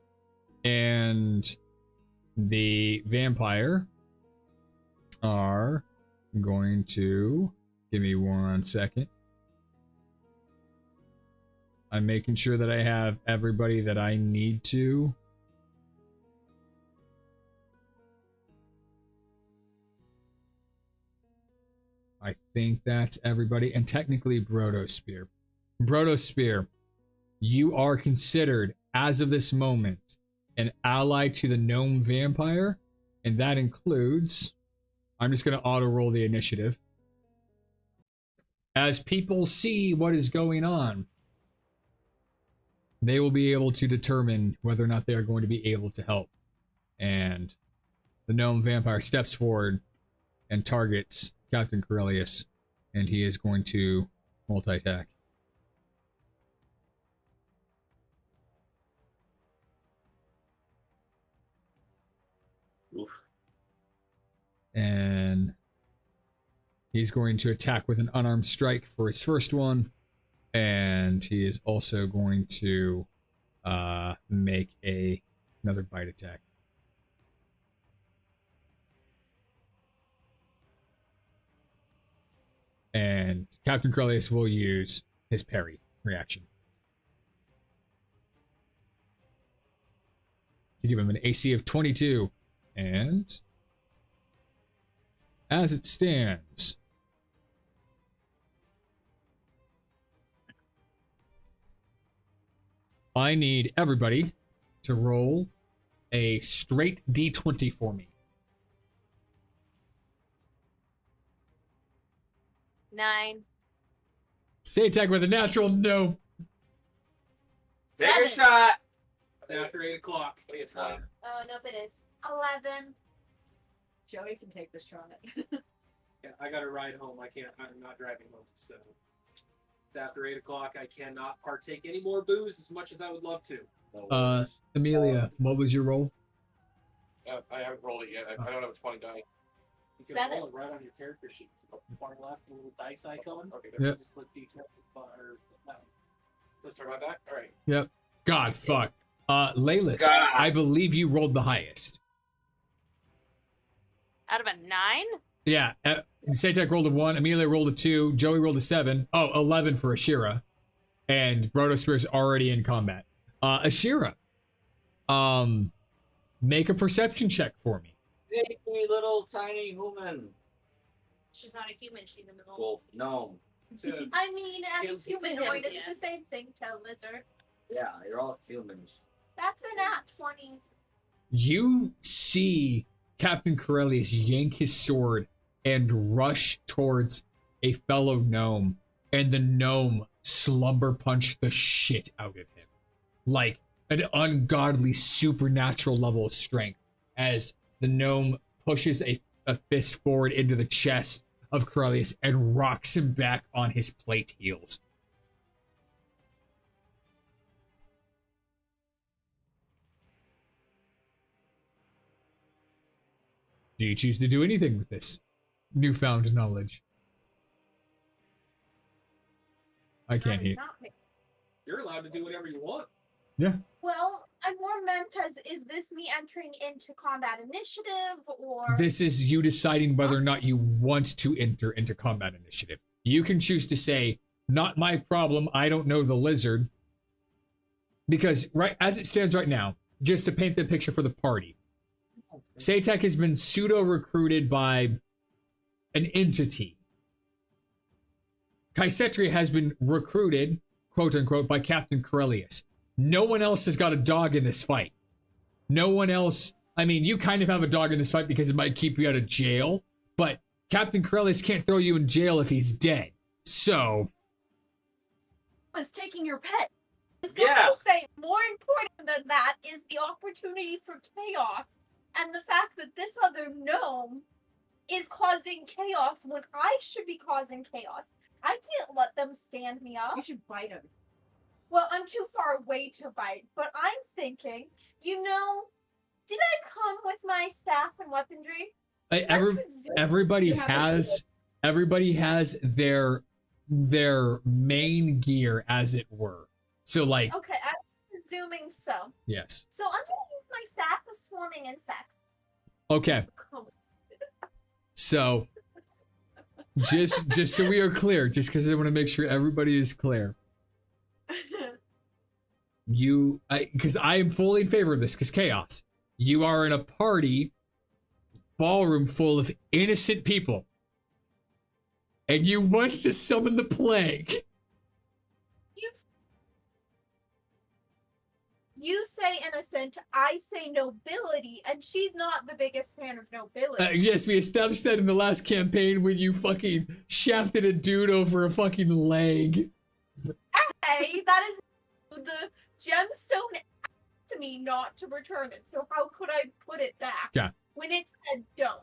and the vampire are going to give me 1 second. I'm making sure that I have everybody that I need to. I think that's everybody. And technically Brodosphere. Brodosphere, you are considered, as of this moment, an ally to the gnome vampire. And that includes... I'm just going to auto-roll the initiative. As people see what is going on, they will be able to determine whether or not they are going to be able to help. And the gnome vampire steps forward and targets Captain Corellius, and he is going to multi-attack. Oof. And he's going to attack with an unarmed strike for his first one, and he is also going to make another bite attack. And Captain Corellius will use his parry reaction to give him an AC of 22. And as it stands, I need everybody to roll a straight D20 for me. 9. Say attack with a natural, no. Take a shot. After 8 o'clock. What do you get, 20? Oh, nope, it is. 11. Joey can take this shot. Yeah, I got to ride home. I'm not driving home, so it's after 8 o'clock. I cannot partake any more booze as much as I would love to. Amelia, what was your roll? I haven't rolled it yet. I don't have a 20 die. You can 7. roll it right on your character sheet. Far left, a little dice icon. Okay, Yep. Split D20 or let's start about that. All right. Yep. God, fuck. Layla, God. I believe you rolled the highest. Out of a 9? Yeah. Satek rolled a 1, Amelia rolled a 2, Joey rolled a 7. Oh, 11 for Ashira. And Brodosphere's already in combat. Ashira, make a perception check for me. Take me, little tiny human. She's not a human, she's a little. Wolf, gnome. to I mean, as a Give- humanoid, yeah. it's the same thing to a lizard. Yeah, you're all humans. That's a nat 20. You see Captain Corellius yank his sword and rush towards a fellow gnome, and the gnome slumber punch the shit out of him. Like an ungodly supernatural level of strength as the gnome pushes a fist forward into the chest of Corellius and rocks him back on his plate heels. Do you choose to do anything with this newfound knowledge? I can't hear. Not me. you're allowed to do whatever you want. Well, I'm more meant as, is this me entering into combat initiative, or... This is you deciding whether or not you want to enter into combat initiative. You can choose to say, not my problem, I don't know the lizard. Because right as it stands right now, just to paint the picture for the party, Satek has been pseudo-recruited by an entity. Kaisetri has been recruited, quote-unquote, by Captain Corellius. No one else has got a dog in this fight. No one else... I mean, you kind of have a dog in this fight because it might keep you out of jail, but Captain Corellius can't throw you in jail if he's dead. So... Was taking your pet. I was going Yeah. to say, more important than that is the opportunity for chaos, and the fact that this other gnome is causing chaos when I should be causing chaos. I can't let them stand me up. You should bite him. Well, I'm too far away to bite, but I'm thinking, did I come with my staff and weaponry? Everybody You have has their main gear, as it were. So, like, Okay, I'm presuming so. yes. So I'm gonna use my staff of swarming insects. Okay. So, just so we are clear, just because I want to make sure everybody is clear, because I am fully in favor of this, because chaos. You are in a party ballroom full of innocent people, and you want to summon the plague. You say innocent, I say nobility, and she's not the biggest fan of nobility. Yes, we established that in the last campaign when you fucking shafted a dude over a fucking leg. Hey, that is the gemstone asked me not to return it, so how could I put it back? Yeah. When it said don't.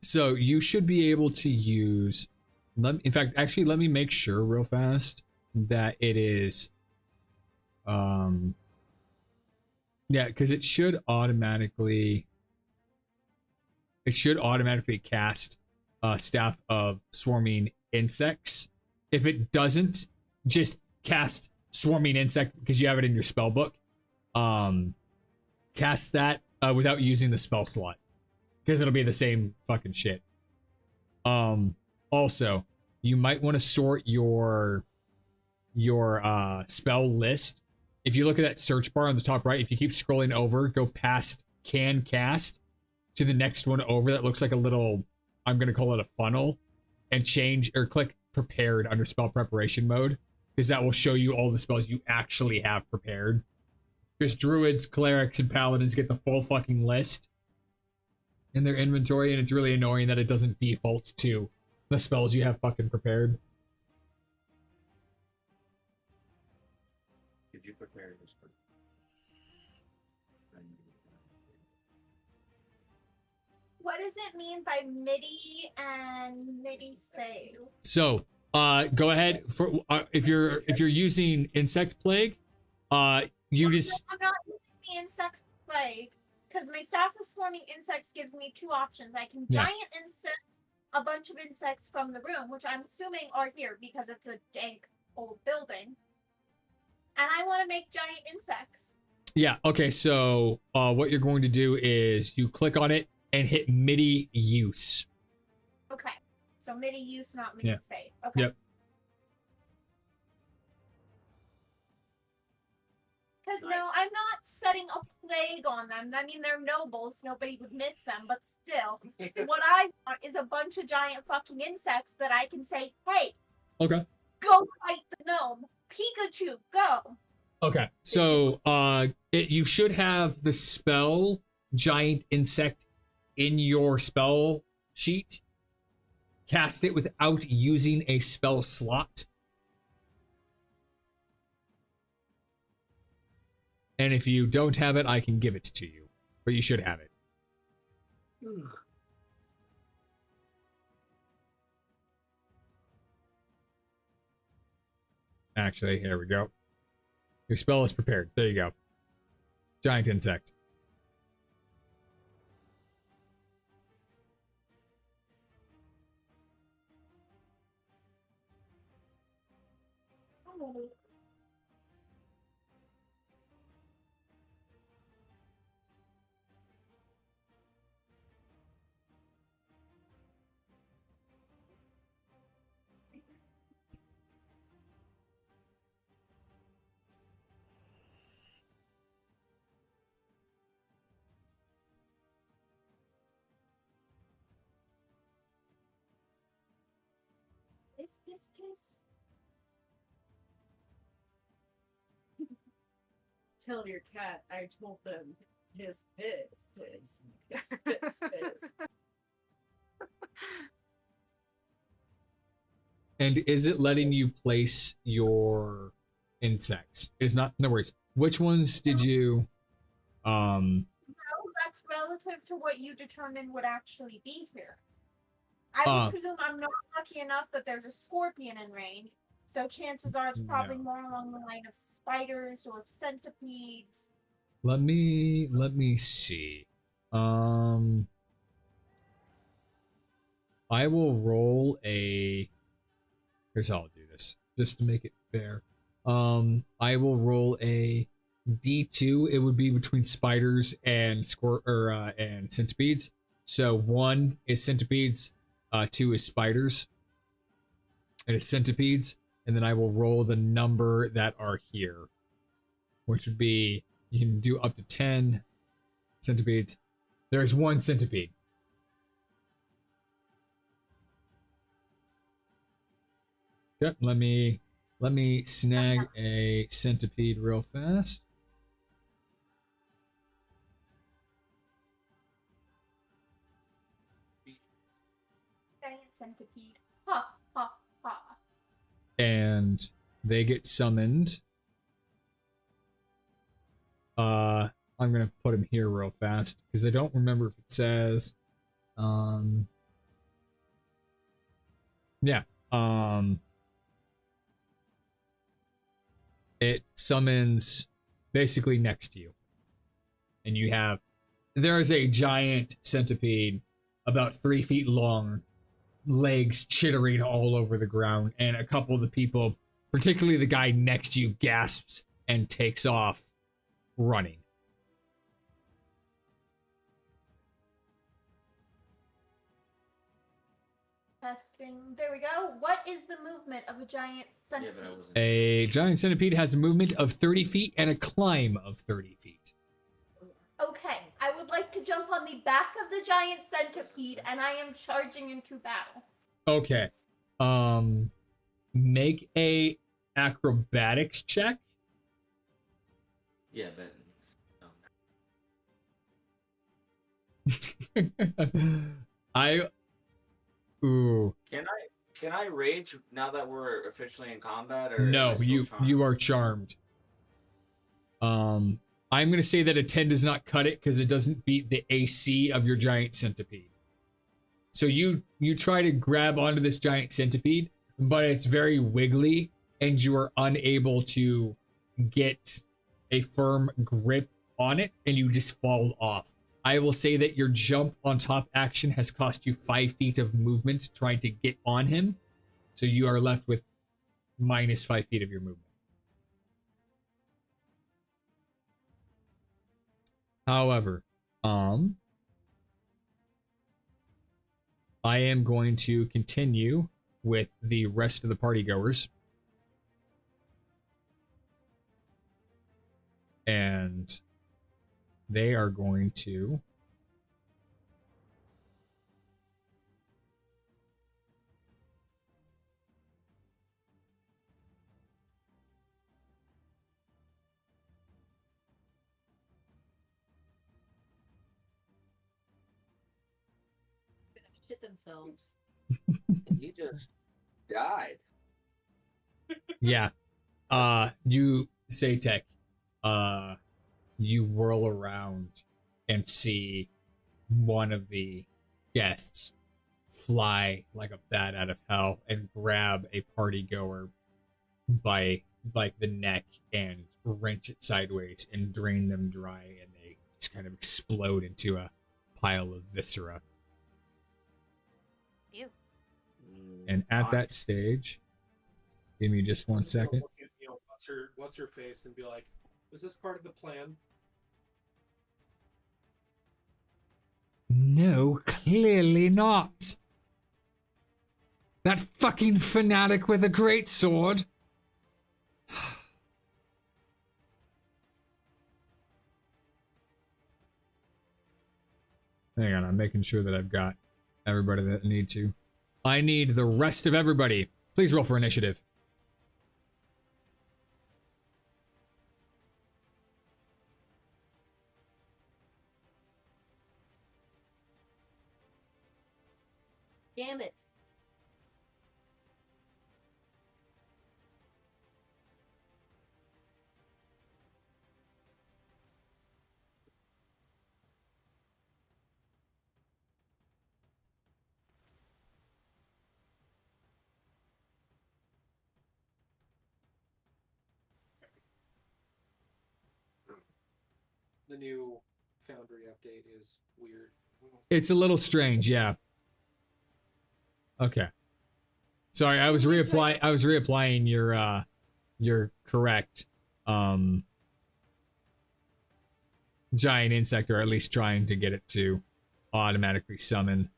So you should be able to use. In fact, actually, let me make sure real fast that it is. Yeah, because it should automatically. It should automatically cast Staff of Swarming Insects. If it doesn't, just cast Swarming Insect because you have it in your spell book. Cast that without using the spell slot because it'll be the same fucking shit. Also, you might want to sort your spell list. If you look at that search bar on the top right, if you keep scrolling over, go past can cast to the next one over that looks like a little, I'm going to call it a funnel, and change or click prepared under spell preparation mode, because that will show you all the spells you actually have prepared. Because druids, clerics, and paladins get the full fucking list in their inventory, and it's really annoying that it doesn't default to the spells you have fucking prepared. Did you prepare this for? What does it mean by MIDI and MIDI save? So, go ahead for if you're using insect plague, you just I'm not using the insect plague because my staff of swarming insects gives me two options. I can Yeah. giant insect a bunch of insects from the room, which I'm assuming are here because it's a dank old building, and I want to make giant insects. yeah. Okay, so what you're going to do is you click on it and hit MIDI use. Okay, so MIDI use, not MIDI Yeah. save. Okay. Yep. Because no, Nice. I'm not setting a plague on them. I mean, they're nobles. Nobody would miss them, but still. What I want is a bunch of giant fucking insects that I can say, hey, Okay. Go fight the gnome. Pikachu, go. Okay, so you should have the spell giant insect in your spell sheet. Cast it without using a spell slot. And if you don't have it, I can give it to you. But you should have it. Actually, here we go. Your spell is prepared. There you go. Giant insect. Piss, piss, piss. Tell your cat I told them his piss, piss, piss, piss, piss. And is it letting you place your insects? It's not. No worries. Which ones did you? No, that's relative to what you determined would actually be here. I would presume I'm not lucky enough that there's a scorpion in range, so chances are it's probably more along the line of spiders or centipedes. Let me see. I will roll a. Here's how I'll do this, just to make it fair. I will roll a D2. It would be between spiders and and centipedes. So 1 is centipedes, 2 is spiders, and it's centipedes. And then I will roll the number that are here, which would be, you can do up to 10 centipedes. There's 1 centipede. Yep, let me snag a centipede real fast. Giant centipede. Ha, ha, ha. And they get summoned. I'm gonna put him here real fast because I don't remember if it says. Yeah. It summons basically next to you, and you have. There is a giant centipede, about 3 feet long, legs chittering all over the ground, and a couple of the people, particularly the guy next to you, gasps and takes off running. Testing. There we go. What is the movement of a giant centipede? Yeah, but I wasn't. A giant centipede has a movement of 30 feet and a climb of 30 feet. Okay, I would like to jump on the back of the giant centipede, and I am charging into battle. Okay. Make a acrobatics check. Yeah, but. Ooh. Can I rage now that we're officially in combat? Or No, am I still you charmed? are charmed. I'm gonna say that a 10 does not cut it because it doesn't beat the AC of your giant centipede. So you try to grab onto this giant centipede, but it's very wiggly, and you are unable to get a firm grip on it, and you just fall off. I will say that your jump on top action has cost you 5 feet of movement trying to get on him, so you are left with minus 5 feet of your movement. However, I am going to continue with the rest of the party goers. And they are going to shit themselves. He just died. Yeah. You say tech. You whirl around and see one of the guests fly like a bat out of hell and grab a party goer by like the neck and wrench it sideways and drain them dry, and they just kind of explode into a pile of viscera. Ew. And at that stage, give me just 1 second. Look at, what's her face and be like, was this part of the plan? No, clearly not. That fucking fanatic with a great sword. Hang on, I'm making sure that I've got everybody that I need to. I need the rest of everybody. Please roll for initiative. Damn it. The new Foundry update is weird. It's a little strange, yeah. Okay. Sorry, I was reapplying your correct giant insect, or at least trying to get it to automatically summon.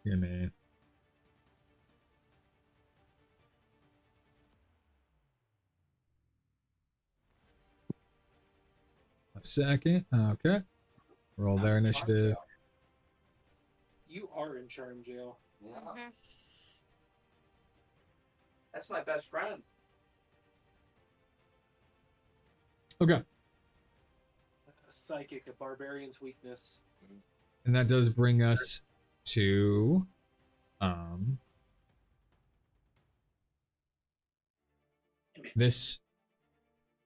Yeah, man. A second. Okay. Roll their initiative. You are in Charm Jail. Yeah. Mhm. That's my best friend. Okay. A psychic, a barbarian's weakness. And that does bring us to this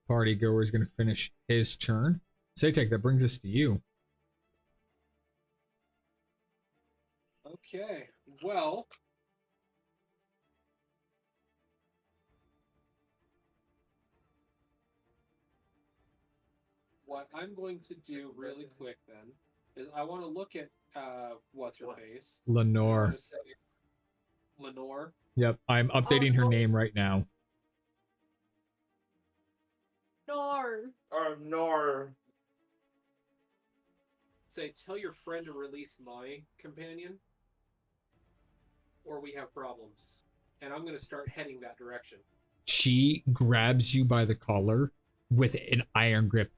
party goer is going to finish his turn. Satek, that brings us to you. Okay, well. What I'm going to do really quick then is I want to look at what's her face. I Lenore. want to say Lenore. Yep, I'm updating her name right now. Nor. Or nor. Say, tell your friend to release my companion, or we have problems. And I'm going to start heading that direction. She grabs you by the collar with an iron grip.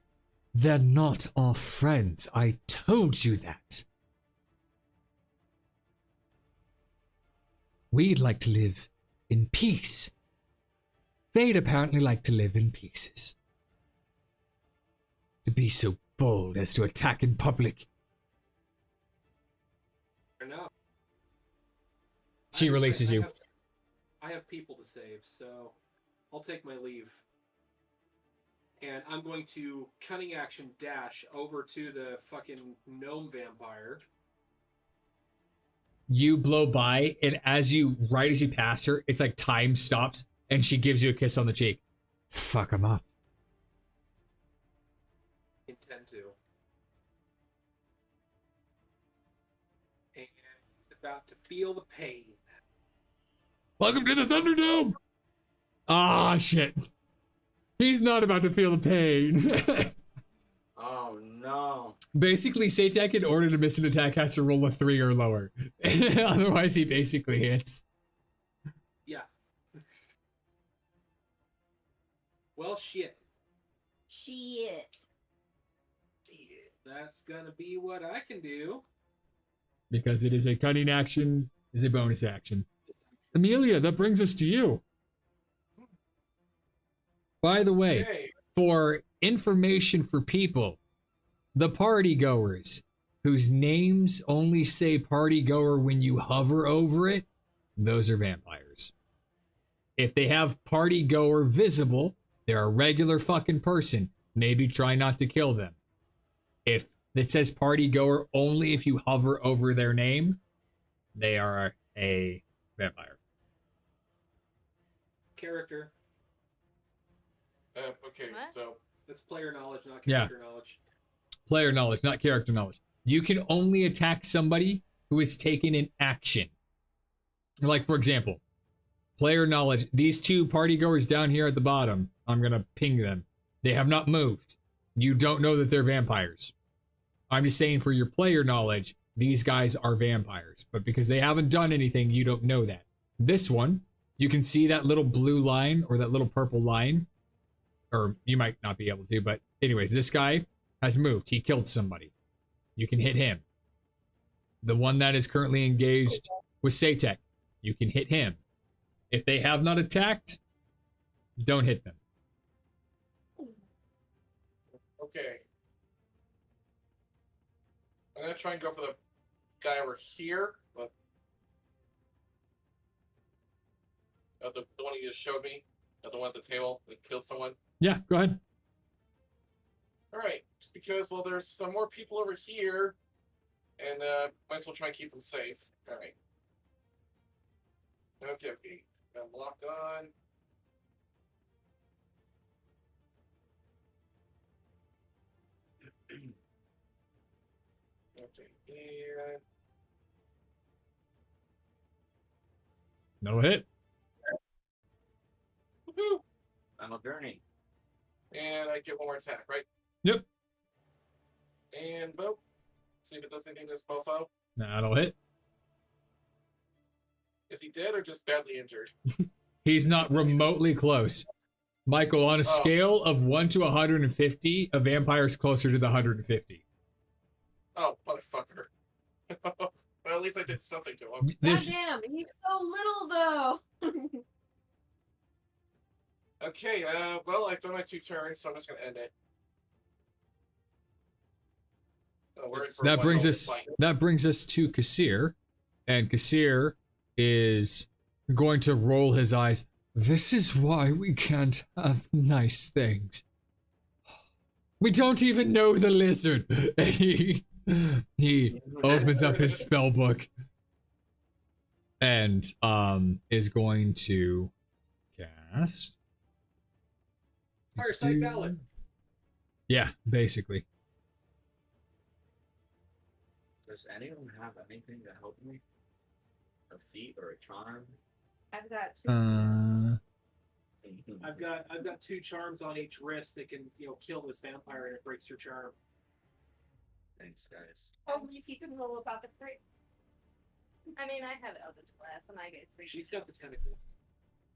They're not our friends. I told you that. We'd like to live in peace. They'd apparently like to live in pieces. To be so bold as to attack in public. Or no. She releases you. I have people to save, so I'll take my leave. And I'm going to cunning action dash over to the fucking gnome vampire. You blow by, and right as you pass her, it's like time stops, and she gives you a kiss on the cheek. Fuck him up. Intend to. And he's about to feel the pain. Welcome to the Thunderdome! Ah, shit. He's not about to feel the pain. Oh no. Basically, Satek, in order to miss an attack, has to roll a 3 or lower. Otherwise, he basically hits. Yeah. Well, shit. Shit. That's gonna be what I can do. Because it is a cunning action, is a bonus action. Amelia, that brings us to you. By the way, Yay. for information for people, the party goers, whose names only say party goer when you hover over it, those are vampires. If they have party goer visible, they're a regular fucking person. Maybe try not to kill them. If it says party goer only if you hover over their name, they are a vampire. Character. Okay, What? so That's player knowledge, not Yeah. character knowledge. Player knowledge, not character knowledge. You can only attack somebody who has taken an action. Like, for example, player knowledge. These two party goers down here at the bottom, I'm going to ping them. They have not moved. You don't know that they're vampires. I'm just saying for your player knowledge, these guys are vampires. But because they haven't done anything, you don't know that. This one, you can see that little blue line or that little purple line. Or you might not be able to, but anyways, this guy has moved. He killed somebody. You can hit him. The one that is currently engaged with Satek, you can hit him. If they have not attacked, don't hit them. okay. I'm gonna try and go for the guy over here, but the one you just showed me, the one at the table that killed someone. Yeah, go ahead. All right, just because there's some more people over here, and might as well try and keep them safe. All right. Okay. I'm locked on. Okay, and No hit. woohoo! Final journey. And I get one more attack, right? Yep. And boom. See if it does anything to this mofo. That'll hit. Is he dead or just badly injured? He's not remotely close. Michael, on a scale of 1 to 150, a vampire's closer to the 150. Oh, motherfucker. Well, at least I did something to him. This Goddamn, he's so little though. Okay, well, I've done my 2 turns, so I'm just gonna end it. Oh, we're in for that one brings roll us fight. that brings us to Kassir, and Kassir is going to roll his eyes. This is why we can't have nice things. We don't even know the lizard. And he opens up his spell book and is going to cast. Fireside Ballad. Yeah, basically. Does anyone have anything to help me? A feat or a charm? I've got two. I've got 2 charms on each wrist that can kill this vampire and it breaks your charm. Thanks, guys. Oh, if you can roll about the 3. I mean, I have Eldritch Blast, and I get 3. She's got this kind of cool.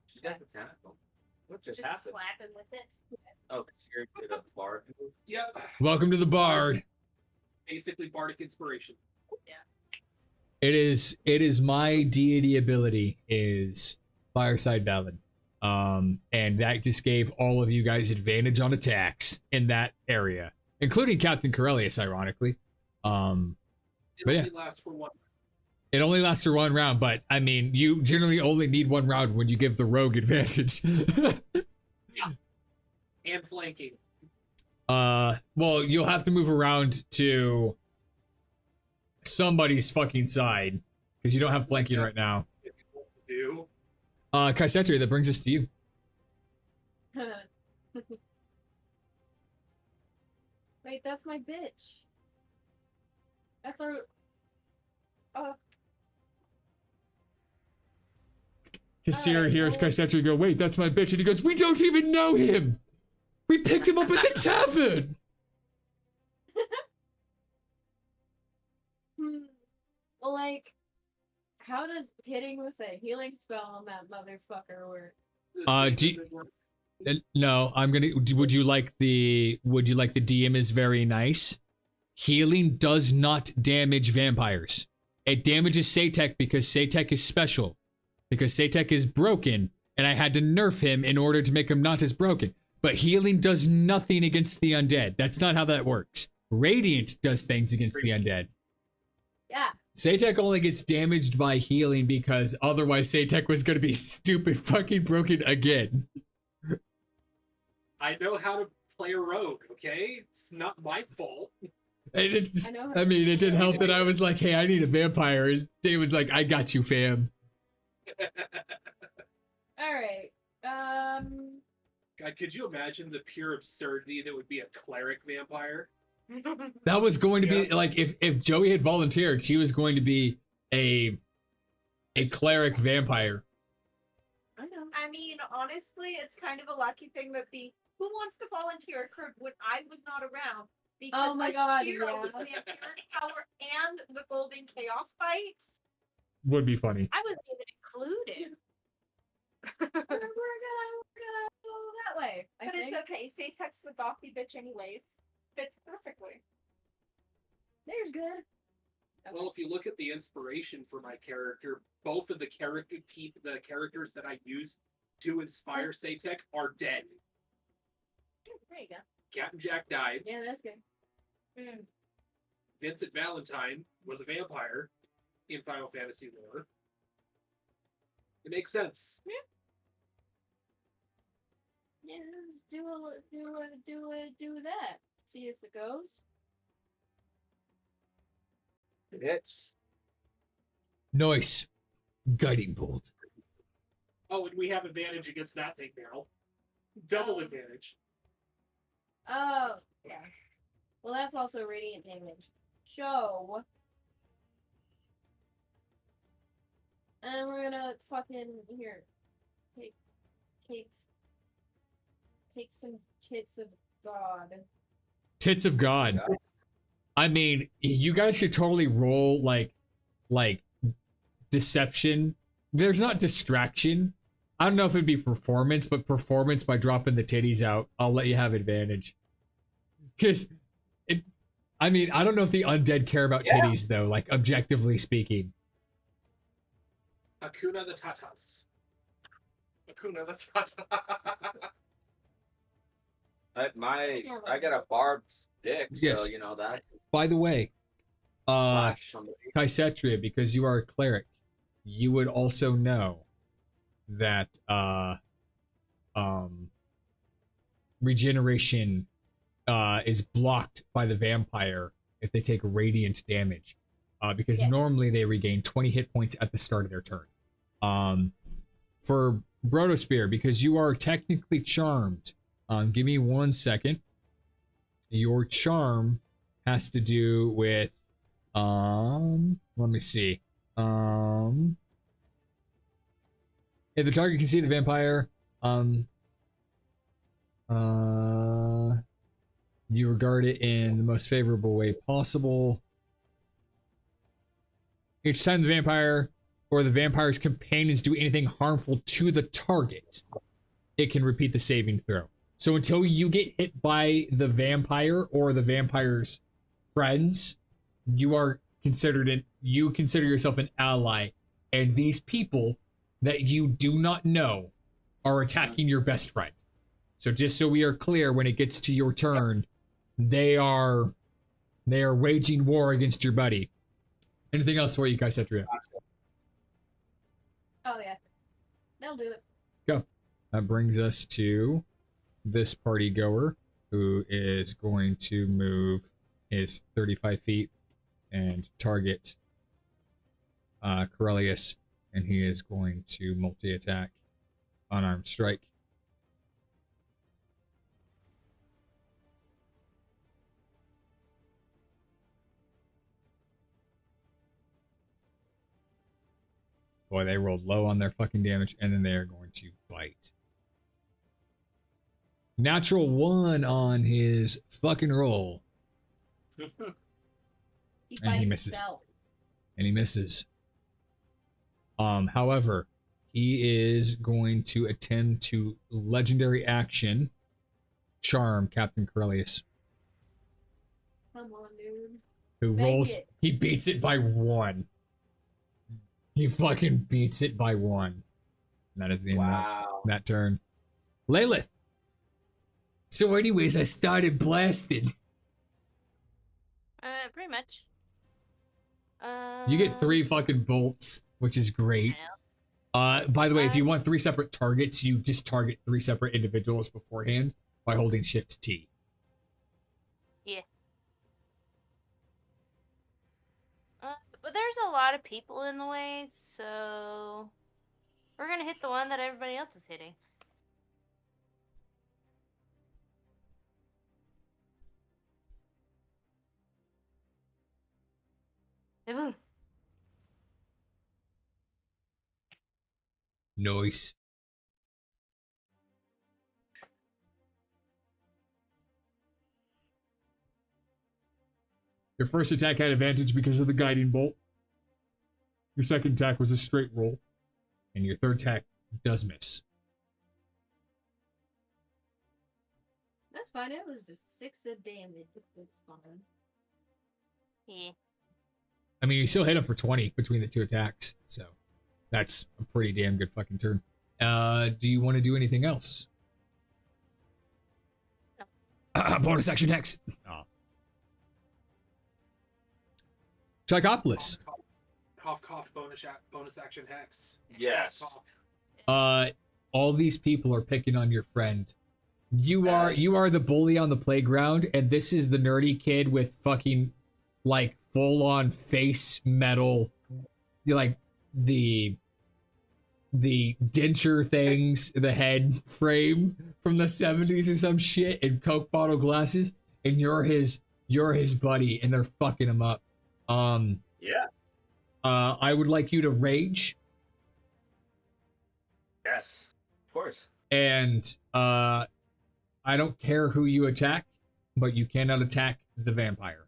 She got the tentacle. What just Just happened? slapping with it. Oh, you're good at bard. Yep. Welcome to the Bard. Basically bardic inspiration. It is my deity ability is Fireside Ballad. And that just gave all of you guys advantage on attacks in that area, including Captain Corellius, ironically. It But only lasts for 1. It only lasts for 1 round, but I mean, you generally only need 1 round when you give the rogue advantage. And flanking. Well, you'll have to move around to somebody's fucking side because you don't have flanking right now. If you want to do. Kaisetri, that brings us to you. Wait, that's my bitch. That's our. Kassir hears well- Kaisetri go, wait, that's my bitch. And he goes, we don't even know him. We picked him up at the tavern. Well, like, how does hitting with a healing spell on that motherfucker work? No, I'm gonna. Would you like the DM is very nice? Healing does not damage vampires. It damages Satek because Satek is special. Because Satek is broken, and I had to nerf him in order to make him not as broken. But healing does nothing against the undead. That's not how that works. Radiant does things against the undead. Yeah. Satek only gets damaged by healing because otherwise Satek was going to be stupid fucking broken again. I know how to play a rogue, okay? It's not my fault. And it's, I know. I mean, it didn't help that I was like, hey, I need a vampire. And Dave was like, I got you, fam. All right. God, could you imagine the pure absurdity that would be a cleric vampire? That was going to be like if Joey had volunteered, she was going to be a cleric vampire. I know. I mean, honestly, it's kind of a lucky thing that the Who Wants to Volunteer occurred when I was not around. Because Oh my God, Shiro yeah. with vampiric power and the Golden Chaos fight. Would be funny. I wasn't even included. We're gonna go that way. But it's okay. Satek's the gothy bitch anyways. Fits perfectly. There's good. Well, if you look at the inspiration for my character, both of the characters that I used to inspire Satek are dead. There you go. Captain Jack died. Yeah, that's good. Vincent Valentine was a vampire in Final Fantasy lore. It makes sense. Yeah, let's do that. See if it goes. It hits. Nice. Guiding bolt. Oh, and we have advantage against that thing now. Double advantage. Oh, yeah. Well, that's also radiant damage. So, and we're gonna fucking here take some tits of God. Tits of God. I mean, you guys should totally roll like deception. There's not distraction. I don't know if it'd be performance, but performance by dropping the titties out. I'll let you have advantage. Because I mean, I don't know if the undead care about titties though, like objectively speaking. Hakuna the Tatas. Hakuna the Tata. I got a barbed stick, Yes. so you know that. By the way, Flash somebody. Kaisetria, because you are a cleric, you would also know that regeneration is blocked by the vampire if they take radiant damage, because normally they regain 20 hit points at the start of their turn. For Brodosphere, because you are technically charmed, give me 1 second. Your charm has to do with let me see. If the target can see the vampire, you regard it in the most favorable way possible. Each time the vampire or the vampire's companions do anything harmful to the target, it can repeat the saving throw. So until you get hit by the vampire or the vampire's friends, you consider yourself an ally, and these people that you do not know are attacking your best friend. So just so we are clear, when it gets to your turn, they are waging war against your buddy. Anything else for you, Kaisetria? Oh yeah, that'll do it. Go. That brings us to this party goer, who is going to move his 35 feet and target Corellius, and he is going to multi-attack unarmed strike. Boy, they rolled low on their fucking damage, and then they are going to bite. Natural 1 on his fucking roll. And he misses. Himself. And he misses. However, he is going to attempt to legendary action charm Captain Corellius, Come on, dude. who Make rolls. it. He beats it by 1. He fucking beats it by 1. And that is the end of that turn. Lilith. So, anyways, I started blasting. Pretty much. You get 3 fucking bolts, which is great. By the way, if you want 3 separate targets, you just target 3 separate individuals beforehand by holding Shift T. Yeah. But there's a lot of people in the way, so we're gonna hit the one that everybody else is hitting. Hey, boom. Nice. Your first attack had advantage because of the guiding bolt. Your second attack was a straight roll. And your third attack does miss. That's fine. It was just 6 of damage. It's fine. Yeah. I mean, you still hit him for 20 between the 2 attacks. So that's a pretty damn good fucking turn. Do you want to do anything else? No. Bonus action hex. Oh. Trichopolis. Cough, cough, bonus action hex. Yes. Cough, cough. All these people are picking on your friend. You are the bully on the playground, and this is the nerdy kid with fucking like full on face metal, like the denture things, the head frame from the 70s or some shit, and Coke bottle glasses, and you're his buddy, and they're fucking him up. Yeah. I would like you to rage. Yes. Of course. And I don't care who you attack, but you cannot attack the vampire.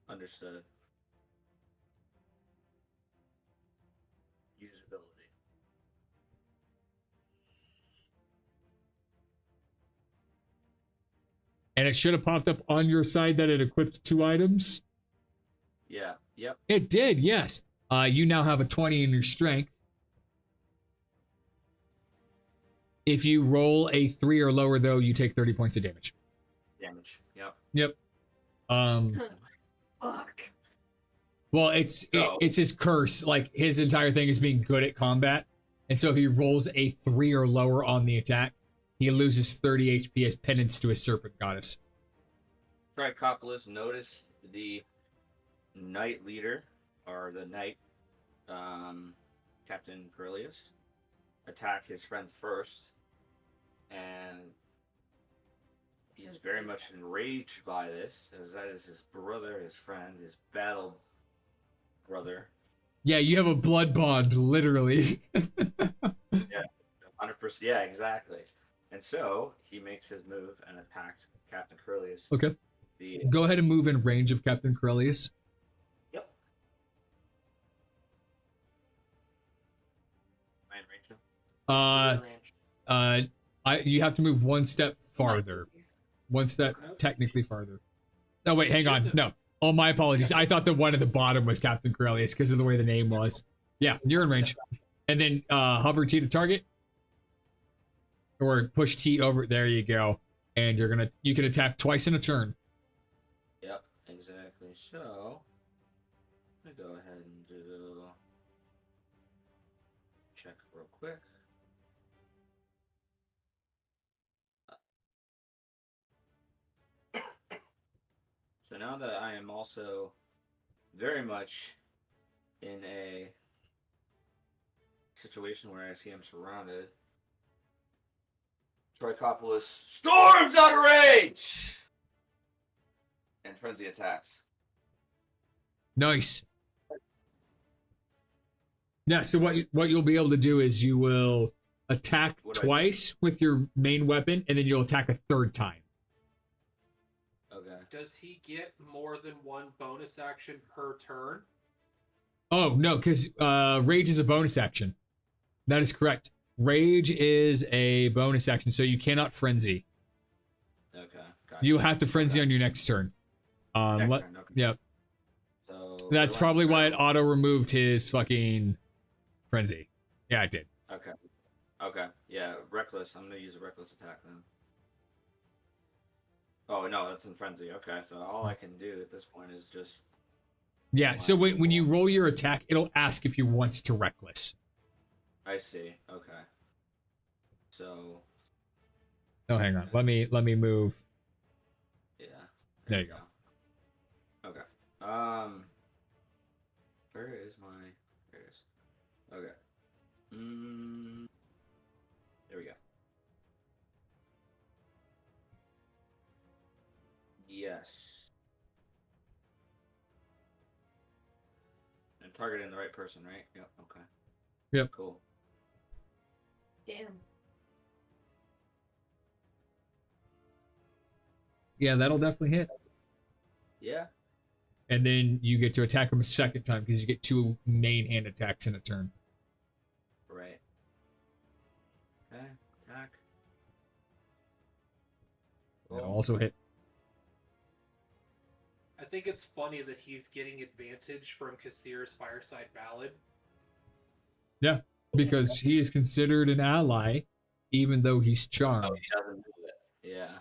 Understood. Usability. And it should have popped up on your side that it equipped 2 items. Yeah. Yep. It did, yes. You now have a 20 in your strength. If you roll a 3 or lower, though, you take 30 points of damage. Damage. Yep. Yep. Fuck. Well, it's his curse. Like, his entire thing is being good at combat. And so if he rolls a 3 or lower on the attack, he loses 30 HP as penance to his serpent goddess. Trichopolis noticed the knight leader, or the knight, Captain Corellius, attack his friend first, and he's very much enraged by this, as that is his brother, his friend, his battled brother. Yeah, you have a blood bond, literally. Yeah, 100%. Yeah, exactly. And so he makes his move and attacks Captain Corellius. Okay. Go ahead and move in range of Captain Corellius. Yep. Am I in range now? You have to move 1 step farther. 1 step technically farther. Oh wait, hang on. No. Oh, my apologies. I thought the one at the bottom was Captain Corellius because of the way the name was. Yeah, you're in range. And then hover T to target. Or push T over. There you go. And you can attack twice in a turn. Yep, exactly. So let me go ahead and do check real quick. So now that I am also very much in a situation where I see I'm surrounded, Trichopolis storms out of rage and frenzy attacks. Nice. Yeah, so what you'll be able to do is you will attack twice with your main weapon, and then you'll attack a 3rd time. Okay. Does he get more than 1 bonus action per turn? Oh, no, because rage is a bonus action. That is correct. Rage is a bonus action, so you cannot frenzy. Okay. Gotcha. You have to frenzy on your next turn. Next turn, okay. Yep. So That's probably why it auto removed his fucking frenzy. Yeah, it did. Okay. Okay. Yeah, reckless. I'm gonna use a reckless attack then. Oh no, that's in frenzy. Okay, so all I can do at this point is just. Yeah, so when you roll your attack, it'll ask if you want to reckless. I see. Okay. So. Oh, hang on. Let me move. Yeah. There you go. Okay. Where is my? There it is. Okay. There we go. Yes. I'm targeting the right person, right? Yep. Okay. Yep. Cool. Damn. Yeah, that'll definitely hit. Yeah. And then you get to attack him a second time because you get 2 main hand attacks in a turn. Right. Okay. Attack. That'll also hit. I think it's funny that he's getting advantage from Kassir's Fireside Ballad. Yeah, because he is considered an ally, even though he's charmed. Oh, he doesn't do it. Yeah.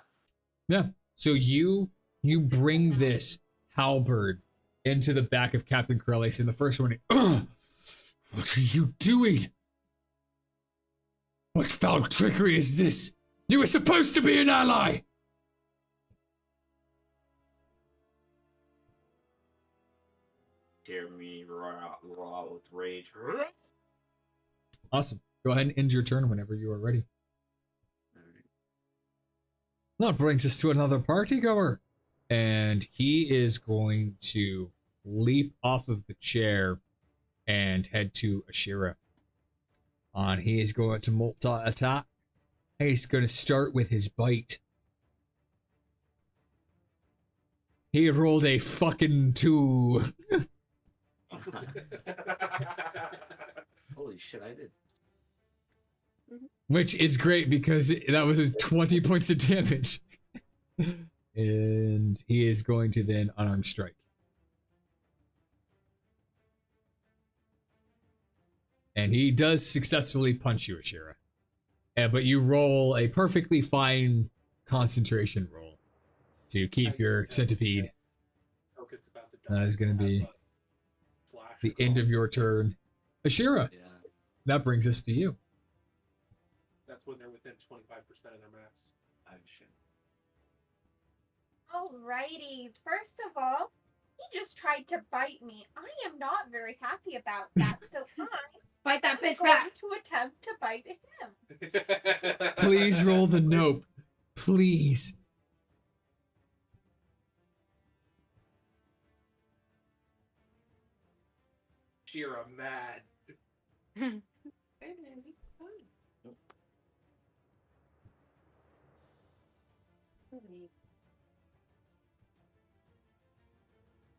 Yeah. So you bring this halberd into the back of Captain Corellius, and the first one, what are you doing? What foul trickery is this? You were supposed to be an ally! Hear me raw with rage. Awesome. Go ahead and end your turn whenever you are ready. That brings us to another party goer. And he is going to leap off of the chair and head to Ashira. He is going to multi-attack. He's going to start with his bite. He rolled a fucking 2. Holy shit, I did. Which is great because that was 20 points of damage. And he is going to then unarmed strike. And he does successfully punch you, Ashira. But you roll a perfectly fine concentration roll to keep your centipede. That is going to be the end of your turn. Ashira, Yeah. that brings us to you. That's when they're within 25% of their max. I'm shit. Alrighty. First of all, he just tried to bite me. I am not very happy about that, so Bite that I'm bitch going back. to attempt to bite him. Please roll the nope. Please. Shira mad.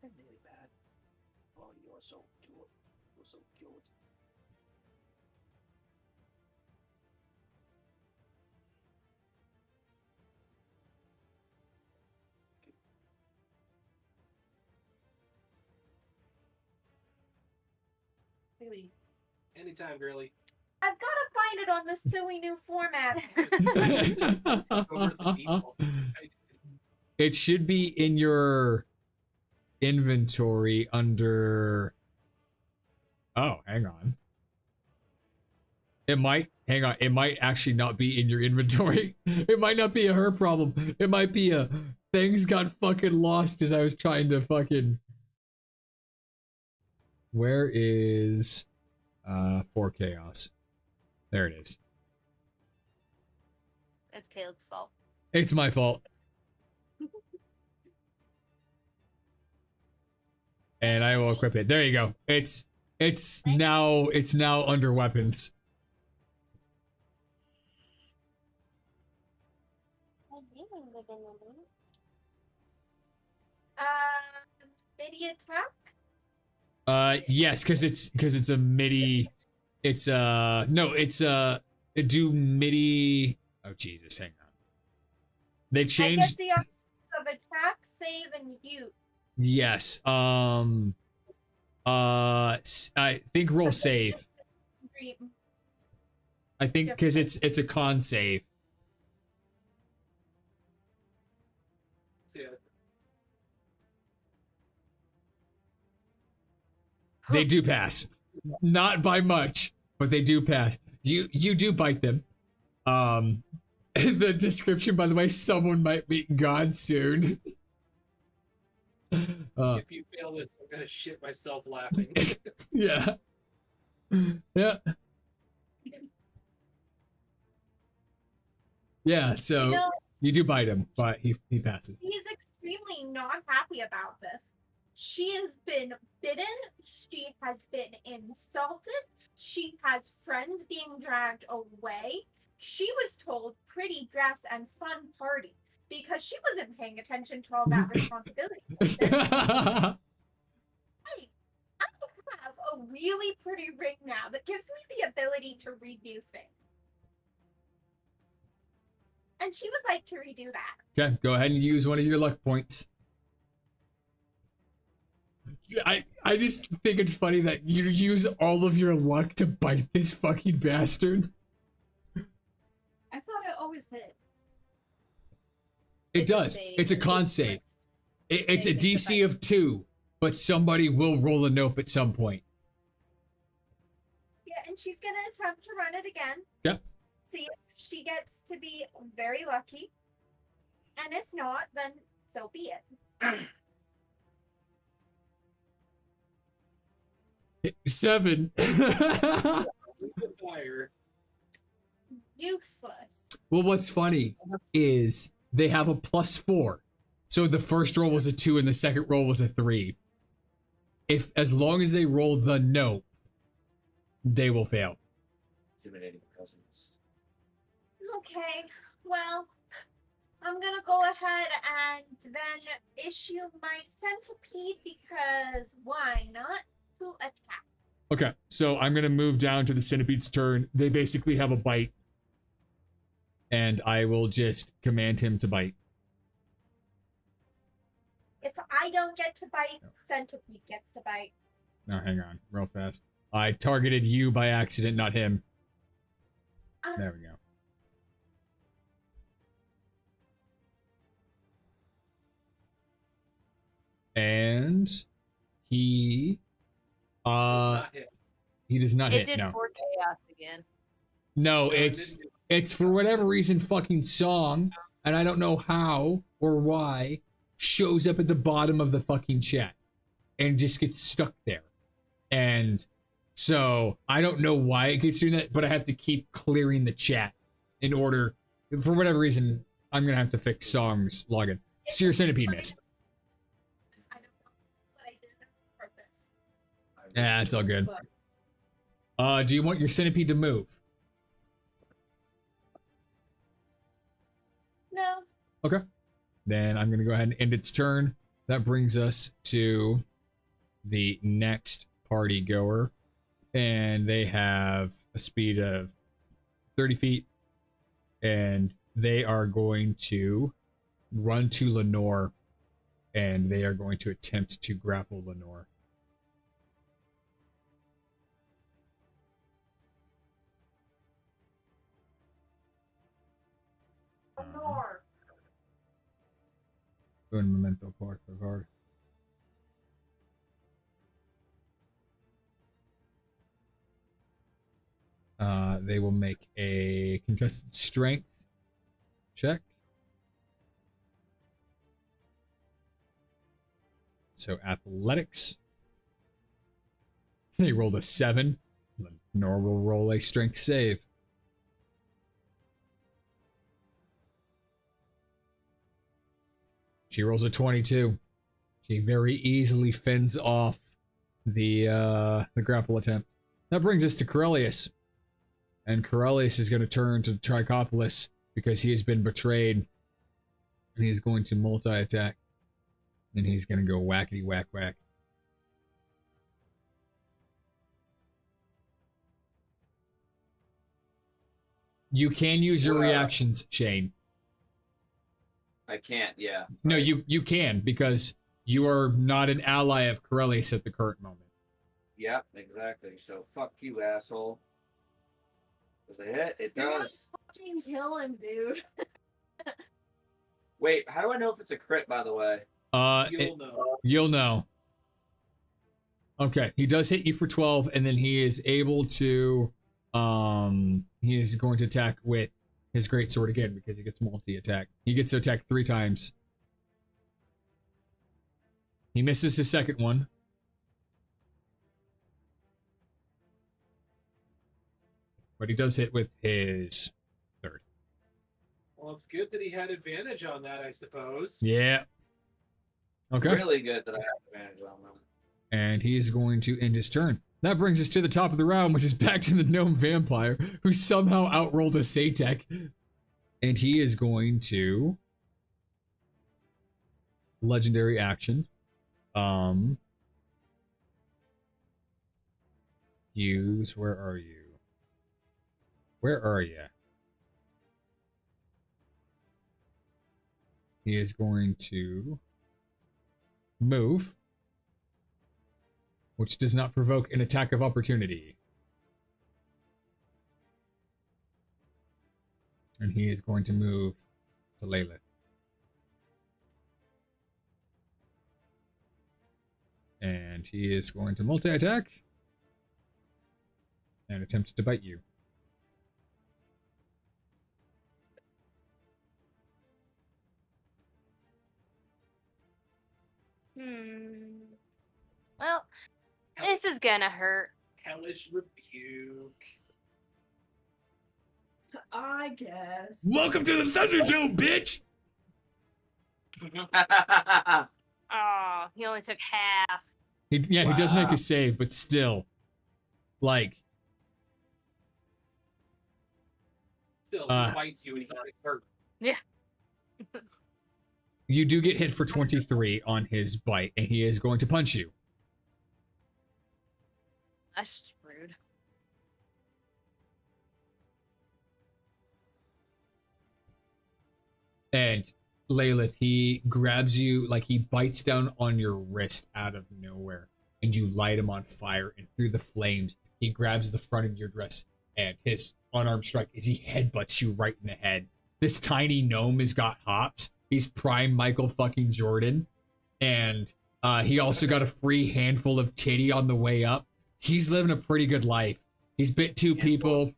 Really bad. Oh, you're so cute. You're so cute. Haley. Anytime, girly. I've got to find it on this silly new format. Over the default. It should be in your inventory under... Oh, hang on. It might actually not be in your inventory. It might not be a her problem. It might be a things got fucking lost as I was trying to fucking... Where is for chaos? There it is. It's Caleb's fault. It's my fault. And I will equip it. There you go. It's now under weapons. Midi attack? Yes, because it's a MIDI. It's do MIDI. Oh Jesus, hang on. They I get changed. the options of attack, save, and use. Yes. I think roll save. I think because it's a con save. They do pass. Not by much, but they do pass. You do bite them. The description, by the way, someone might meet God soon. If you fail this, I'm gonna shit myself laughing. Yeah. Yeah. Yeah, so You know, you do bite him, but he passes. she is extremely not happy about this. She has been bitten. She has been insulted. She has friends being dragged away. She was told pretty dress and fun party because she wasn't paying attention to all that responsibility. I have a really pretty ring now that gives me the ability to redo things. And she would like to redo that. Okay, go ahead and use one of your luck points. I just think it's funny that you use all of your luck to bite this fucking bastard. I thought it always hit. It It's a does. save. It's a con save. It's a Save is the DC of 2, but somebody will roll a nope at some point. Yeah, and she's gonna attempt to run it again. Yep. See if she gets to be very lucky. And if not, then so be it. 7. Fire. Useless. Well, what's funny is they have a +4. So the first roll was a 2 and the second roll was a 3. As long as they roll the nope, they will fail. Intimidating presence. Okay, well, I'm gonna go ahead and then issue my centipede because why not? To attack. Okay, so I'm gonna move down to the centipede's turn. They basically have a bite, and I will just command him to bite. If I don't get to bite, centipede gets to bite. Now, hang on, real fast. I targeted you by accident, not him. There we go. And he Not hit. he does not It hit. did No. 4 chaos again. No, No, it it's didn't. it's for whatever reason fucking song, and I don't know how or why, shows up at the bottom of the fucking chat and just gets stuck there. And so I don't know why it keeps doing that, but I have to keep clearing the chat in order. For whatever reason, I'm gonna have to fix songs login. So your centipede missed. I don't know what I did on purpose. Yeah, it's all good. Do you want your centipede to move? No. Okay. Then I'm going to go ahead and end its turn. That brings us to the next party goer. And they have a speed of 30 feet. And they are going to run to Lenore. And they are going to attempt to grapple Lenore. Lenore. Un momento, por favor. They will make a contested strength check. So athletics. He rolled a 7. Lenore will roll a strength save. She rolls a 22. She very easily fends off the grapple attempt. That brings us to Corellius. And Corellius is going to turn to Trichopolis because he has been betrayed. And he's going to multi-attack. And he's going to go whackety whack whack. You can use your reactions, Shane. I can't, yeah. No, you can because you are not an ally of Corellius at the current moment. Yep, exactly. So fuck you, asshole. Does it hit? It You're gonna does. fucking kill him, dude. Wait, how do I know if it's a crit, by the way? You'll know. You'll know. Okay, he does hit you for 12, and then he is able to, he is going to attack with his great sword again because he gets multi-attack. He gets to attack 3 times. He misses his second one. But he does hit with his third. Well, it's good that he had advantage on that, I suppose. Yeah. Okay. Really good that I have advantage on them. And he is going to end his turn. That brings us to the top of the round, which is back to the gnome vampire, who somehow outrolled a Satek. And he is going to legendary action. Use, where are you? Where are you? He is going to move, which does not provoke an attack of opportunity. And he is going to move to Lilith. And he is going to multi-attack and attempt to bite you. Well, this is gonna hurt. Hellish rebuke. I guess. Welcome to the Thunderdome, bitch! Oh, he only took half. He does make a save, but still, like, Still, he bites you and he gets hurt. Yeah. you do get hit for 23 on his bite, and he is going to punch you. That's rude. And Lilith, he grabs you, like he bites down on your wrist out of nowhere, and you light him on fire, and through the flames, he grabs the front of your dress, and his unarmed strike is he headbutts you right in the head. This tiny gnome has got hops. He's prime Michael fucking Jordan. And he also got a free handful of titty on the way up. He's living a pretty good life. He's bit 2 people,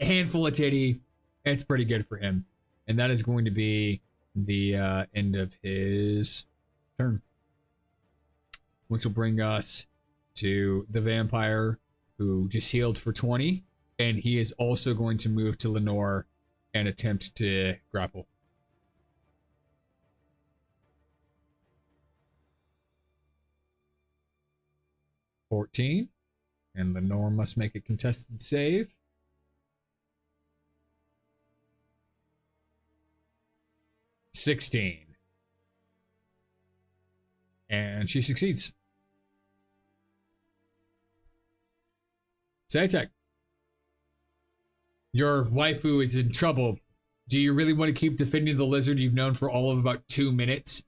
a handful of titty. It's pretty good for him. And that is going to be the end of his turn. Which will bring us to the vampire who just healed for 20. And he is also going to move to Lenore and attempt to grapple. $14. And Lenore must make a contested save. $16. And she succeeds. Satek. Your waifu is in trouble. Do you really want to keep defending the lizard you've known for all of about 2 minutes?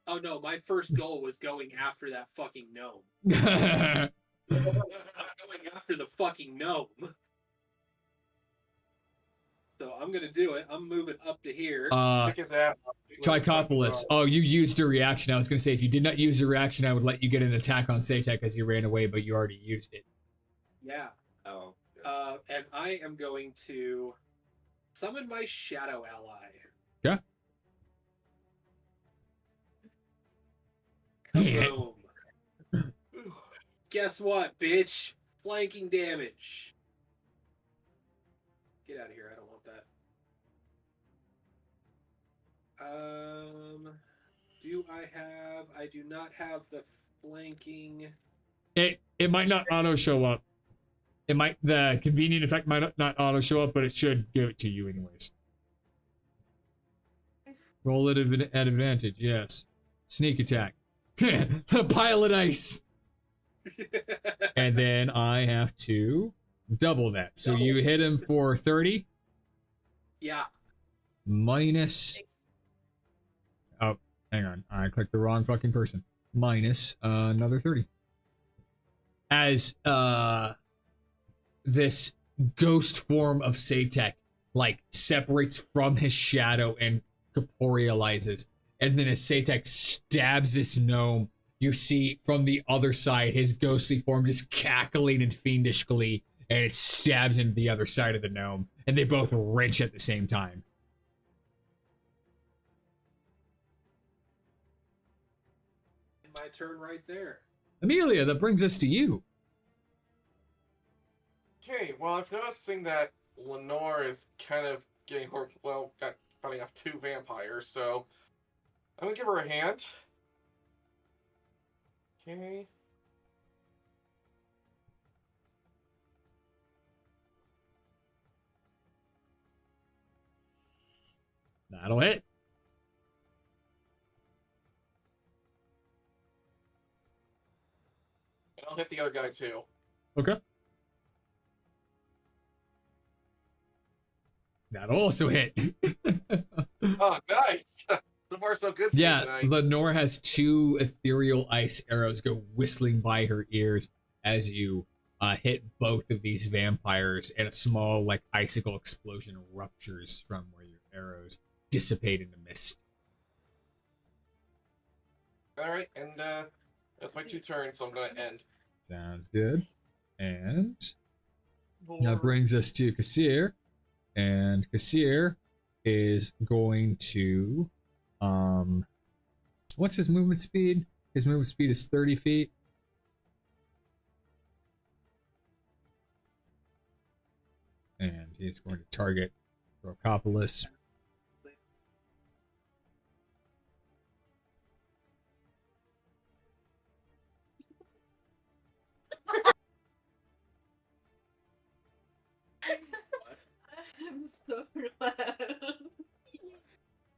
Oh no, my first goal was going after that fucking gnome. I'm going after the fucking gnome. So I'm gonna do it. I'm moving up to here. Kick his ass. Trichopolis. Oh, you used a reaction. I was going to say, if you did not use a reaction, I would let you get an attack on Satek as he ran away, but you already used it. Yeah. Oh. And I am going to summon my shadow ally. Yeah. Kaboom. Guess what, bitch? Flanking damage. Get out of here. I don't want that. Do I have... I do not have the flanking... It might not auto show up. It might, the convenient effect might not auto show up, but it should give it to you anyways. Roll it at advantage, yes. Sneak attack. A pile of ice. And then I have to double that. So you hit him for 30. Yeah. Minus. Oh, hang on. I clicked the wrong fucking person. Minus another 30. As this ghost form of Satek like separates from his shadow and corporealizes, and then as Satek stabs this gnome, you see from the other side his ghostly form just cackling and fiendishly, and it stabs into the other side of the gnome, and they both wrench at the same time. My turn right there. Amelia, that brings us to you. Okay, well, I've noticing that Lenore is kind of getting fighting off 2 vampires, so I'm gonna give her a hand. Okay. That'll hit. And I'll hit the other guy too. Okay. That'll also hit. Oh, nice! So far, so good for me Yeah, tonight. Lenore has 2 ethereal ice arrows go whistling by her ears as you hit both of these vampires, and a small, like, icicle explosion ruptures from where your arrows dissipate into mist. Alright, and that's my 2 turns, so I'm gonna end. Sounds good. And that brings us to Kassir. And Kassir is going to what's his movement speed? His movement speed is 30 feet. And he's going to target Rockopolis. I'm so glad.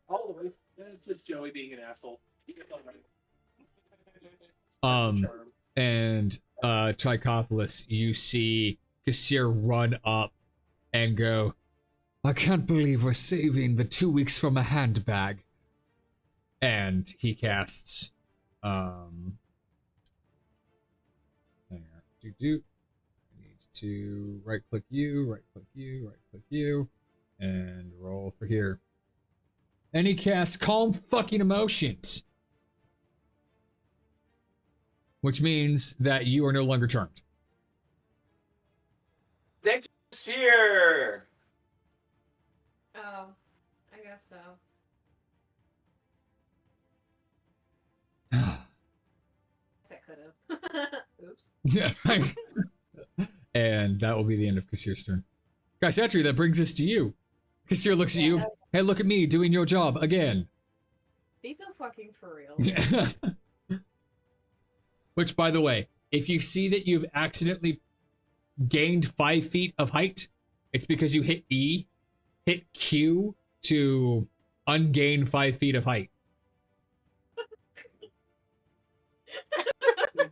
All the way. It's just Joey being an asshole. It's all right. And Charm. Trichopolis, you see Kassir run up and go, I can't believe we're saving the 2 weeks from a handbag. and he casts hang on. I need to right click you, and roll for here. And he casts Calm Fucking Emotions, which means that you are no longer charmed. Thank you, Seer. Oh, I guess so. Guess I could have. Oops. And that will be the end of Kassir's turn. Kaisatri, that brings us to you. Kassir looks at you. Hey, look at me doing your job again. Be so fucking for real. Which, by the way, if you see that you've accidentally gained 5 feet of height, it's because you hit E, hit Q to ungain 5 feet of height.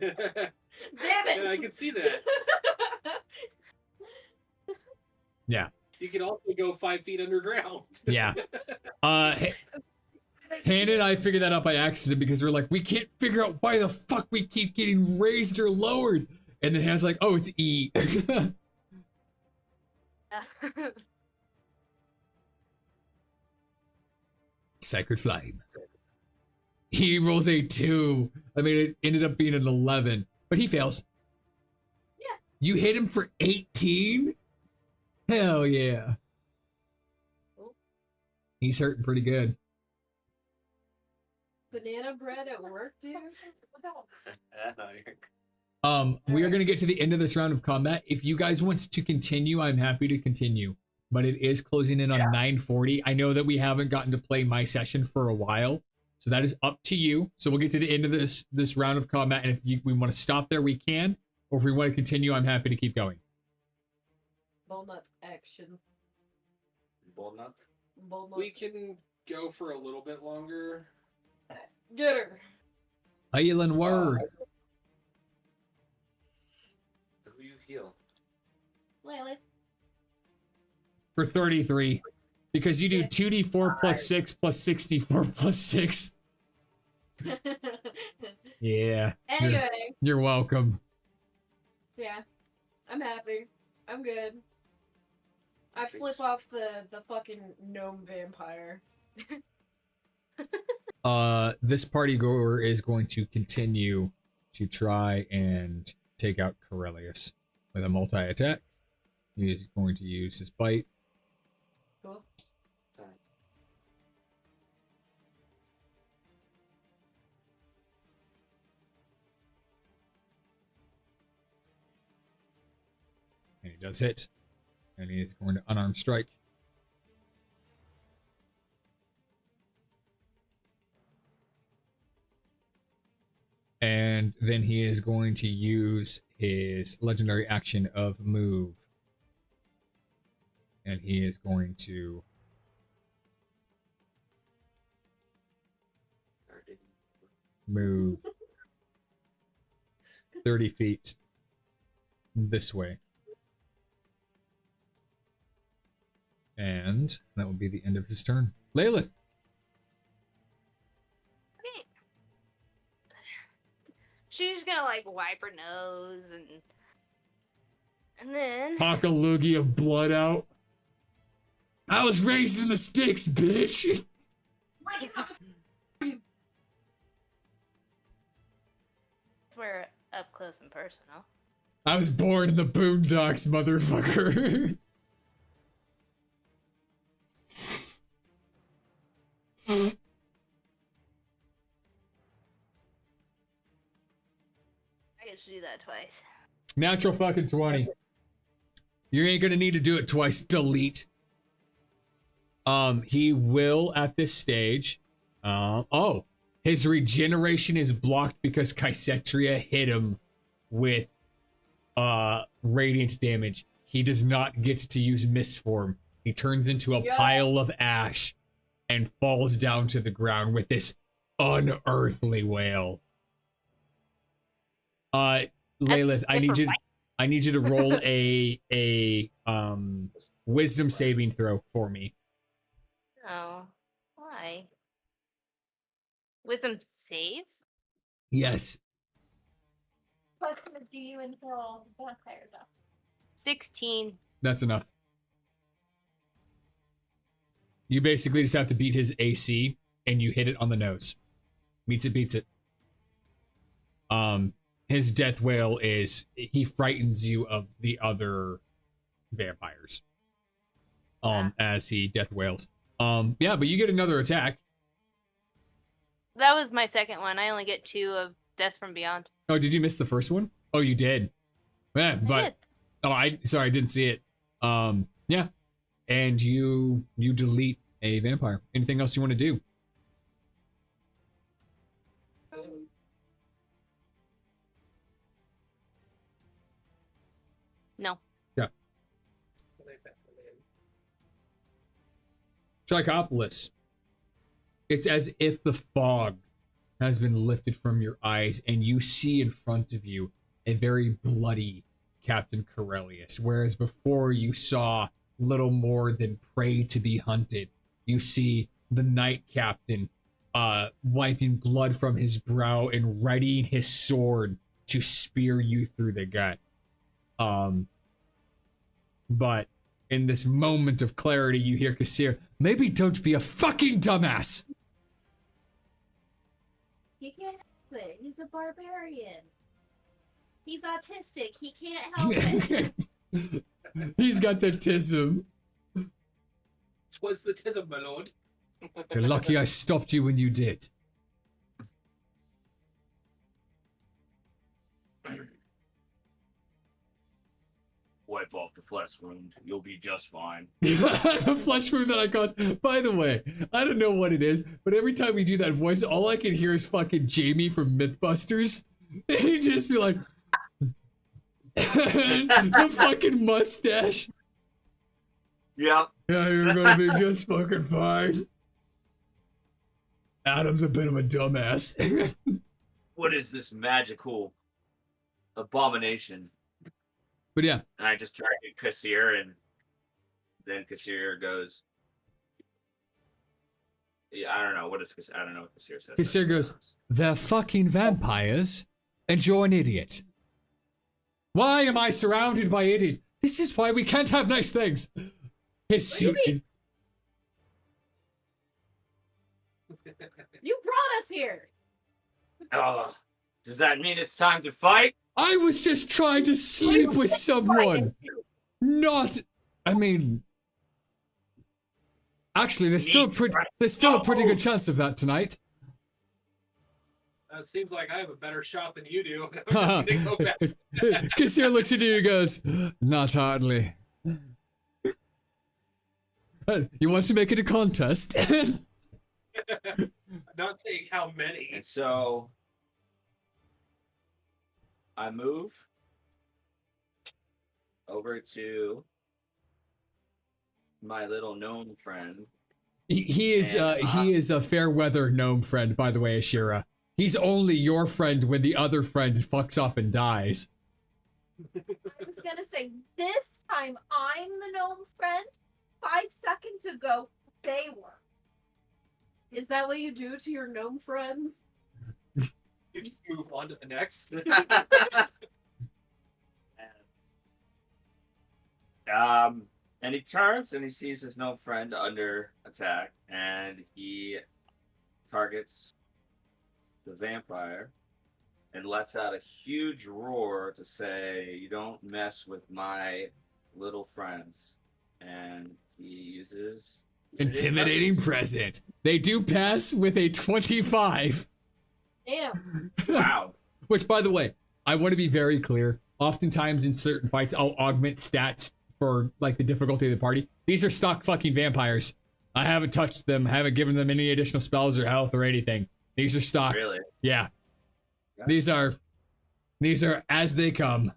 Damn it! Yeah, I can see that. Yeah. You can also go 5 feet underground. Yeah. Hannah and I figured that out by accident because we're like, we can't figure out why the fuck we keep getting raised or lowered. And then Hannah's like, oh, it's E. Sacred Flame. He rolls a 2. I mean, it ended up being an 11, but he fails. Yeah. You hit him for 18? Hell yeah. Oh. He's hurting pretty good. Banana bread at work, dude? We are going to get to the end of this round of combat. If you guys want to continue, I'm happy to continue. But it is closing in on 9:40. I know that we haven't gotten to play my session for a while, so that is up to you. So we'll get to the end of this round of combat, and if we want to stop there, we can. Or if we want to continue, I'm happy to keep going. Walnut action. Walnut. Walnut. We can go for a little bit longer. Get her. Aylan word. Who you heal? Lilith. For 33. Because you do 2d4 plus 6 plus 64 plus 6. Yeah. Anyway. You're welcome. Yeah. I'm happy. I'm good. I flip off the fucking gnome vampire. This party goer is going to continue to try and take out Corellius with a multi-attack. He is going to use his bite. Cool. And he does hit. And he is going to unarmed strike. And then he is going to use his legendary action of move. And he is going to move 30 feet this way. And that will be the end of his turn. Lilith. Okay. She's just gonna like wipe her nose and then Knock a loogie of blood out. I was raised in the sticks, bitch. we're up close and personal. I was born in the boondocks, motherfucker. I get to do that twice. Natural fucking 20. You ain't gonna need to do it twice. Delete. He will at this stage. Oh, his regeneration is blocked because Kaisetria hit him with radiant damage. He does not get to use mist form. He turns into a pile of ash and falls down to the ground with this unearthly wail. Lilith, I need you to roll a wisdom saving throw for me. Oh, why? Wisdom save? Yes. What's gonna do you until vampire dust? 16. That's enough. You basically just have to beat his AC and you hit it on the nose. Meets it, beats it. His death wail is he frightens you of the other vampires. As he death wails. Yeah, but you get another attack. That was my second one. I only get 2 of Death from Beyond. Oh, did you miss the first one? Oh, you did. Yeah, but I did. oh, I didn't see it. Yeah, and you delete a vampire. Anything else you want to do? No. Yeah. Trichopolis. It's as if the fog has been lifted from your eyes and you see in front of you a very bloody Captain Corellius, whereas before you saw little more than prey to be hunted. You see the Knight Captain wiping blood from his brow and readying his sword to spear you through the gut. But in this moment of clarity, you hear Kassir, maybe don't be a fucking dumbass! He can't help it. He's a barbarian. He's autistic. He can't help it. He's got the tism. 'Twas the tism, my lord. You're lucky I stopped you when you did. Wipe off the flesh wound. You'll be just fine. The flesh wound that I caused. By the way, I don't know what it is, but every time we do that voice, all I can hear is fucking Jamie from Mythbusters. And he'd just be like, the fucking mustache. Yeah. Yeah, you're gonna be just fucking fine. Adam's a bit of a dumbass. What is this magical abomination? But yeah. And I just tried to Kassir, and then Kassir goes, yeah, I don't know. What is Kassir? I don't know what Kassir says. Kassir goes, they're fucking vampires, and you're an idiot. Why am I surrounded by idiots? This is why we can't have nice things. His suit is... us here. Oh, does that mean it's time to fight? I was just trying to sleep with someone. Not, I mean, actually, there's still a pretty good chance of that tonight. Seems like I have a better shot than you do. I'm just gonna go back. Kassir looks at you and goes, not hardly. You want to make it a contest? I'm not saying how many. And so I move over to my little gnome friend. He is a fair weather gnome friend, by the way, Ashira. He's only your friend when the other friend fucks off and dies. I was gonna say, this time I'm the gnome friend. 5 seconds ago, they were. Is that what you do to your gnome friends? You just move on to the next. And he turns and he sees his gnome friend under attack, and he targets the vampire and lets out a huge roar to say, "You don't mess with my little friends." And he uses Intimidating presence. They do pass with a 25. Damn. Wow. Which, by the way, I want to be very clear. Oftentimes in certain fights, I'll augment stats for like the difficulty of the party. These are stock fucking vampires. I haven't touched them. Haven't given them any additional spells or health or anything. These are stock. Really? Yeah. These are as they come.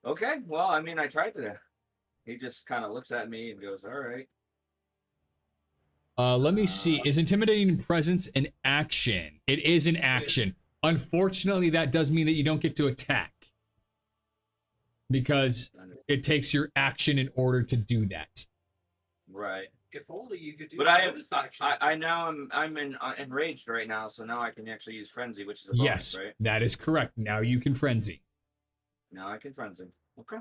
Okay, well, I mean, I tried to. He just kind of looks at me and goes, "All right." Let me see. Is intimidating presence an action? It is an action. Unfortunately, that does mean that you don't get to attack. Because it takes your action in order to do that. Right. If only you could do. But I now I'm enraged right now, so now I can actually use frenzy, which is a bonus, Yes, right? that is correct. Now you can frenzy. Now I can frenzy. Okay.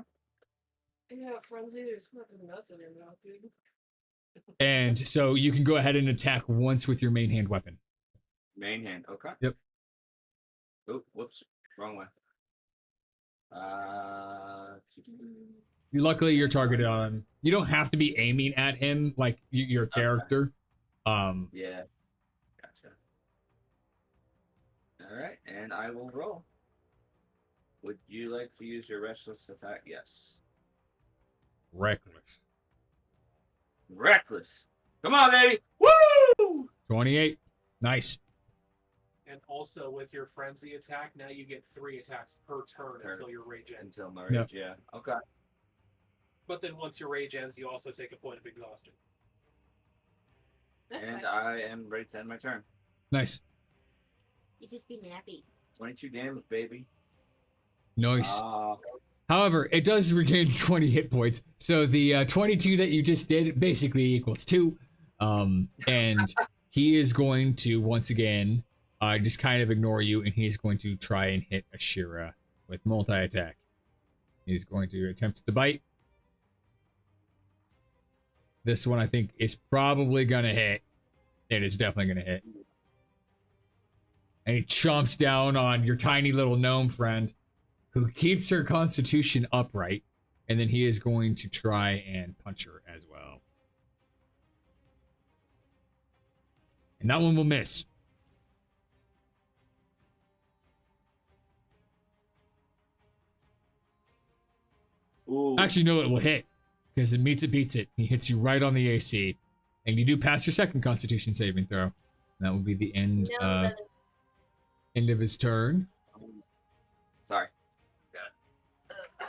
Yeah, frenzy, there's fucking nuts in your mouth, dude. And so you can go ahead and attack once with your main hand weapon. Main hand. Okay. Yep. Oh, whoops, wrong way. Luckily, you're targeted on. You don't have to be aiming at him like your character. Yeah. Gotcha. All right, and I will roll. Would you like to use your restless attack? Yes. Reckless. Reckless. Come on, baby. Woo! 28. Nice. And also with your frenzy attack, now you get 3 attacks per turn until your rage ends. Until my rage, yeah. Okay. But then once your rage ends, you also take a point of exhaustion. That's And fine. I am ready to end my turn. Nice. You just be nappy. 22 damage, baby. Nice. However, it does regain 20 hit points. So the 22 that you just did basically equals 2. And he is going to, once again, just kind of ignore you, and he's going to try and hit Ashira with multi-attack. He's going to attempt to bite. This one, I think, is probably going to hit. It is definitely going to hit. And he chomps down on your tiny little gnome friend, who keeps her constitution upright, and then he is going to try and punch her as well. And that one will miss. Ooh. Actually, no, it will hit, because it meets it, beats it. He hits you right on the AC, and you do pass your second constitution saving throw. And that will be the end, end of his turn. Sorry.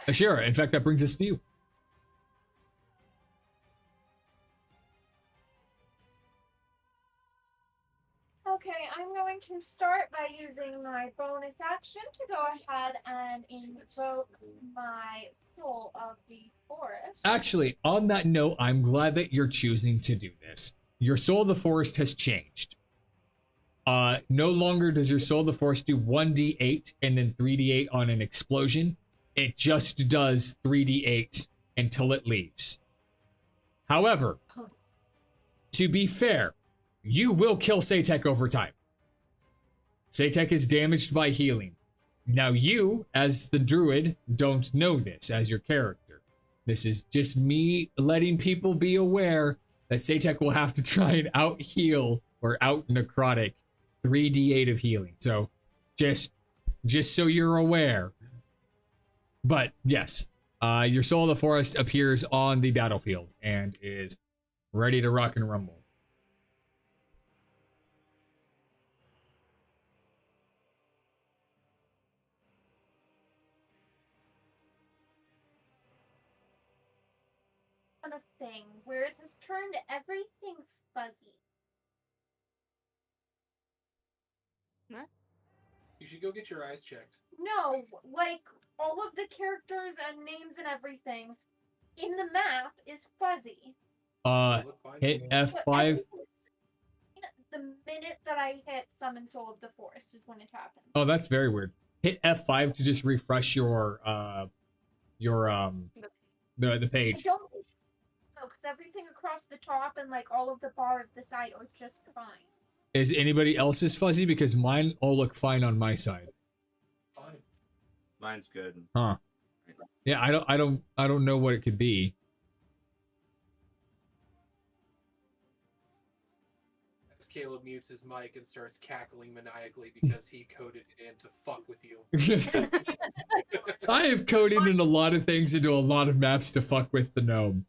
Ashira, in fact, that brings us to you. Okay, I'm going to start by using my bonus action to go ahead and invoke my Soul of the Forest. Actually, on that note, I'm glad that you're choosing to do this. Your Soul of the Forest has changed. No longer does your Soul of the Forest do 1d8 and then 3d8 on an explosion. It just does 3d8 until it leaves. However, to be fair, you will kill Satek over time. Satek is damaged by healing. Now you, as the druid, don't know this as your character. This is just me letting people be aware that Satek will have to try and out-heal or out-necrotic 3d8 of healing. So, just so you're aware. But, yes, your Soul of the Forest appears on the battlefield and is ready to rock and rumble. On a thing where it has turned everything fuzzy. You should go get your eyes checked. No, like all of the characters and names and everything in the map is fuzzy. Look fine. Hit But F5. everything- the minute that I hit Summon Soul of the Forest is when it happened. Oh, that's very weird. Hit F5 to just refresh the I page. don't know, because everything across the top and like all of the bar of the side are just fine. Is anybody else's fuzzy? Because mine all look fine on my side. Fine. Mine's good. Huh. Yeah, I don't know what it could be. As Caleb mutes his mic and starts cackling maniacally because he coded it in to fuck with you. I have coded in a lot of things into a lot of maps to fuck with the gnome.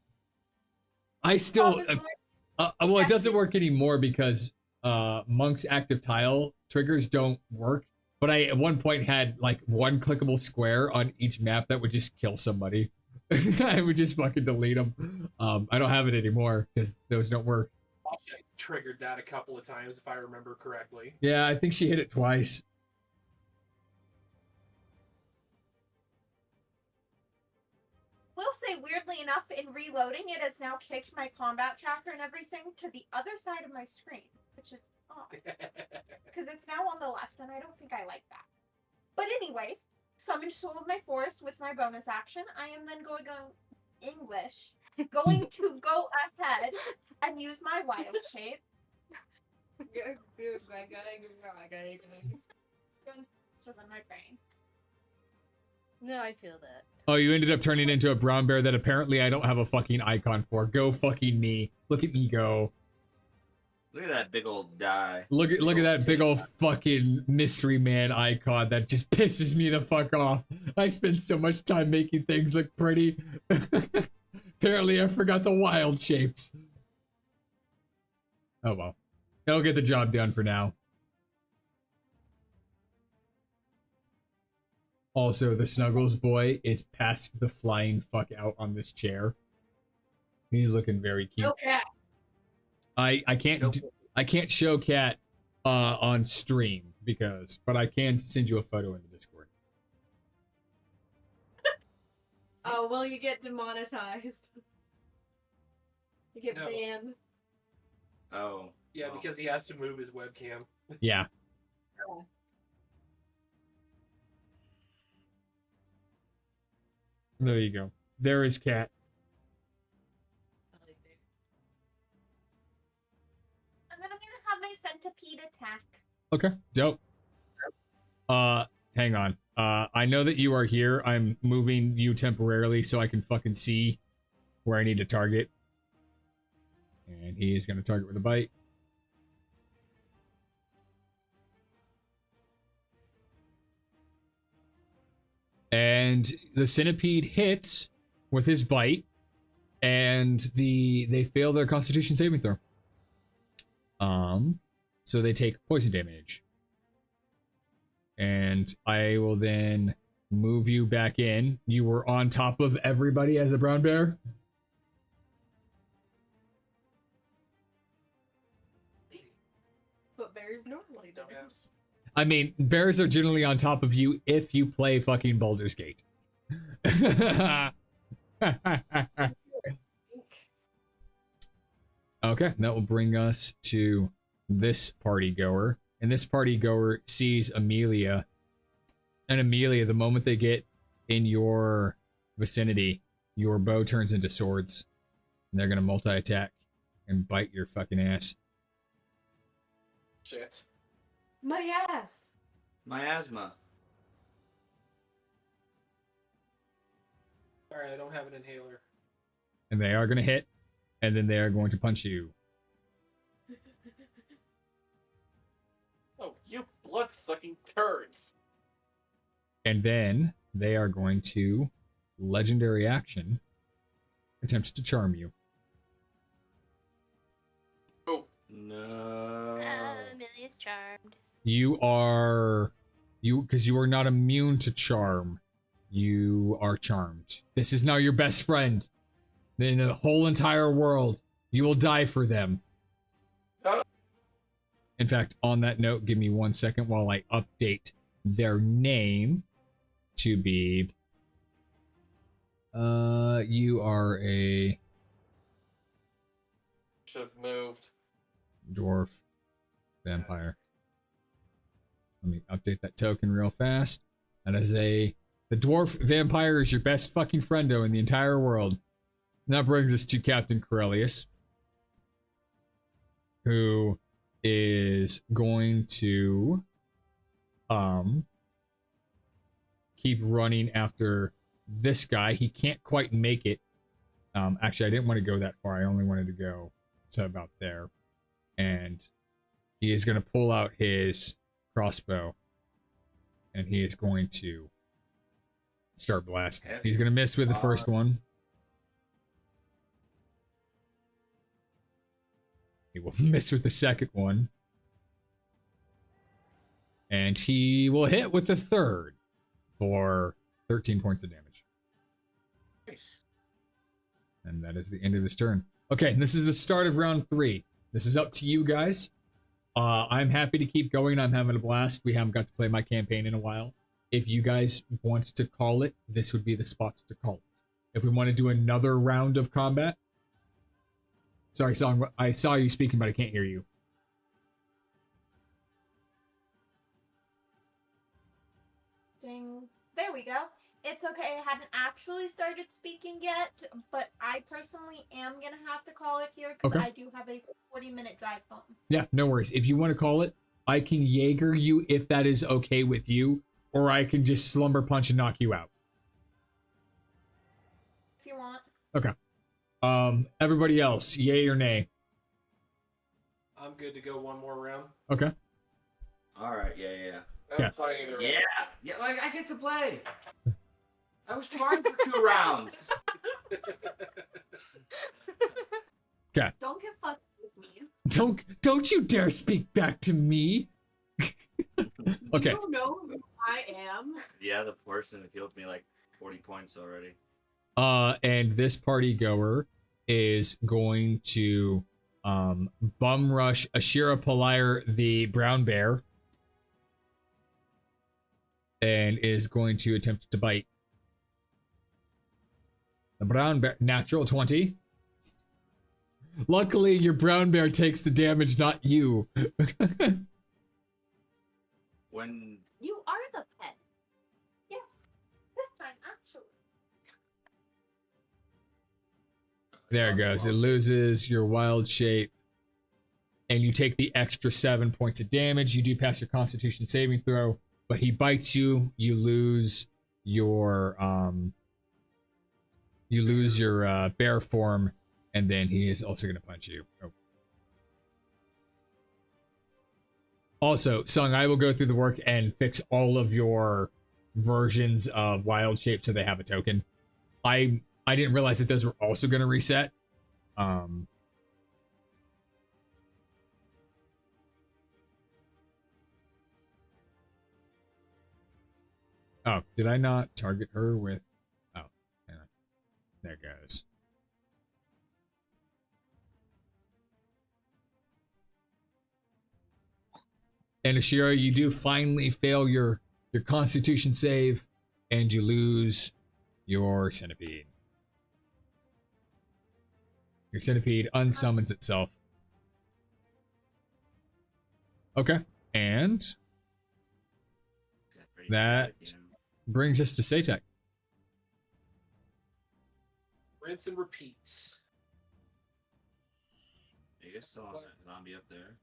I still well, it doesn't work anymore because Monk's active tile triggers don't work. But I at one point had like one clickable square on each map that would just kill somebody. I would just fucking delete them. I don't have it anymore because those don't work. I triggered that a couple of times if I remember correctly. Yeah, I think she hit it twice. Will say, weirdly enough, in reloading, it has now kicked my combat tracker and everything to the other side of my screen, which is odd. Because it's now on the left, and I don't think I like that. But anyways, Summon Soul of my Forest with my bonus action. I am then going to go ahead and use my wild shape. Within my brain. No, I feel that. Oh, you ended up turning into a brown bear that apparently I don't have a fucking icon for. Go fucking me. Look at me go. Look at that big old die. Look at that big old fucking mystery man icon that just pisses me the fuck off. I spend so much time making things look pretty. Apparently I forgot the wild shapes. Oh well. It'll get the job done for now. Also, the Snuggles boy is passed the flying fuck out on this chair. He's looking very cute. Okay. I can't show Cat on stream but I can send you a photo in the Discord. Oh, well, you get demonetized. You get No. banned. Oh. Yeah, oh. because he has to move his webcam. Yeah. Oh. There you go. There is Cat. And then I'm gonna have my centipede attack. Okay, dope. Hang on. I know that you are here. I'm moving you temporarily so I can fucking see where I need to target. And he is going to target with a bite. And the centipede hits with his bite, and they fail their Constitution saving throw. So they take poison damage. And I will then move you back in. You were on top of everybody as a brown bear. That's what bears normally do. Dumbass. I mean, bears are generally on top of you if you play fucking Baldur's Gate. Okay, that will bring us to this party goer. And this party goer sees Amelia. And Amelia, the moment they get in your vicinity, your bow turns into swords. And they're going to multi-attack. and bite your fucking ass. Shit. My ass. Miasma. Sorry, I don't have an inhaler. And they are going to hit, and then they are going to punch you. Oh, you blood-sucking turds! And then they are going to legendary action attempt to charm you. Oh, No. Millie's charmed. Because you are not immune to charm. You are charmed. This is now your best friend in the whole entire world. You will die for them. In fact, on that note, give me 1 second while I update their name to be. You are a should have moved. dwarf vampire. Let me update that token real fast. That is the dwarf vampire is your best fucking friendo in the entire world. And that brings us to Captain Corellius, who is going to keep running after this guy. He can't quite make it. Actually, I didn't want to go that far. I only wanted to go to about there. And he is going to pull out his crossbow, and he is going to start blasting. He's going to miss with the first one. He will miss with the second one. And he will hit with the third for 13 points of damage. Nice. And that is the end of his turn. Okay, this is the start of round 3. This is up to you guys. I'm happy to keep going. I'm having a blast. We haven't got to play my campaign in a while. If you guys want to call it, this would be the spot to call it. If we want to do another round of combat. Sorry, Song, I saw you speaking, but I can't hear you. Ding. There we go. It's okay. I hadn't actually started speaking yet, but I personally am going to have to call it here because Okay. I do have a 40-minute drive home. Yeah, no worries. If you want to call it, I can Jaeger you if that is okay with you, or I can just slumber punch and knock you out. If you want. Okay. Everybody else, yay or nay? I'm good to go one more round. Okay. All right. Yeah. I'm Yeah. fine either way. Yeah. Like I get to play. I was trying for 2 rounds. Okay. Don't get fussy with me. Don't you dare speak back to me. Okay. You know who I am. Yeah, the person that killed me like 40 points already. And this party goer is going to bum rush Ashira Palir, the brown bear, and is going to attempt to bite. The brown bear, natural 20. Luckily, your brown bear takes the damage, not you. When You are the pet. Yes. This time, actually. There it goes. It loses your wild shape. And you take the extra 7 points of damage. You do pass your Constitution saving throw, but he bites you. You lose your bear form, and then he is also going to punch you. Oh. Also, Sung, I will go through the work and fix all of your versions of wild shape so they have a token. I didn't realize that those were also going to reset. Oh, did I not target her with... Oh, hang on. There it goes. And Ashira, you do finally fail your Constitution save, and you lose your centipede. Your centipede unsummons itself. Okay, and that brings us to Satek. Rinse and repeat. You still have that zombie up there.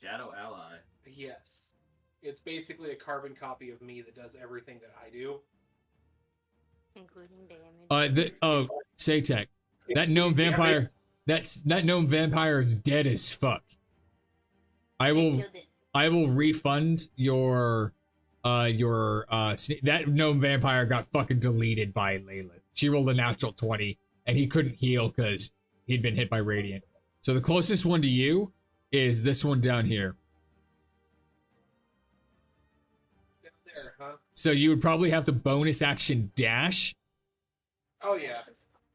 Shadow ally. Yes. It's basically a carbon copy of me that does everything that I do. Including damage. Saytek, that gnome vampire. That gnome vampire is dead as fuck. I will refund your that gnome vampire got fucking deleted by Layla. She rolled a natural 20 and he couldn't heal because he'd been hit by radiant. So the closest one to you is this one down here. Down there, huh? So you would probably have to bonus action dash. Oh yeah.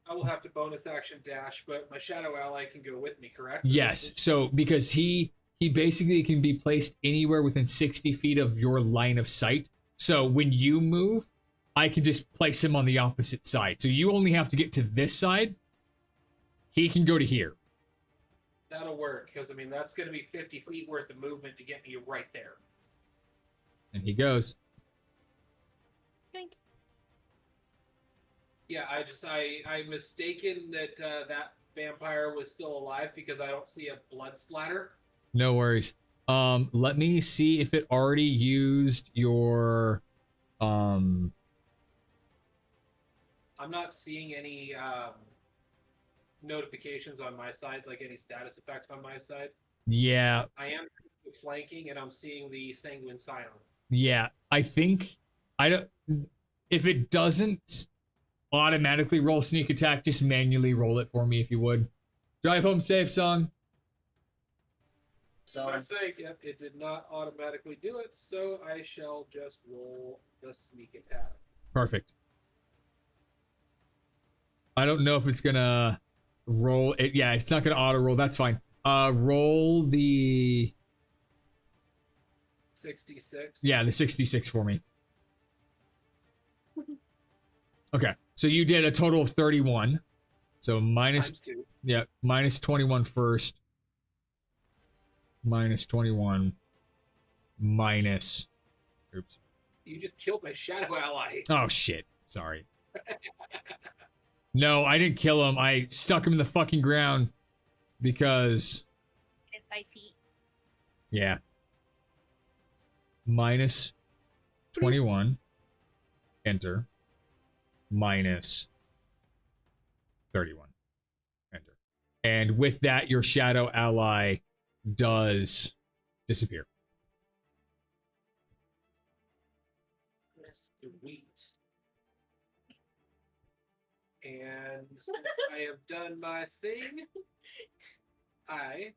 I will have to bonus action dash, but my shadow ally can go with me, correct? Yes. So because he basically can be placed anywhere within 60 feet of your line of sight. So when you move, I can just place him on the opposite side. So you only have to get to this side. He can go to here. That'll work, because I mean that's going to be 50 feet worth of movement to get me right there. And he goes. Drink. Yeah, I'm mistaken that that vampire was still alive because I don't see a blood splatter. No worries. Let me see if it already used your I'm not seeing any notifications on my side, like any status effects on my side. Yeah. I am flanking and I'm seeing the sanguine scion. Yeah. I think if it doesn't automatically roll sneak attack, just manually roll it for me if you would. Drive home safe, song. So I'm safe. Yep, it did not automatically do it, so I shall just roll the sneak attack. Perfect. I don't know if it's gonna roll it. Yeah, it's not gonna auto roll. That's fine. Roll the 66. Yeah, the 66 for me. Okay, so you did a total of 31. So minus Times 2. Yeah, minus 21 first. Minus 21. Minus. Oops. You just killed my shadow ally. Oh shit. Sorry. No, I didn't kill him. I stuck him in the fucking ground because. At 5 feet. Yeah. Minus 21. Enter. Minus 31. Enter. And with that, your shadow ally does disappear. Sweet. And since I have done my thing, I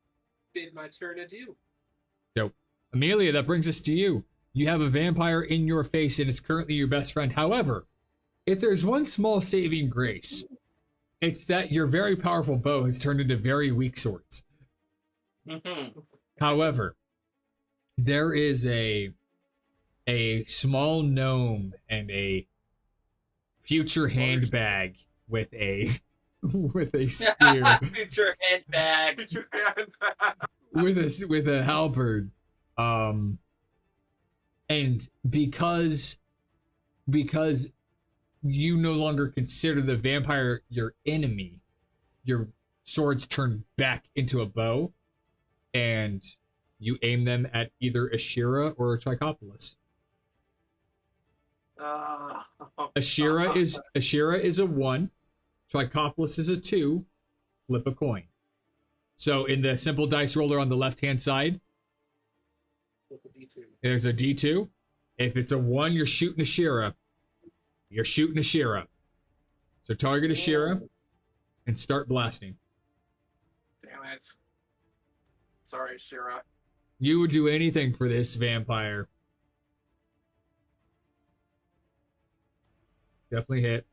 bid my turn adieu. Dope. Amelia, that brings us to you. You have a vampire in your face and it's currently your best friend. However, if there's one small saving grace, it's that your very powerful bow has turned into very weak swords. However, there is a small gnome and a future handbag with a spear Future handbag. with a halberd, and because you no longer consider the vampire your enemy, your swords turn back into a bow, and you aim them at either Ashira or Trichopolis. Ashira is a 1, Trichopolis is a 2. Flip a coin. So in the simple dice roller on the left hand side, Flip a D2. there's a D2. If it's a 1, you're shooting Ashira. You're shooting Ashira. So target Ashira and start blasting. Damn it. Sorry, Shira. You would do anything for this vampire. Definitely hit.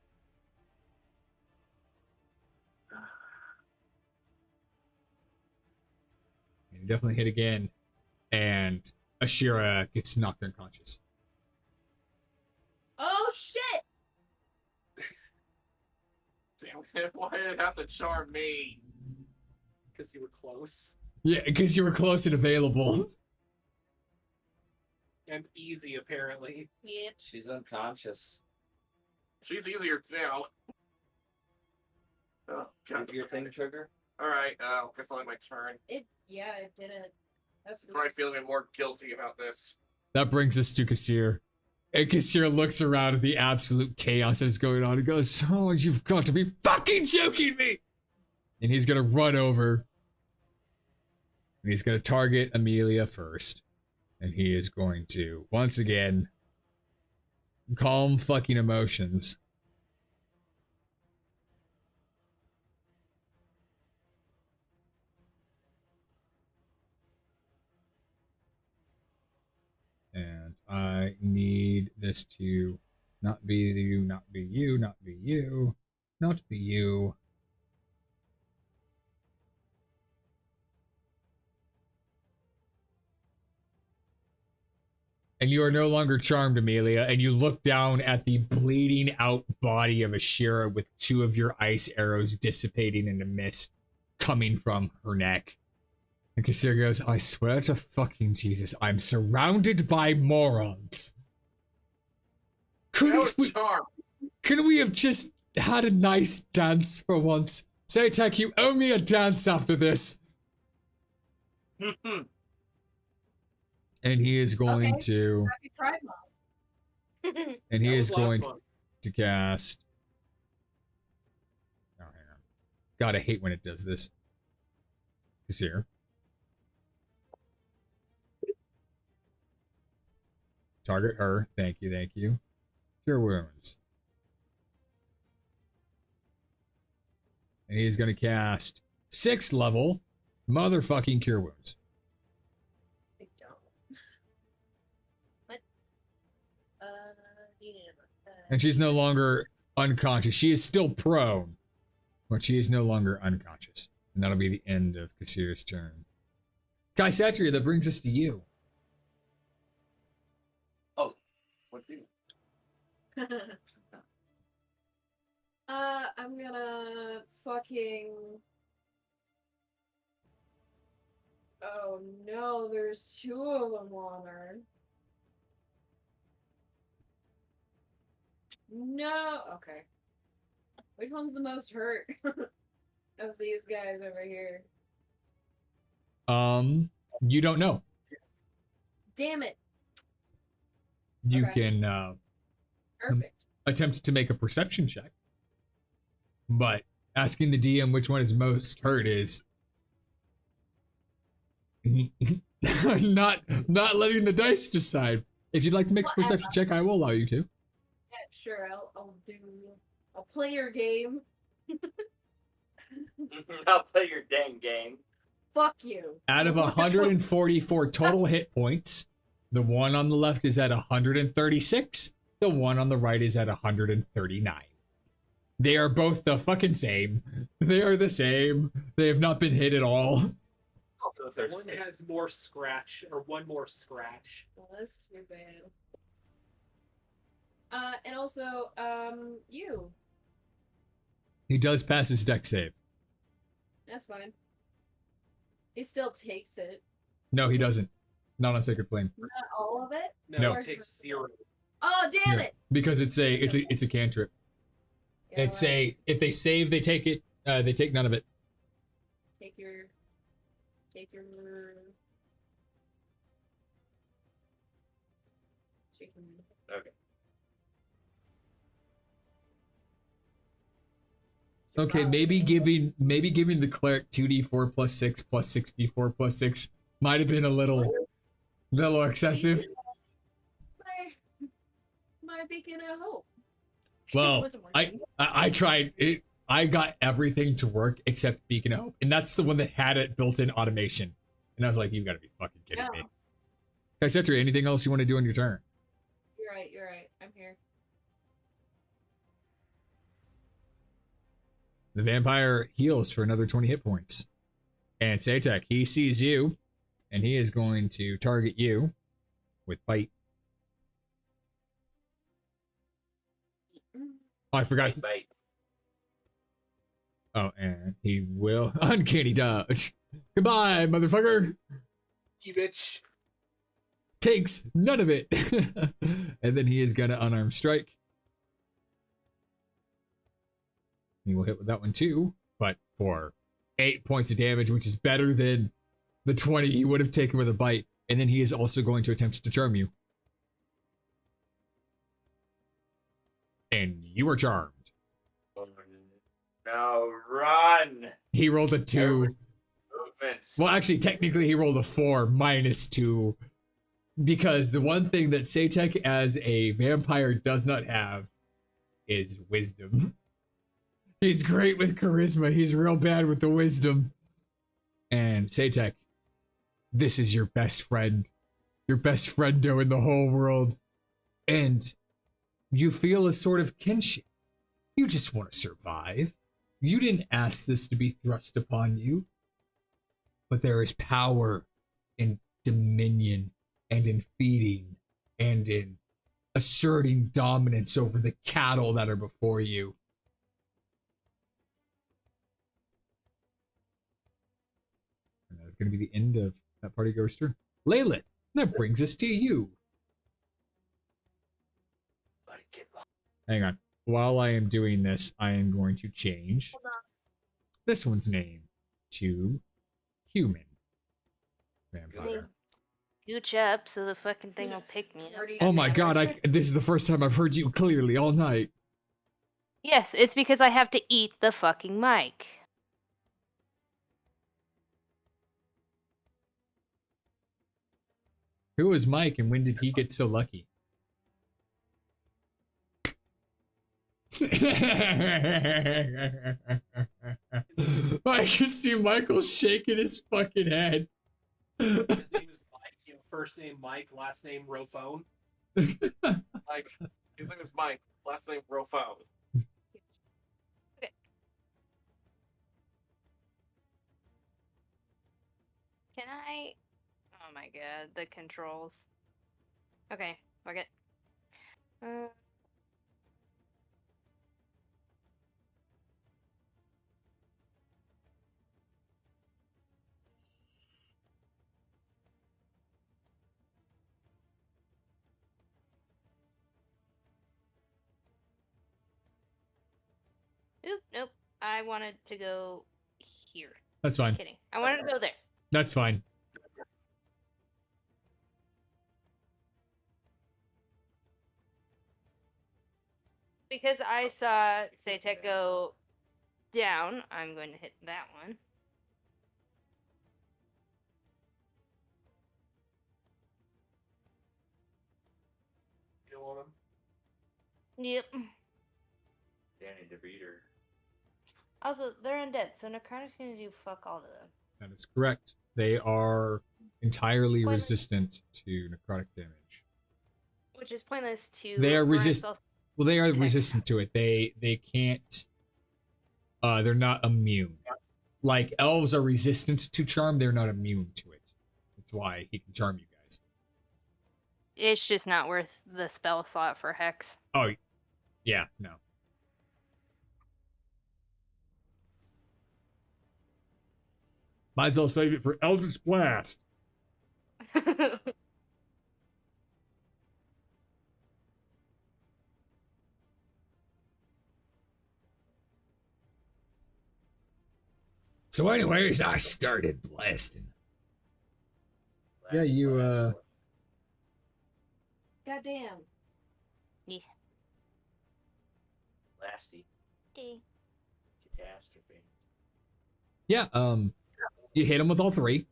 And you definitely hit again. And Ashira gets knocked unconscious. Oh shit! Damn it. Why did it have to charm me? Because you were close. Yeah, because you were close and available. And easy, apparently. Yep. She's unconscious. She's easier now. Oh, God. Did your thing trigger? All right, guess I'll have my turn. It didn't. That's Before I feel even more guilty about this. That brings us to Kassir. And Kassir looks around at the absolute chaos that is going on and goes, "Oh, you've got to be fucking joking me!" And he's gonna run over. And he's gonna target Amelia first. And he is going to, once again, calm fucking emotions. And I need this to not be you, not be you, not be you, not be you. And you are no longer charmed, Amelia, and you look down at the bleeding out body of Ashira with two of your ice arrows dissipating into mist coming from her neck. And Kassir goes, "I swear to fucking Jesus, I'm surrounded by morons. Couldn't we have just had a nice dance for once? Saytek, you owe me a dance after this." And he is going to... Happy Pride Month. And he That is was last going month. to cast... Oh, hang on. God, I hate when it does this. He's here. Target her. Thank you, thank you. Cure wounds. And he's going to cast 6th level motherfucking Cure Wounds. I don't. What? You need to look that. And she's no longer unconscious. She is still prone, but she is no longer unconscious. And that'll be the end of Kassir's turn. Kai Satria, that brings us to you. What do? I'm gonna fucking. Oh no, there's 2 of them on her. No, okay. Which one's the most hurt of these guys over here? You don't know. Damn it! You Okay. can Perfect. attempt to make a perception check. But asking the DM which one is most hurt is not letting the dice decide. If you'd like to make a perception check, I will allow you to. Yeah, sure. I'll play your game. I'll play your dang game. Fuck you. Out of 144 total hit points, the one on the left is at 136. The one on the right is at 139. They are both the fucking same. They are the same. They have not been hit at all. One has more scratch, or one more scratch. Well, that's too bad. And also, you. He does pass his dex save. That's fine. He still takes it. No, he doesn't. Not on Sacred Flame. Not all of it? No, No. it takes 0. Oh, damn Yeah. it! Because it's a cantrip. You know It's what? a if they save, they take it. They take none of it. Take your. Take your. Okay. Okay, Wow. maybe giving the cleric 2d4 plus 6 plus 6d4 plus 6 might have been a little excessive. My beacon of hope. Well, Wasn't working. I tried it. I got everything to work except Beacon of Hope, and that's the one that had it built-in automation. And I was like, "You got to be fucking kidding Yeah. me!" Kaisetri, anything else you want to do on your turn? You're right. You're right. I'm here. The vampire heals for another 20 hit points, and Satek, he sees you, and he is going to target you with bite. Oh, I forgot to. Bite. Oh, and he will uncanny dodge. Goodbye, motherfucker. You bitch. Takes none of it. And then he is gonna unarmed strike. He will hit with that one too, but for 8 points of damage, which is better than the 20 he would have taken with a bite. And then he is also going to attempt to charm you. And you are charmed. Now run. He rolled a 2. Movement. Well, actually, technically, he rolled a 4 minus 2. Because the one thing that Satek as a vampire does not have is wisdom. He's great with charisma. He's real bad with the wisdom. And Satek, this is your best friend. Your best friendo in the whole world. And you feel a sort of kinship. You just want to survive. You didn't ask this to be thrust upon you. But there is power in dominion and in feeding and in asserting dominance over the cattle that are before you. And that's going to be the end of that party ghoster. Layla, that brings us to you. Hang on. While I am doing this, I am going to change this one's name to Human Vampire. Gooch up so the fucking thing will pick me up. Oh my god, this is the first time I've heard you clearly all night. Yes, it's because I have to eat the fucking mic. Who is Mike and when did he get so lucky? I can see Michael shaking his fucking head. His name is Mike. First name Mike, last name Rofone. Mike. His name is Mike. Last name Rofone. Okay. Can I? Oh my god, the controls. Okay, fuck it. Oop, nope. I wanted to go here. That's fine. Just kidding. I wanted to go there. That's fine. Because I saw Satek go down, I'm going to hit that one. You want him? Yep. Danny DeVeter. Also, they're undead, so Necrotic's going to do fuck all to them. That is correct. They are entirely Pointless. resistant to necrotic damage. Which is pointless to... They are when I resist- spell- Well, they are Okay. resistant to it. They can't. They're not immune. Like elves are resistant to charm, they're not immune to it. That's why he can charm you guys. It's just not worth the spell slot for Hex. Oh, yeah, no. Might as well save it for Eldritch Blast. So, anyways, I started blasting. Yeah, you Goddamn. Yeah. Lasty. Okay. Catastrophe. Yeah, you hit him with all 3.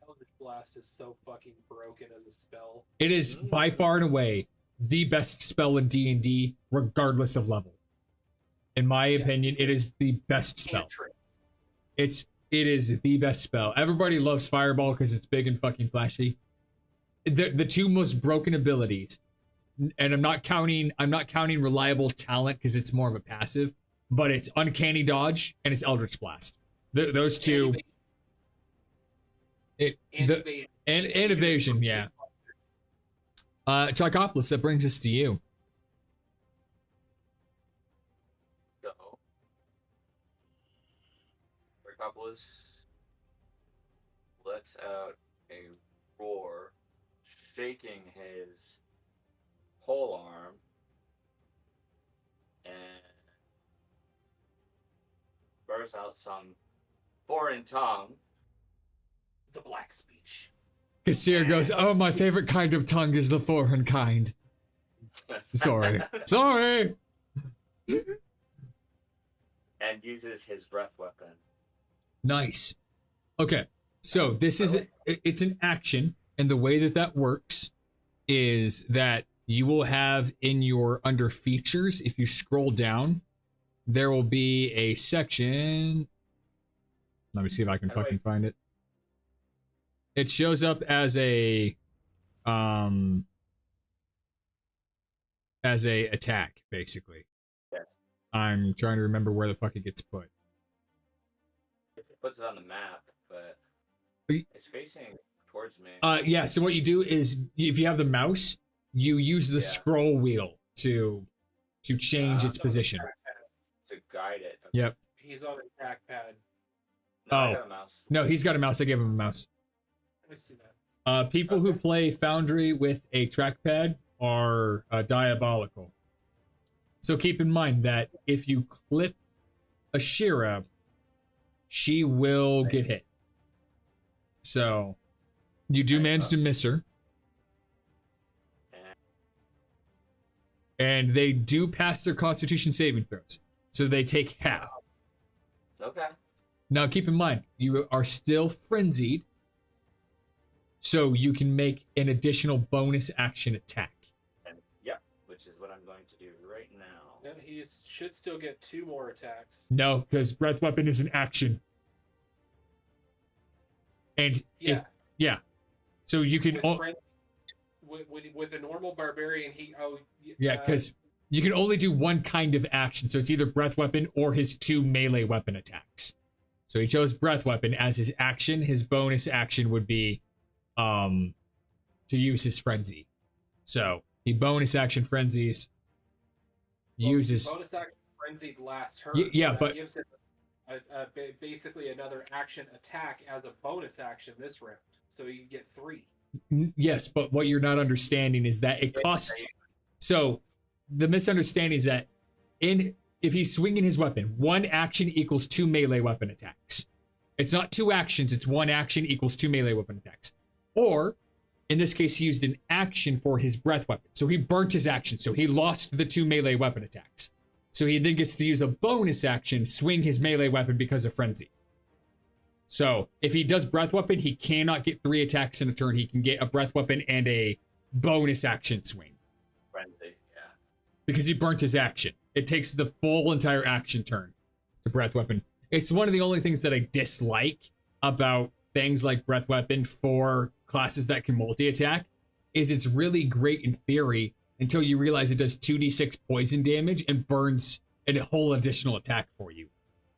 Eldritch Blast is so fucking broken as a spell. It is by far and away the best spell in D&D, regardless of level. In my opinion, it is the best spell. Cantrip. It is the best spell. Everybody loves Fireball because it's big and fucking flashy. The two most broken abilities, and I'm not counting reliable talent because it's more of a passive, but it's Uncanny Dodge and it's Eldritch Blast. Those two. And evasion. And evasion, yeah. Trichopolis, that brings us to you. So, Trichopolis lets out a roar, shaking his pole arm, and blurs out some foreign tongue. The black speech. Kassir goes, oh, my favorite kind of tongue is the foreign kind. Sorry. Sorry! And uses his breath weapon. Nice. Okay, so this is, it's an action, and the way that works is that you will have in your under features, if you scroll down, there will be a section. Let me see if I can fucking find it. It shows up as a attack, basically. Yes. I'm trying to remember where the fuck it gets put. It puts it on the map, but it's facing towards me. Yeah, so what you do is, if you have the mouse, you use the scroll wheel to change its position. To guide it. Yep. He's on a trackpad. No, I got a mouse. No, he's got a mouse. I gave him a mouse. I see that. People who play Foundry with a trackpad are diabolical. So keep in mind that if you clip Ashira, she will get hit. So you do manage to miss her. And they do pass their Constitution saving throws. So they take half. Okay. Now keep in mind, you are still frenzied. So you can make an additional bonus action attack. And, yeah, which is what I'm going to do right now. And he should still get 2 more attacks. No, because breath weapon is an action. And so you can with a normal barbarian, because you can only do one kind of action. So it's either breath weapon or his 2 melee weapon attacks. So he chose breath weapon as his action. His bonus action would be to use his frenzy. So he bonus action frenzies. Uses bonus action frenzied last turn. Yeah, so but gives him basically another action attack as a bonus action this round. So you get 3. Yes, but what you're not understanding is that it costs. So the misunderstanding is that if he's swinging his weapon, 1 action equals 2 melee weapon attacks. It's not 2 actions, it's 1 action equals 2 melee weapon attacks. Or, in this case, he used an action for his breath weapon. So he burnt his action, so he lost the 2 melee weapon attacks. So he then gets to use a bonus action, swing his melee weapon because of frenzy. So if he does breath weapon, he cannot get 3 attacks in a turn. He can get a breath weapon and a bonus action swing. Frenzy, yeah. Because he burnt his action. It takes the full entire action turn to breath weapon. It's one of the only things that I dislike about things like breath weapon for classes that can multi-attack, is it's really great in theory until you realize it does 2d6 poison damage and burns a whole additional attack for you.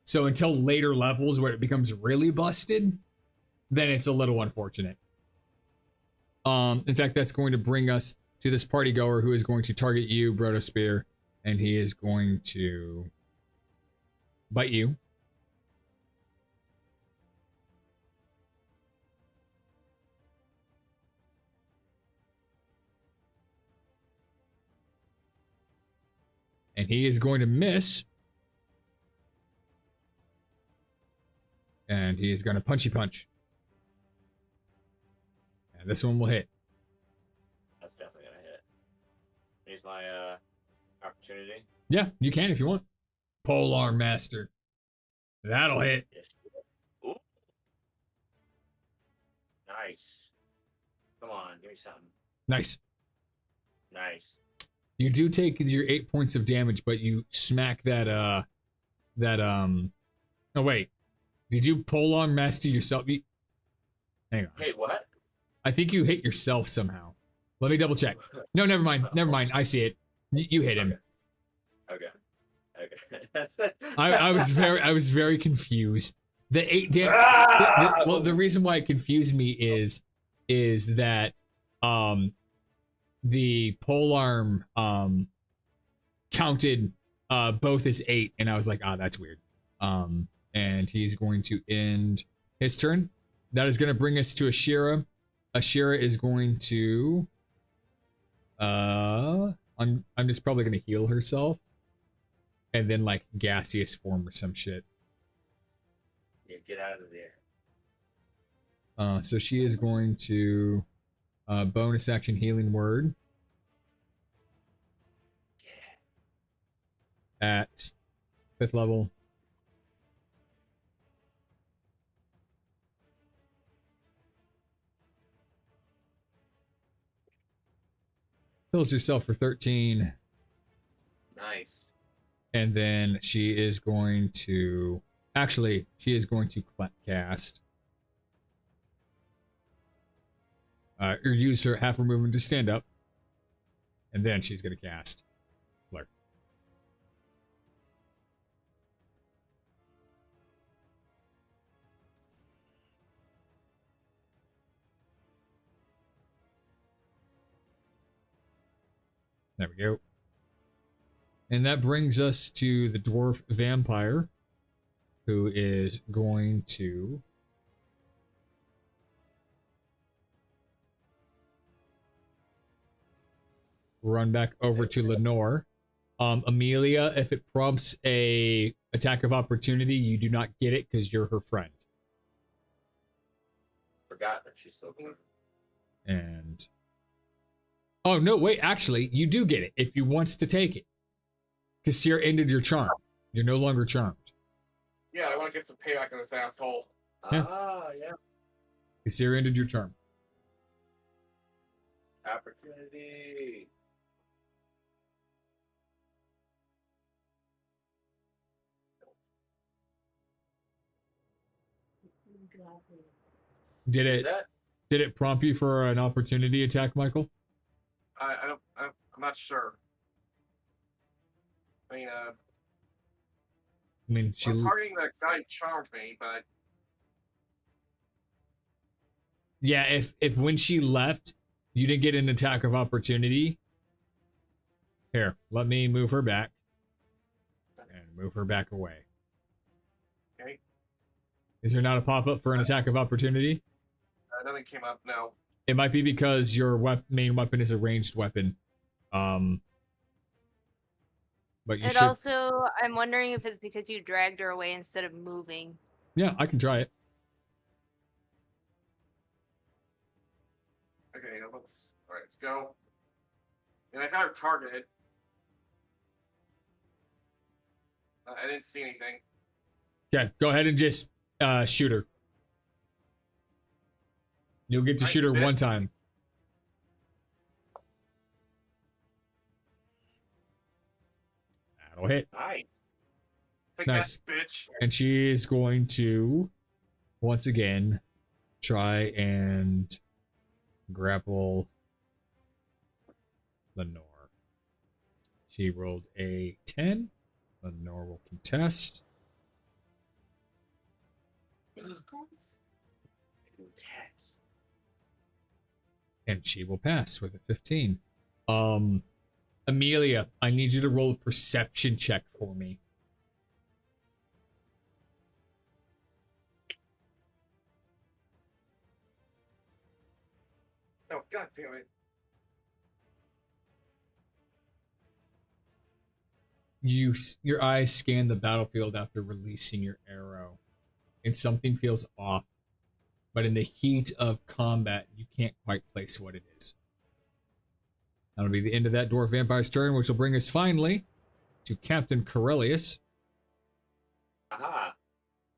So until later levels where it becomes really busted, then it's a little unfortunate. In fact, that's going to bring us to this party goer who is going to target you, Brotospear, and he is going to bite you. And he is going to miss. And he is going to punchy punch. And this one will hit. That's definitely going to hit. Use my opportunity. Yeah, you can if you want. Polar Master. That'll hit. Yes. Ooh. Nice. Come on, give me something. Nice. Nice. You do take your 8 points of damage, but you smack that, oh wait. Did you Polar Master yourself? Hang on. Hey, what? I think you hit yourself somehow. Let me double check. No, never mind. Never mind. I see it. You hit him. Okay. I was very confused. The 8 damage. Well, the reason why it confused me is that the polearm counted both as 8, and I was like, that's weird. And he's going to end his turn. That is going to bring us to Ashira. Ashira is going to I'm just probably going to heal herself, and then like gaseous form or some shit. Yeah, get out of there. So she is going to bonus action healing word at 5th level. Heals herself for 13. Nice. And then she is going to... Actually, she is going to cast... or use her half her movement to stand up. And then she's going to cast Flare. There we go. And that brings us to the dwarf vampire, who is going to run back over to Lenore. Amelia, if it prompts a attack of opportunity, you do not get it because you're her friend. Forgot that she's so clever. And oh no, wait, actually, you do get it if you wants to take it. Kassir ended your charm. You're no longer charmed. Yeah, I want to get some payback on this asshole. Yeah. Ah, yeah. Kassir ended your charm. Opportunity. Did Is it that? did it prompt you for an opportunity attack, Michael? I'm not sure. I mean, She well, targeting the guy charmed me, but yeah, if when she left, you didn't get an attack of opportunity. Here, let me move her back. And move her back away. okay, Is there not a pop-up for an attack of opportunity? nothing came up. No. It might be because your main weapon is a ranged weapon. But you It should... also, I'm wondering if it's because you dragged her away instead of moving. Yeah, I can try it. Okay, let's go. And I got her targeted. I didn't see anything. Okay, go ahead and just shoot her. You'll get to Alright, shoot her bet. one time. That'll hit. Nice. Take Nice. that, bitch. And she is going to, once again, try and grapple Lenore. She rolled a 10. Lenore will contest. And she will pass with a 15. Amelia, I need you to roll a perception check for me. Oh, god damn it. Your eyes scan the battlefield after releasing your arrow, and something feels off. But in the heat of combat, you can't quite place what it is. That'll be the end of that dwarf vampire's turn, which will bring us finally to Captain Corellius, Aha.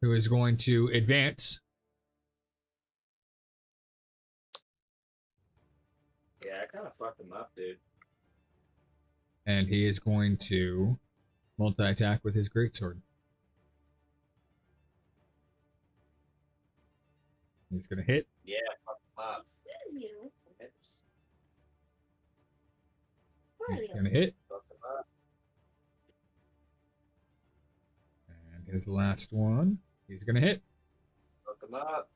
who is going to advance. Yeah, I kind of fucked him up, dude. And he is going to multi-attack with his greatsword. He's going to hit. Yeah, fuck him up. Hits. He's going to hit. Fuck him up. And his last one, he's going to hit. Fuck him up.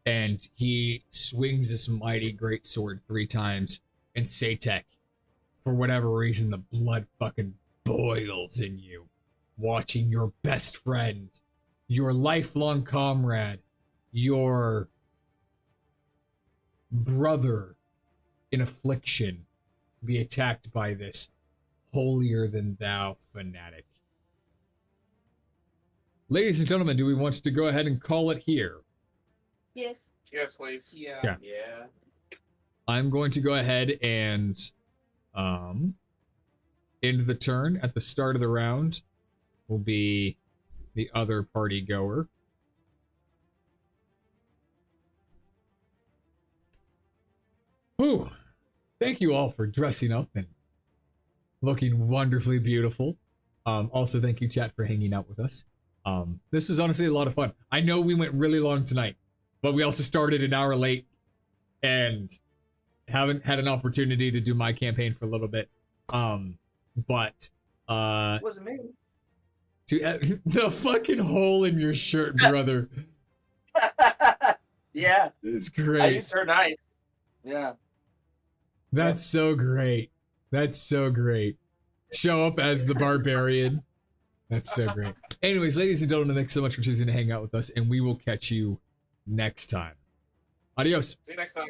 And he swings this mighty greatsword 3 times. And Satek, for whatever reason, the blood fucking boils in you. Watching your best friend, your lifelong comrade, your brother in affliction be attacked by this holier than thou fanatic. ladies and gentlemen, do we want to go ahead and call it here? Yes. Yes, please. Yeah. Yeah. Yeah. I'm going to go ahead and end the turn. At the start of the round will be the other party goer. Whew. Thank you all for dressing up and looking wonderfully beautiful. Also, thank you, chat, for hanging out with us. This is honestly a lot of fun. I know we went really long tonight, but we also started an hour late and haven't had an opportunity to do my campaign for a little bit. But Wasn't me. the fucking hole in your shirt, brother. Yeah. It's I great. used her knife. Yeah. That's so great. That's so great. Show up as the barbarian. That's so great. Anyways, ladies and gentlemen, thanks so much for choosing to hang out with us, and we will catch you next time. Adios. See you next time.